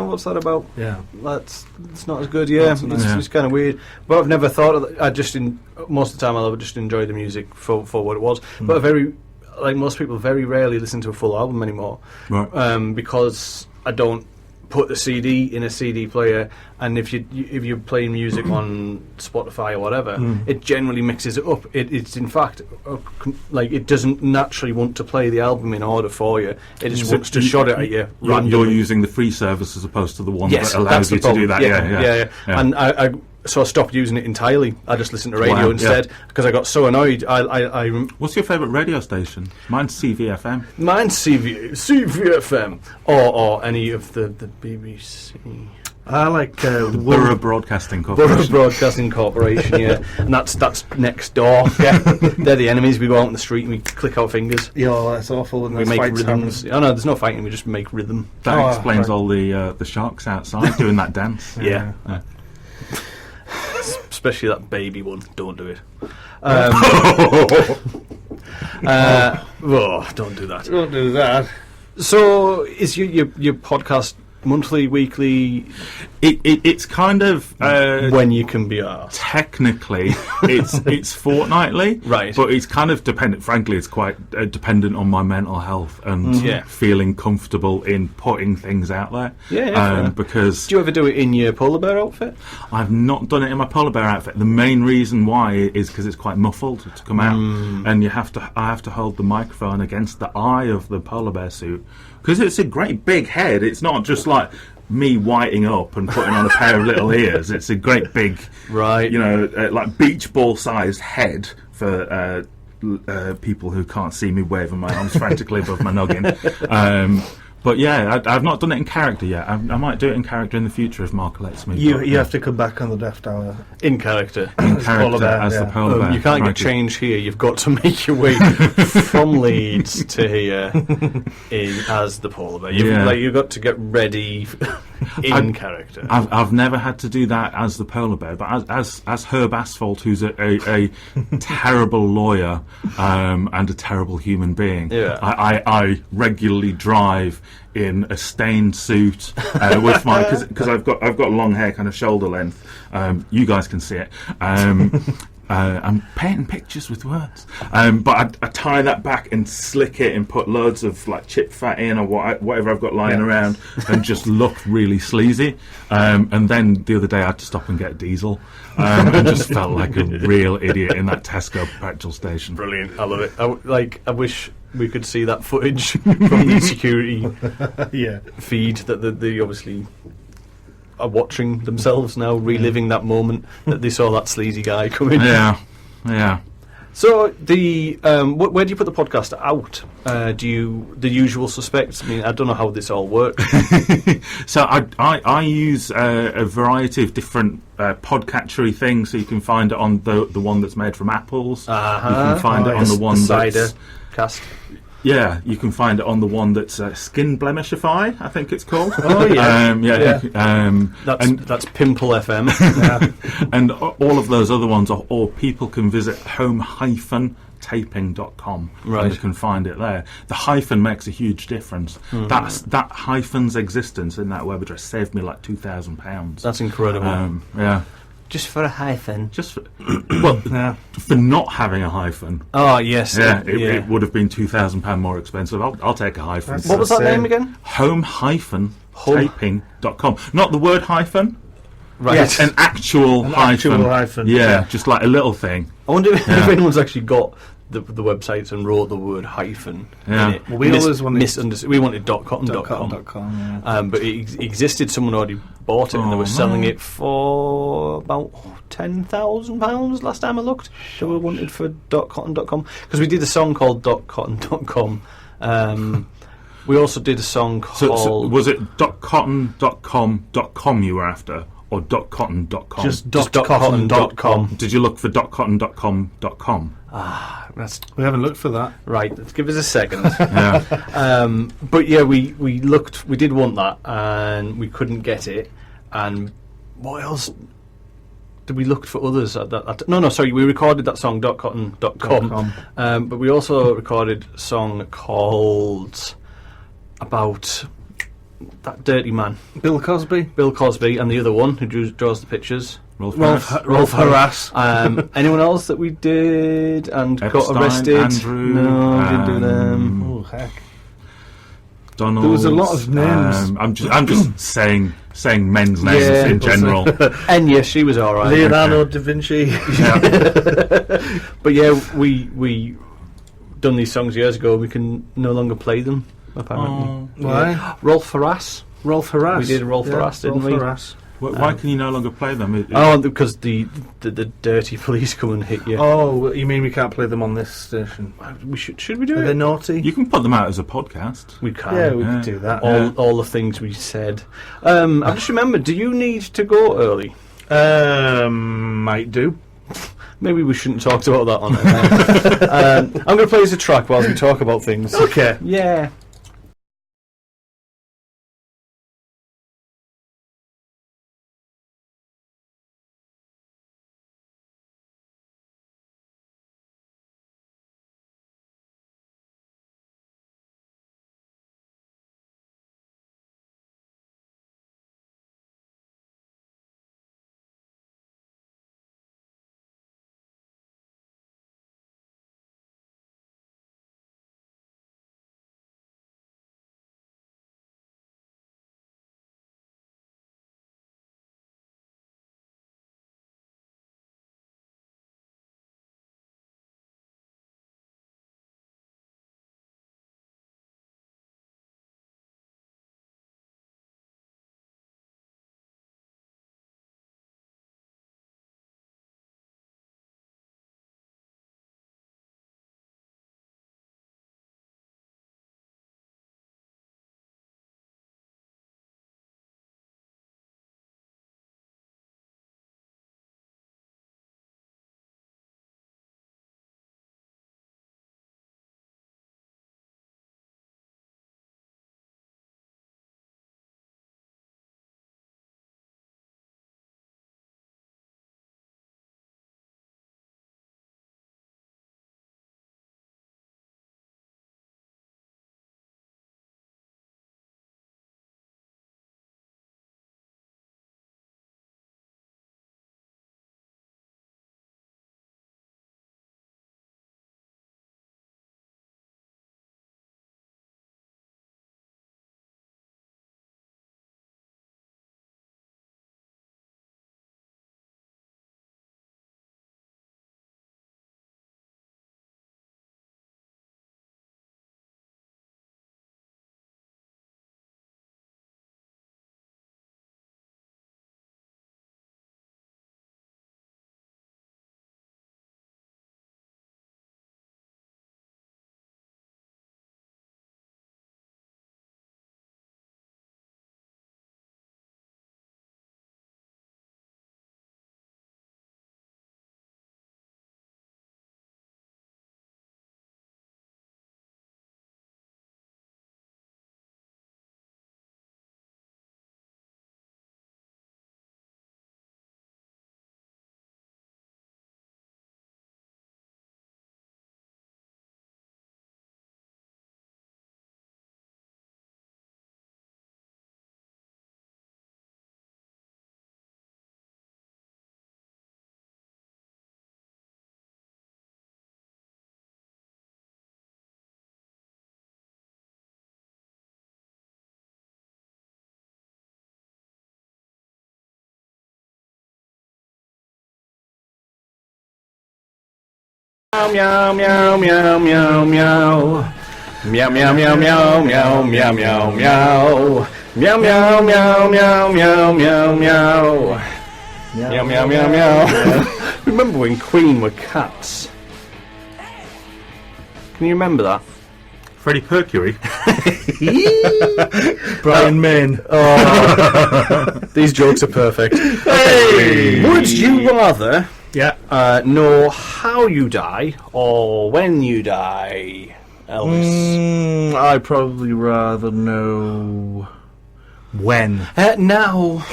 Speaker 3: what's that about?
Speaker 2: Yeah,
Speaker 3: it's not as good. Yeah, it's kind of weird. But I've never thought of it. Most of the time I would just enjoy the music for what it was. But like most people, very rarely listen to a full album anymore,
Speaker 15: right?
Speaker 3: Because I don't put the CD in a CD player, and if you're playing music on Spotify or whatever, it generally mixes it up. It's in fact like it doesn't naturally want to play the album in order for you. It just wants to shot it at you.
Speaker 15: You're using the free service as opposed to the one that allows you to
Speaker 3: problem.
Speaker 15: do that. Yeah.
Speaker 3: And so I stopped using it entirely. I just listened to radio instead because I got so annoyed.
Speaker 15: What's your favourite radio station? Mine's CVFM.
Speaker 3: Mine's CVFM or any of the BBC.
Speaker 2: I like
Speaker 15: Borough Broadcasting Corporation.
Speaker 3: Borough Broadcasting Corporation, yeah, and that's next door. Yeah, they're the enemies. We go out in the street and we click our fingers.
Speaker 2: Yeah, that's awful. And
Speaker 3: we make rhythms. Oh no, there's no fighting. We just make rhythm.
Speaker 15: That explains all the sharks outside doing that dance.
Speaker 3: Yeah. Especially that baby one. Don't do it. Don't do that.
Speaker 2: Don't do that.
Speaker 3: So, is your podcast monthly, weekly?
Speaker 15: It's kind of
Speaker 3: when you can be asked.
Speaker 15: Technically, it's fortnightly,
Speaker 3: right?
Speaker 15: But it's kind of dependent. Frankly, it's quite dependent on my mental health and feeling comfortable in putting things out there.
Speaker 3: Yeah.
Speaker 15: Because
Speaker 3: do you ever do it in your polar bear outfit?
Speaker 15: I've not done it in my polar bear outfit. The main reason why is because it's quite muffled to come out, and I have to hold the microphone against the eye of the polar bear suit because it's a great big head. It's not just like me whiting up and putting on a pair of little ears. It's a great big, like beach ball sized head for people who can't see me waving my arms frantically above my noggin. But yeah, I've not done it in character yet. I might do it in character in the future if Mark lets me.
Speaker 2: You have to come back on the Daft Hour
Speaker 3: in character.
Speaker 15: In character as the polar bear.
Speaker 3: You can't get change here. You've got to make your way from Leeds to here as the polar bear. You've got to get ready in character.
Speaker 15: I've never had to do that as the polar bear, but as Herb Asphalt, who's a terrible lawyer and a terrible human being, I regularly drive in a stained suit with my because I've got long hair, kind of shoulder length. You guys can see it. I'm painting pictures with words, but I tie that back and slick it and put loads of like chip fat in or whatever I've got lying around and just look really sleazy. And then the other day I had to stop and get diesel and just felt like a real idiot in that Tesco petrol station.
Speaker 3: Brilliant, I love it. I wish we could see that footage from the security feed that they obviously are watching themselves now, reliving that moment that they saw that sleazy guy come in.
Speaker 15: Yeah.
Speaker 3: So the where do you put the podcast out? Do the usual suspects? I mean, I don't know how this all works.
Speaker 15: So I use a variety of different podcatchery things. So you can find it on the one that's made from apples. You can find it on the one that's
Speaker 3: cast.
Speaker 15: Yeah, you can find it on the one that's Skin Blemishify, I think it's called.
Speaker 3: Oh, yeah.
Speaker 15: That's
Speaker 3: Pimple FM.
Speaker 15: And all of those other ones, or people can visit home-taping.com.
Speaker 3: Right.
Speaker 15: And you can find it there. The hyphen makes a huge difference. That hyphen's existence in that web address saved me like £2,000.
Speaker 3: That's incredible.
Speaker 15: Yeah.
Speaker 3: Just for a hyphen.
Speaker 15: For not having a hyphen.
Speaker 3: Oh yes.
Speaker 15: It would have been £2,000 more expensive. I'll take a hyphen.
Speaker 3: What was that name again?
Speaker 15: Home-taping.com. Not the word hyphen.
Speaker 3: Right.
Speaker 15: Yes, an actual hyphen. Yeah, just like a little thing.
Speaker 3: I wonder if anyone's actually got the websites and wrote the word hyphen in it.
Speaker 2: Well, we always
Speaker 3: wanted we wanted .com. But it existed. Someone already bought it and they were selling it for about £10,000 last time I looked. They were wanted for .cotton.com because we did a song called .cotton.com. We also did a song called.
Speaker 15: So was it .cotton.com.com you were after? or .cotton.com?
Speaker 2: Just .cotton.com.
Speaker 15: Did you look for .cotton.com.com?
Speaker 2: We haven't looked for that.
Speaker 3: Right, let's give us a second.
Speaker 15: Yeah.
Speaker 3: But yeah, we looked. We did want that, and we couldn't get it. And what else? Did we look for others at that? No, sorry. We recorded that song .cotton.com. But we also recorded a song called about that dirty man,
Speaker 2: Bill Cosby,
Speaker 3: and the other one who draws the pictures.
Speaker 15: Rolf
Speaker 2: Harras.
Speaker 3: Anyone else that we did and
Speaker 15: Epstein,
Speaker 3: got arrested?
Speaker 15: Andrew,
Speaker 3: No, we didn't do them.
Speaker 2: Oh heck!
Speaker 15: Donald.
Speaker 2: There was a lot of names.
Speaker 15: I'm just saying men's names in general.
Speaker 3: And yes, she was all right.
Speaker 2: Leonardo da Vinci.
Speaker 3: But yeah, we done these songs years ago. We can no longer play them. Apparently,
Speaker 2: why?
Speaker 3: Rolf Harras.
Speaker 2: We
Speaker 3: did Rolf Harras, didn't we?
Speaker 15: Why can you no longer play them?
Speaker 3: Because the dirty police come and hit you.
Speaker 2: Oh, you mean we can't play them on this station?
Speaker 3: We should we do
Speaker 2: Are
Speaker 3: it?
Speaker 2: they naughty?
Speaker 15: You can put them out as a podcast.
Speaker 3: We can.
Speaker 2: Yeah, we can do that.
Speaker 3: All the things we said. I just remembered. Do you need to go early?
Speaker 2: Might do.
Speaker 3: Maybe we shouldn't talk about that on it. I'm going to play us a track while we talk about things.
Speaker 2: Okay.
Speaker 3: Yeah. Meow meow meow meow meow. Meow meow meow meow meow meow meow meow. Meow meow meow meow meow meow meow. Meow meow meow meow. Remember when Queen were cats? Can you remember that?
Speaker 15: Freddie Mercury.
Speaker 2: Brian Main.
Speaker 3: Oh, these jokes are perfect.
Speaker 15: Hey!
Speaker 3: Would you rather
Speaker 2: Yeah.
Speaker 3: know how you die or when you die, Elvis?
Speaker 2: I'd probably rather know when.
Speaker 3: Now.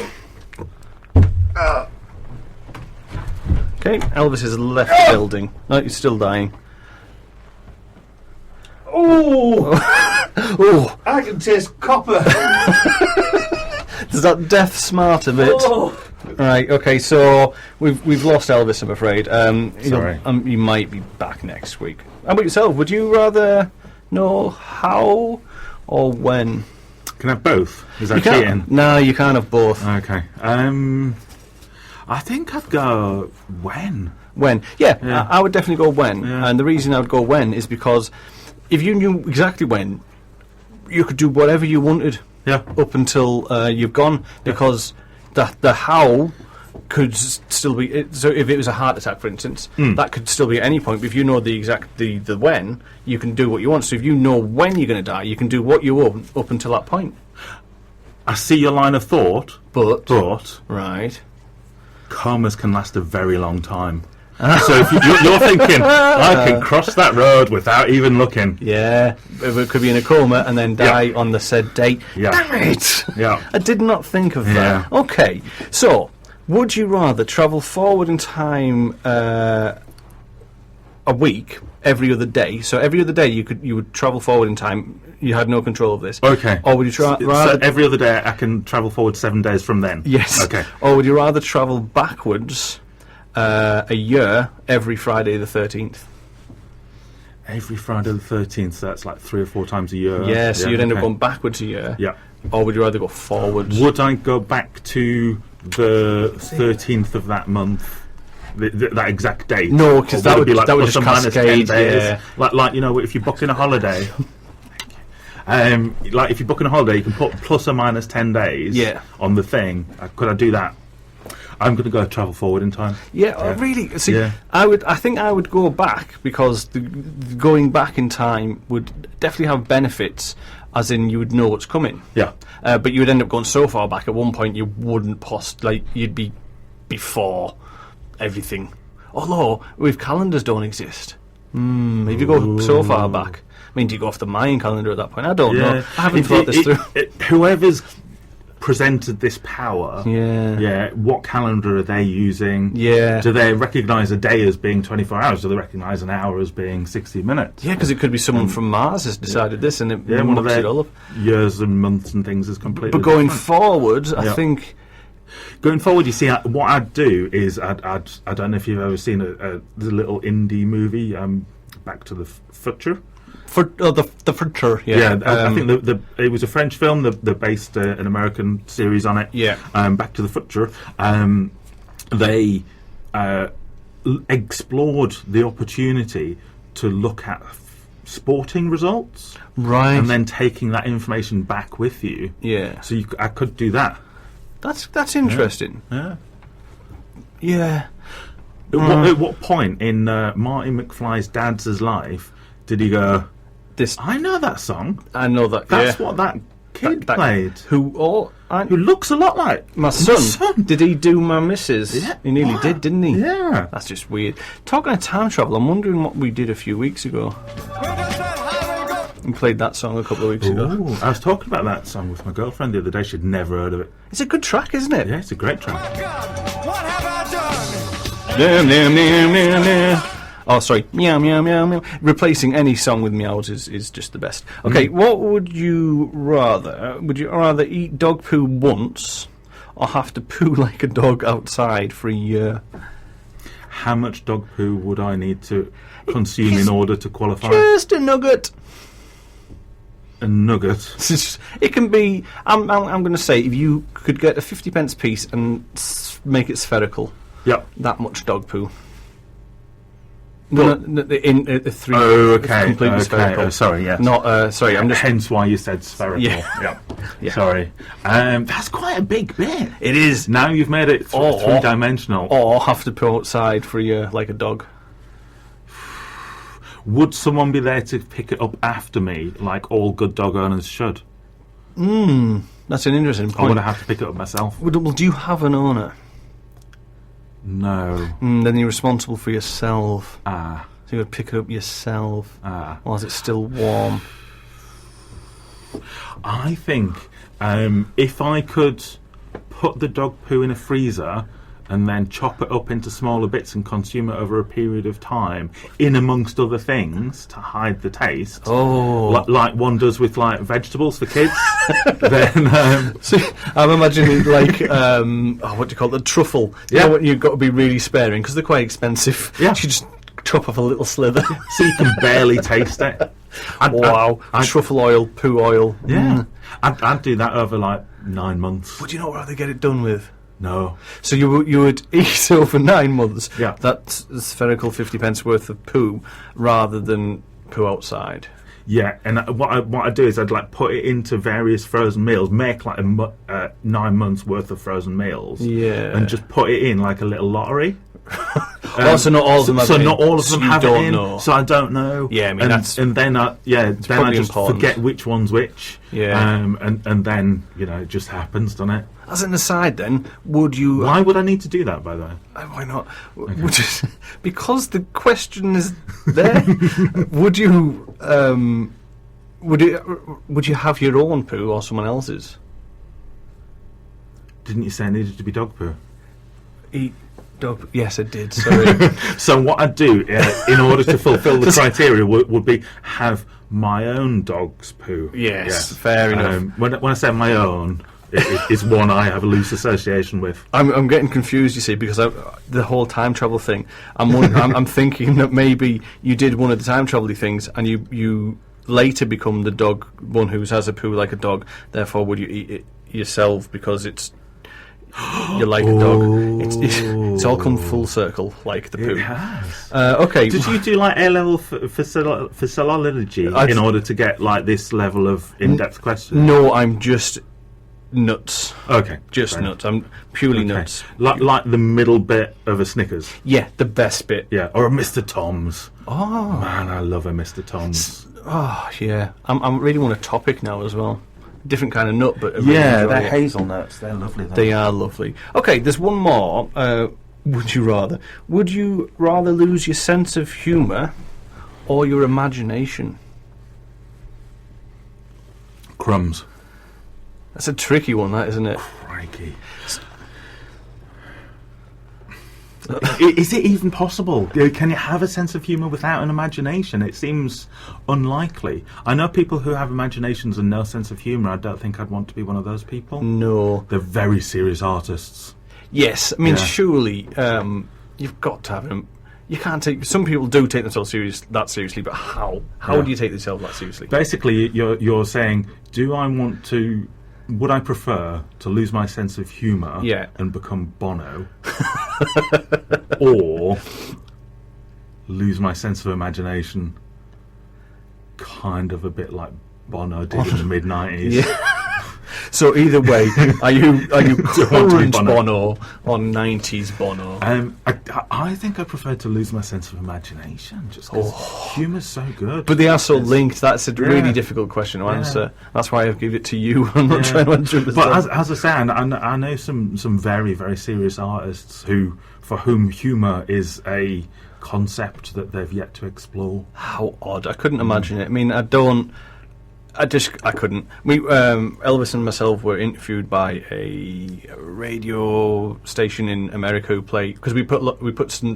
Speaker 3: Okay, Elvis has left the building. No, he's still dying.
Speaker 2: Oh!
Speaker 3: Oh,
Speaker 2: I can taste copper.
Speaker 3: there's that death smart of it.
Speaker 2: Oh.
Speaker 3: Right. Okay. So we've lost Elvis, I'm afraid.
Speaker 15: Sorry.
Speaker 3: He might be back next week. How about yourself? Would you rather know how or when?
Speaker 15: Can I have both? Is that
Speaker 3: You can't-
Speaker 15: cheating?
Speaker 3: No, you can't have both.
Speaker 15: Okay. I think I'd go when.
Speaker 3: When? Yeah,
Speaker 15: Yeah.
Speaker 3: I would definitely go when.
Speaker 15: Yeah.
Speaker 3: And the reason I would go when is because if you knew exactly when, you could do whatever you wanted.
Speaker 15: Yeah.
Speaker 3: Up until you've gone, because the how could still be. So if it was a heart attack, for instance, that could still be at any point. But if you know the exact the when, you can do what you want. So if you know when you're going to die, you can do what you want up until that point.
Speaker 15: I see your line of thought, but
Speaker 3: right,
Speaker 15: comas can last a very long time. So if you're thinking, I can cross that road without even looking.
Speaker 3: Yeah, it could be in a coma and then die on the said date.
Speaker 15: Yeah.
Speaker 3: Damn it!
Speaker 15: Yeah.
Speaker 3: I did not think of that. Okay, so would you rather travel forward in time a week every other day? So every other day you would travel forward in time. You had no control of this.
Speaker 15: Okay.
Speaker 3: Or would you rather?
Speaker 15: So every other day I can travel forward 7 days from then?
Speaker 3: Yes.
Speaker 15: Okay.
Speaker 3: Or would you rather travel backwards a year every Friday the 13th?
Speaker 15: Every Friday the 13th, so that's like 3 or 4 times a year.
Speaker 3: Yeah, so you'd end up
Speaker 15: okay.
Speaker 3: going backwards a year.
Speaker 15: Yeah.
Speaker 3: Or would you rather go forwards?
Speaker 15: Would I go back to the 13th of that month? That exact date?
Speaker 3: No, because
Speaker 15: that would be like
Speaker 3: that would
Speaker 15: plus
Speaker 3: just
Speaker 15: or minus 10
Speaker 3: cascade.
Speaker 15: days.
Speaker 3: Yeah.
Speaker 15: Like you know, if you're booking a holiday, like if you're booking a holiday, you can put plus or minus 10 days on the thing. Could I do that? I'm going to go travel forward in time.
Speaker 3: Yeah, really. See, I think I would go back because the going back in time would definitely have benefits, as in you would know what's coming.
Speaker 15: Yeah.
Speaker 3: But you would end up going so far back at one point you wouldn't you'd be before everything. Although if calendars don't exist, if you go so far back, I mean, do you go off the Mayan calendar at that point? I don't know. I haven't thought this through.
Speaker 15: Whoever's presented this power, what calendar are they using? Do they recognise a day as being 24 hours? Do they recognise an hour as being 60 minutes?
Speaker 3: Yeah, because it could be someone from Mars has decided this, and it
Speaker 15: one of
Speaker 3: mucks
Speaker 15: their
Speaker 3: it all up.
Speaker 15: years and months and things is completely
Speaker 3: But going
Speaker 15: different.
Speaker 3: forward, I think
Speaker 15: going forward, you see, what I'd do is I don't know if you've ever seen the little indie movie, Back to the Future.
Speaker 3: The Future,
Speaker 15: I think it was a French film. They based an American series on it.
Speaker 3: Yeah.
Speaker 15: Back to the Future. They explored the opportunity to look at sporting results,
Speaker 3: right,
Speaker 15: and then taking that information back with you.
Speaker 3: Yeah.
Speaker 15: So I could do that.
Speaker 3: That's interesting.
Speaker 15: Yeah.
Speaker 3: Yeah.
Speaker 15: At what point in Marty McFly's dad's life did he go, I know that song.
Speaker 3: I know that.
Speaker 15: That's what that kid played.
Speaker 3: Who
Speaker 15: looks a lot like
Speaker 3: my son. Did he do My Missus?
Speaker 15: Yeah.
Speaker 3: He nearly did, didn't he?
Speaker 15: Yeah.
Speaker 3: That's just weird. Talking of time travel, I'm wondering what we did a few weeks ago. We played that song a couple of weeks ago.
Speaker 15: Ooh, I was talking about that song with my girlfriend the other day. She'd never heard of it.
Speaker 3: It's a good track, isn't it?
Speaker 15: Yeah, it's a great track.
Speaker 3: Oh, sorry. Meow, meow, meow, meow. Replacing any song with meows is just the best. Okay, what would you rather? Would you rather eat dog poo once or have to poo like a dog outside for a year?
Speaker 15: How much dog poo would I need to consume in order to qualify?
Speaker 3: Just a nugget.
Speaker 15: A nugget?
Speaker 3: It can be... I'm going to say, if you could get a 50p piece and make it spherical, that much dog poo. In three.
Speaker 15: Oh, okay.
Speaker 3: Completely spherical.
Speaker 15: Oh, sorry, yes.
Speaker 3: Not. Sorry, I'm just.
Speaker 15: Hence why you said spherical.
Speaker 3: Yeah.
Speaker 15: Sorry. That's quite a big bit.
Speaker 3: It is.
Speaker 15: Now you've made it three-dimensional.
Speaker 3: Or have to poo outside for a year like a dog.
Speaker 15: Would someone be there to pick it up after me, like all good dog owners should?
Speaker 3: That's an interesting point.
Speaker 15: Or would I have to pick it up myself?
Speaker 3: Well, do you have an owner?
Speaker 15: No.
Speaker 3: Then you're responsible for yourself.
Speaker 15: Ah.
Speaker 3: So you would pick it up yourself.
Speaker 15: Ah.
Speaker 3: Or is it still warm?
Speaker 15: I think if I could put the dog poo in a freezer and then chop it up into smaller bits and consume it over a period of time, in amongst other things, to hide the taste, like one does with like vegetables for kids, then...
Speaker 3: See, I'm imagining like, what do you call it, the truffle. You know what, you've got to be really sparing, because they're quite expensive.
Speaker 15: Yeah.
Speaker 3: You just chop off a little slither.
Speaker 15: So you can barely taste it.
Speaker 3: Truffle oil, poo oil.
Speaker 15: Yeah. I'd do that over like 9 months.
Speaker 3: But do you know what they get it done with?
Speaker 15: No.
Speaker 3: So you would eat over 9 months
Speaker 15: Yeah.
Speaker 3: that spherical 50p worth of poo rather than poo outside.
Speaker 15: Yeah, and what I do is I'd like put it into various frozen meals, make like 9 months worth of frozen meals, and just put it in like a little lottery.
Speaker 3: So not all of them.
Speaker 15: Not all of them have it in.
Speaker 3: Know.
Speaker 15: So I don't know.
Speaker 3: Yeah, I mean that's
Speaker 15: and then I just
Speaker 3: important.
Speaker 15: forget which one's which.
Speaker 3: Yeah.
Speaker 15: And then it just happens, doesn't it?
Speaker 3: As an aside, then, would you?
Speaker 15: Why would I need to do that, by the way?
Speaker 3: Why not? Okay. Because the question is there. Would you? Would you have your own poo or someone else's?
Speaker 15: Didn't you say it needed to be dog poo?
Speaker 3: Eat dog. Yes, I did. Sorry.
Speaker 15: So what I'd do in order to fulfil the criteria would be have my own dog's poo.
Speaker 3: Yes, fair enough.
Speaker 15: When I say my own, it's one I have a loose association with.
Speaker 3: I'm getting confused, you see, because the whole time travel thing. I'm thinking that maybe you did one of the time travel things, and you later become the dog one who has a poo like a dog. Therefore, would you eat it yourself because you're like a dog? It's all come full circle, like the poo.
Speaker 15: It has.
Speaker 3: Okay.
Speaker 15: Did you do like A-level for philology in order to get like this level of in-depth questions?
Speaker 3: No, I'm just nuts.
Speaker 15: Okay.
Speaker 3: Just nuts. I'm purely nuts.
Speaker 15: Like the middle bit of a Snickers?
Speaker 3: Yeah, the best bit.
Speaker 15: Yeah, or a Mr. Tom's.
Speaker 3: Oh.
Speaker 15: Man, I love a Mr. Tom's.
Speaker 3: Oh, yeah. I really want a topic now as well. Different kind of nut, but...
Speaker 15: Yeah, they're hazelnuts. They're lovely.
Speaker 3: They are lovely. Okay, there's one more. Would you rather lose your sense of humour or your imagination?
Speaker 15: Crumbs.
Speaker 3: That's a tricky one, that, isn't it?
Speaker 15: Crikey. Is it even possible? Can you have a sense of humour without an imagination? It seems unlikely. I know people who have imaginations and no sense of humour. I don't think I'd want to be one of those people.
Speaker 3: No.
Speaker 15: They're very serious artists.
Speaker 3: Yes, I mean, surely you've got to have them. You can't take... Some people do take themselves that seriously, but how? How do you take themselves that seriously?
Speaker 15: Basically, you're saying, would I prefer to lose my sense of humour and become Bono, or lose my sense of imagination, kind of a bit like Bono did in the mid-90s?
Speaker 3: Yeah. So either way, are you current Bono or 90s Bono?
Speaker 15: I think I prefer to lose my sense of imagination, just because humour's so good.
Speaker 3: But they are so linked. That's a really difficult question to answer. That's why I've given it to you. I'm not trying to answer it.
Speaker 15: But as I say, I know some very, very serious artists for whom humour is a concept that they've yet to explore.
Speaker 3: How odd. I couldn't imagine it. I mean, I couldn't. Elvis and myself were interviewed by a radio station in America who play, because we put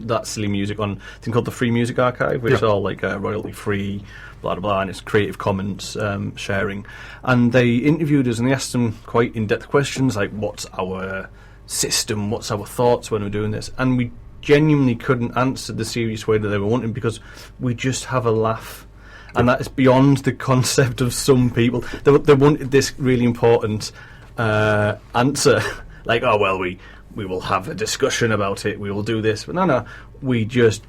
Speaker 3: that silly music on a thing called the Free Music Archive, which is all like royalty free, blah blah blah, and it's Creative Commons sharing. And they interviewed us and they asked some quite in-depth questions like, "What's our system? What's our thoughts when we're doing this?" And we genuinely couldn't answer the serious way that they were wanting, because we just have a laugh. And that is beyond the concept of some people. They wanted this really important answer. Like, oh, well, we will have a discussion about it. We will do this. But no. We just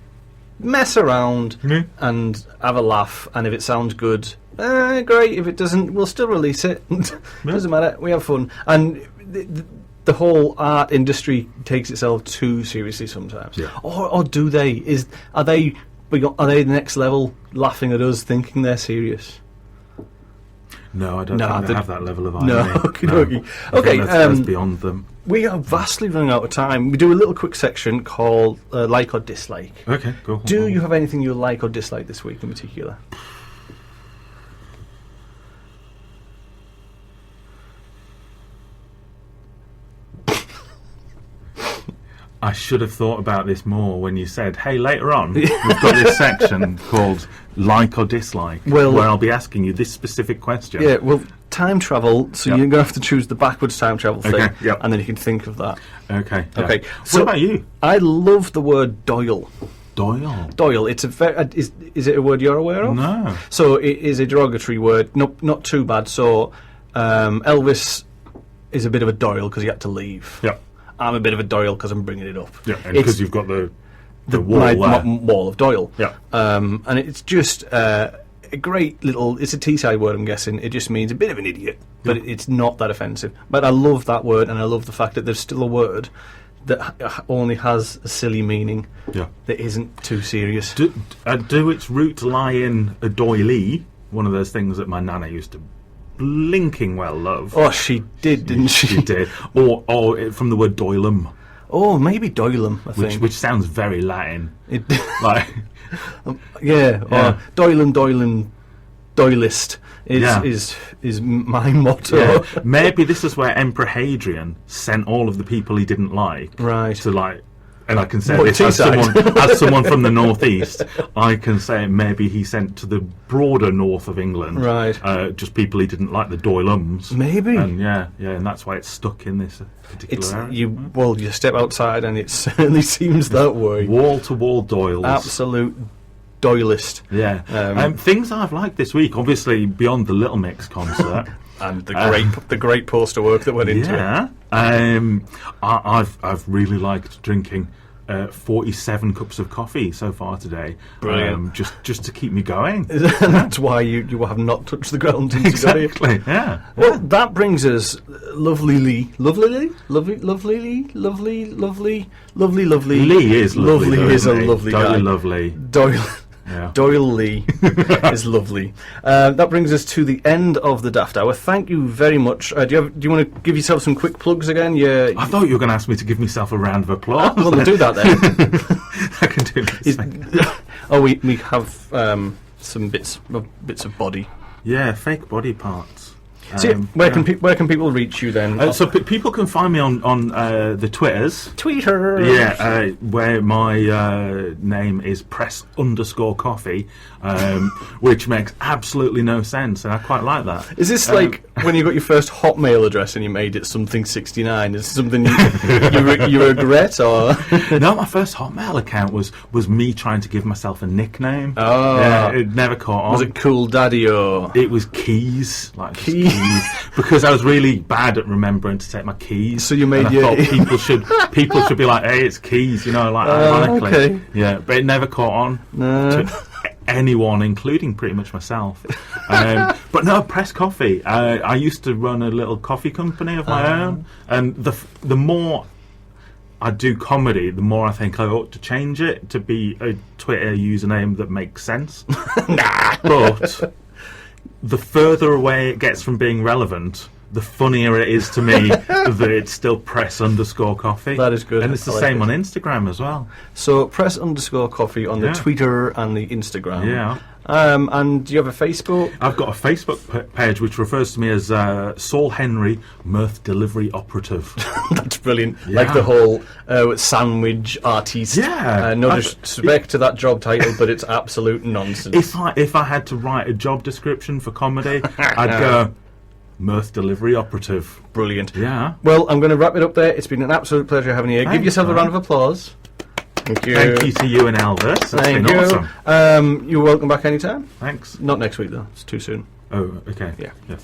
Speaker 3: mess around and have a laugh. And if it sounds good, great. If it doesn't, we'll still release it. Doesn't matter. We have fun. And the whole art industry takes itself too seriously sometimes.
Speaker 15: Yeah.
Speaker 3: Or do they? Are they are they the next level, laughing at us, thinking they're serious?
Speaker 15: No, I don't think they have that level of irony.
Speaker 3: No, okay.
Speaker 15: That's beyond them.
Speaker 3: We are vastly running out of time. We do a little quick section called Like or Dislike.
Speaker 15: Okay, cool.
Speaker 3: Do you have anything you like or dislike this week in particular?
Speaker 15: I should have thought about this more when you said, hey, later on, we've got this section called Like or Dislike, where I'll be asking you this specific question.
Speaker 3: Yeah, well, time travel, so you're going to have to choose the backwards time travel thing, and then you can think of that.
Speaker 15: Okay.
Speaker 3: Okay.
Speaker 15: So, what about you?
Speaker 3: I love the word Doyle.
Speaker 15: Doyle.
Speaker 3: It's a very... Is it a word you're aware of?
Speaker 15: No.
Speaker 3: So it is a derogatory word, not too bad. So Elvis is a bit of a Doyle because he had to leave.
Speaker 15: Yeah.
Speaker 3: I'm a bit of a Doyle because I'm bringing it up.
Speaker 15: Yeah, and because you've got the wall
Speaker 3: wall of Doyle.
Speaker 15: Yeah.
Speaker 3: And it's just a great little... It's a Teesside word, I'm guessing. It just means a bit of an idiot, but it's not that offensive. But I love that word, and I love the fact that there's still a word that only has a silly meaning that isn't too serious.
Speaker 15: Do its roots lie in a doily, one of those things that my nana used to blinking well love?
Speaker 3: Oh, she did, didn't she?
Speaker 15: She did. Or from the word doilum.
Speaker 3: Oh, maybe doilum, I think.
Speaker 15: Which sounds very Latin. Like,
Speaker 3: doilum, doilist is my motto.
Speaker 15: Yeah. Maybe this is where Emperor Hadrian sent all of the people he didn't like.
Speaker 3: Right.
Speaker 15: To and I can say this as someone from the northeast, I can say maybe he sent to the broader north of England, just people he didn't like, the doilums.
Speaker 3: Maybe.
Speaker 15: And and that's why it's stuck in this particular area.
Speaker 3: You step outside and it certainly seems that way.
Speaker 15: Wall-to-wall Doyles.
Speaker 3: Absolute Doylist.
Speaker 15: Yeah. Things I've liked this week, obviously beyond the Little Mix concert.
Speaker 3: And the great poster work that went into it.
Speaker 15: I've really liked drinking 47 cups of coffee so far today.
Speaker 3: Brilliant.
Speaker 15: Just to keep me going.
Speaker 3: That's why you have not touched the ground since
Speaker 15: exactly.
Speaker 3: you got here.
Speaker 15: Yeah.
Speaker 3: Well, that brings us lovely. Lee is lovely.
Speaker 15: Lee is lovely.
Speaker 3: Lee is a lovely guy.
Speaker 15: Lovely.
Speaker 3: Doyle. Yeah. Doyle Lee is lovely. That brings us to the end of the Daft Hour. Thank you very much. Do you want to give yourself some quick plugs again?
Speaker 15: I thought you were going to ask me to give myself a round of applause.
Speaker 3: Well, we'll do that then.
Speaker 15: I can do this.
Speaker 3: We have some bits of body.
Speaker 15: Yeah, fake body parts.
Speaker 3: So where can people reach you then?
Speaker 15: So people can find me on the Twitters.
Speaker 3: Twitter.
Speaker 15: Yeah, where my name is press_coffee, which makes absolutely no sense, and I quite like that.
Speaker 3: Is this like when you got your first Hotmail address and you made it something 69? Is it something you regret, or?
Speaker 15: No, my first Hotmail account was me trying to give myself a nickname.
Speaker 3: Oh,
Speaker 15: yeah, it never caught on.
Speaker 3: Was it Cool Daddy or?
Speaker 15: It was Keys, Keys, because I was really bad at remembering to take my keys.
Speaker 3: So you made
Speaker 15: I thought people should be like, hey, it's Keys, ironically.
Speaker 3: Okay.
Speaker 15: Yeah, but it never caught on.
Speaker 3: No.
Speaker 15: To anyone, including pretty much myself. But no, Press Coffee. I used to run a little coffee company of my own, and the more I do comedy, the more I think I ought to change it to be a Twitter username that makes sense. But the further away it gets from being relevant, the funnier it is to me that it's still press_coffee.
Speaker 3: That is good.
Speaker 15: And it's the same on Instagram as well.
Speaker 3: So press_coffee on the Twitter and the Instagram.
Speaker 15: Yeah.
Speaker 3: And do you have a Facebook?
Speaker 15: I've got a Facebook page which refers to me as Saul Henry, Mirth Delivery Operative.
Speaker 3: That's brilliant.
Speaker 15: Yeah.
Speaker 3: Like the whole sandwich artiste.
Speaker 15: Yeah.
Speaker 3: No disrespect to that job title, but it's absolute nonsense.
Speaker 15: If I had to write a job description for comedy, I'd go Mirth Delivery Operative.
Speaker 3: Brilliant.
Speaker 15: Yeah.
Speaker 3: Well, I'm going to wrap it up there. It's been an absolute pleasure having you here. Give yourself a round of applause. Thank you.
Speaker 15: Thank you to you and Elvis. It's
Speaker 3: Thank
Speaker 15: been
Speaker 3: you.
Speaker 15: Awesome.
Speaker 3: You're welcome back anytime.
Speaker 15: Thanks.
Speaker 3: Not next week though. It's too soon.
Speaker 15: Oh, okay.
Speaker 3: Yeah.
Speaker 15: Yeah.